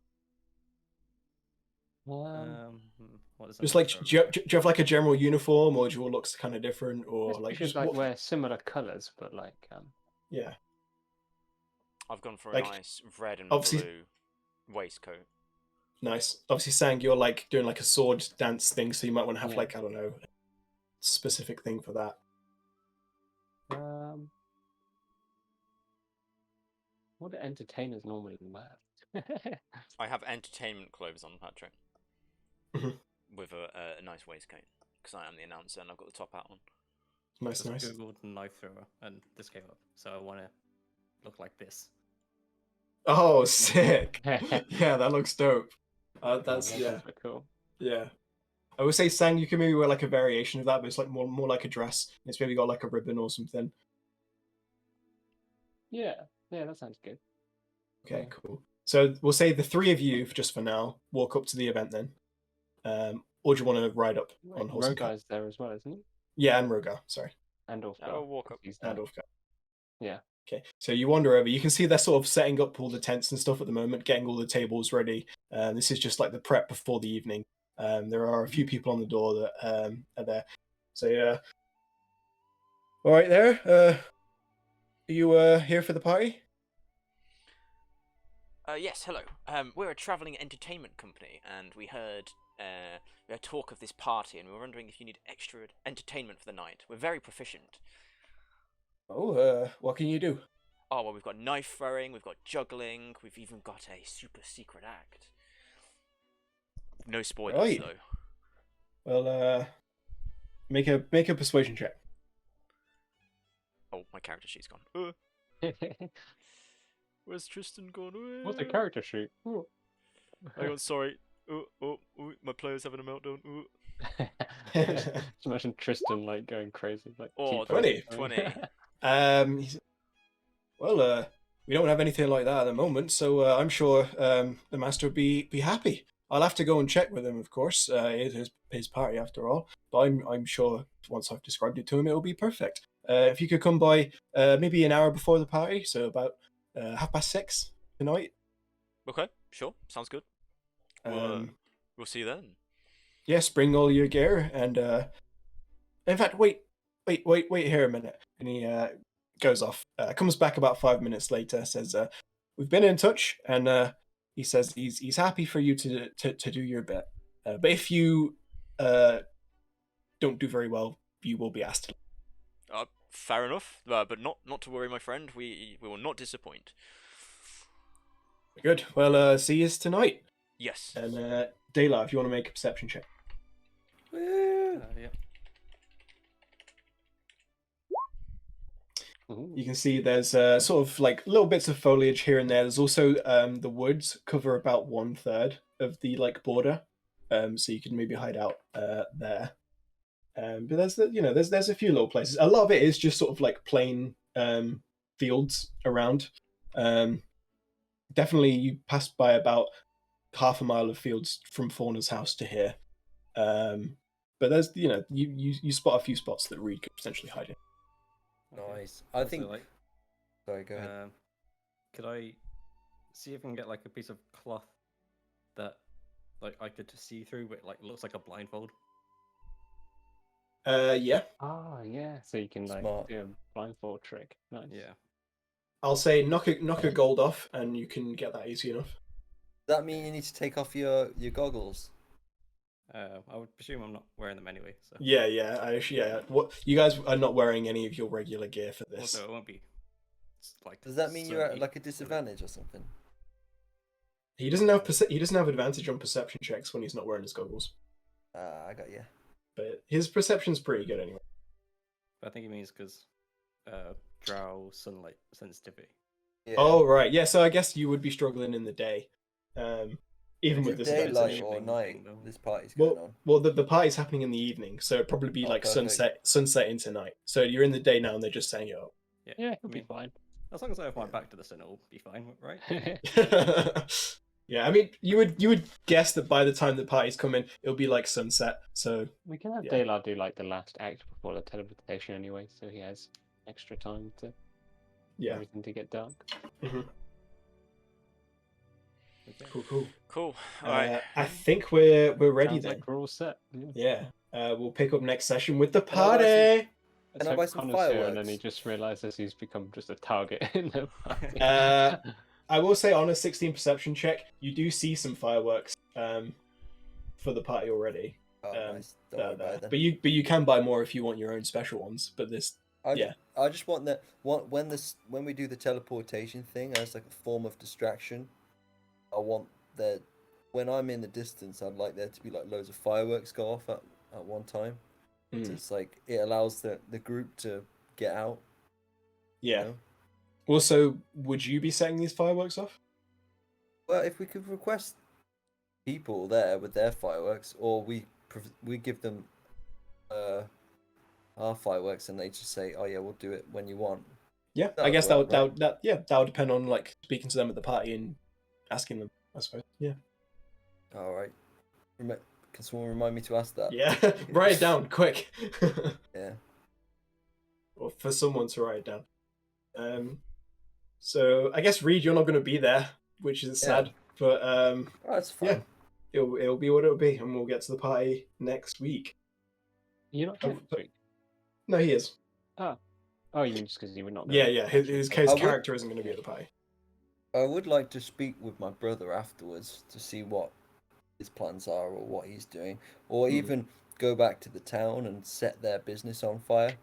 What does Just like, do you have like a general uniform, or do you all look kind of different, or we like should just like what- wear similar colours, but like yeah. I've gone for a Like, nice red and obviously- blue waistcoat. Nice. Obviously, Sang, you're like doing like a sword dance thing, so you might want to have Yeah. like, I don't know, a specific thing for that. what do entertainers normally wear? I have entertainment clothes on, Patrick. Mhm. With a nice waistcoat. Because I am the announcer and I've got the top hat on. Nice, Just nice. Googled knife thrower and this came up. So I want to look like this. Oh, sick. Yeah, that looks dope. That's yeah, cool. yeah. I would say Sang, you can maybe wear like a variation of that, but it's like more like a dress. It's maybe got like a ribbon or something. Yeah, that sounds good. Okay, Yeah. cool. So we'll say the three of you, just for now, walk up to the event then. Or do you want to ride up on horse and cart? Rogar's there as well, isn't he? Yeah, and Rogar, sorry. And Ulfgar. I'll walk up. He's there. And Ulfgar. Yeah. Okay, so you wander over. You can see they're sort of setting up all the tents and stuff at the moment, getting all the tables ready. This is just like the prep before the evening. There are a few people on the door that are there. So yeah. All right, there. Are you here for the party? Yes, hello. We're a travelling entertainment company, and we heard talk of this party, and we were wondering if you need extra entertainment for the night. We're very proficient. Oh, what can you do? Oh, well, we've got knife throwing, we've got juggling, we've even got a super secret act. No spoilers, Right. though. Well, make a persuasion check. Oh, my character sheet's gone. Where's Tristan gone? What's a character sheet? Ooh. Hang on, sorry. Oh, my player's having a meltdown. Ooh. Just imagine Tristan like going crazy, like Oh, keep 20. going. 20. Well, we don't have anything like that at the moment, so I'm sure the master would be happy. I'll have to go and check with him, of course. It is his party after all, but I'm sure once I've described it to him, it will be perfect. If you could come by maybe an hour before the party, so about 6:30 tonight. Okay, Sure, sounds good. Um, We'll see you then. yes, bring all your gear, and in fact, wait here a minute. And he goes off. Comes back about 5 minutes later. Says, "We've been in touch," and he says he's happy for you to do your bit. But if you don't do very well, you will be asked. Fair enough, but not to worry, my friend. We will not disappoint. Good. Well, see you tonight. Yes. And Dayla, if you want to make a perception check. Yeah. You can see there's sort of like little bits of foliage here and there. There's also the woods cover about 1/3 of the like border, so you can maybe hide out there. But there's there's a few little places. A lot of it is just sort of like plain fields around. Definitely, you pass by about half a mile of fields from Fauna's house to here. But there's you spot a few spots that Reed could potentially hide in. Nice. I think. Like, Sorry, go ahead. Could I see if I can get like a piece of cloth that like I could see through, but like looks like a blindfold? Yeah. Ah, yeah. So you can like Smart. do a blindfold trick. Nice. Yeah. I'll say knock a gold off, and you can get that easy enough. Does that mean you need to take off your goggles? I would presume I'm not wearing them anyway. So. Yeah. What you guys are not wearing any of your regular gear for this? Also, it won't be. Like. Does that mean you're at sunny. like a disadvantage or something? He doesn't have advantage on perception checks when he's not wearing his goggles. I got you. But his perception's pretty good anyway. But I think it means because drow sunlight sensitivity. Yeah. Oh right, yeah. So I guess you would be struggling in the day, even Is with it this daylight advantage. or shipping night? thing, though? This party's going on. Well, the party's happening in the evening, so it'd probably be Oh, like perfect. sunset into night. So you're in the day now, and they're just saying it up. Yeah, I it'll be mean, fine. as long as I have my back to the sun, it'll be fine, right? Yeah, I mean, you would guess that by the time the party's coming, it'll be like sunset. So We can have Yeah. Dayla do like the last act before the teleportation anyway, so he has extra time to yeah, everything to get dark. Mhm. Okay. Cool. Cool. All right. I think we're ready Sounds then. like we're all set. Yeah. Yeah, we'll pick up next session with the Can I buy some- party. Let's I hope buy some Connor's here and then he fireworks? just realizes he's become just a target in the party. I will say on a 16 perception check, you do see some fireworks for the party already. Oh, nice. Don't worry about it then. But you can buy more if you want your own special ones. But this, yeah. I just want that when we do the teleportation thing as like a form of distraction. I want that when I'm in the distance, I'd like there to be like loads of fireworks go off at one time. Mm. It's like it allows the group to get out. Yeah. You know? Also, would you be setting these fireworks off? Well, if we could request people there with their fireworks, or we give them our fireworks, and they just say, "Oh yeah, we'll do it when you want." Yeah, That I guess that would would, work, that would depend on like speaking to them at the party and asking them, I suppose. Yeah. All right. Can someone remind me to ask that? Yeah. Write it down quick. Yeah. Or for someone to write it down. So I guess Reed, you're not going to be there, which is sad. But Oh, that's fine. yeah, it'll be what it'll be, and we'll get to the party next week. You're not here next week. No, he is. Oh, you mean just because you were not Yeah, there? yeah. His I would- character isn't going to be at the party. I would like to speak with my brother afterwards to see what his plans are or what he's doing, or even go back to the town and set their business on fire,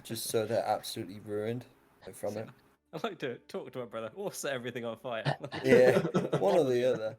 just so they're absolutely ruined from it. I'd like to talk to my brother or set everything on fire. Yeah, one or the other.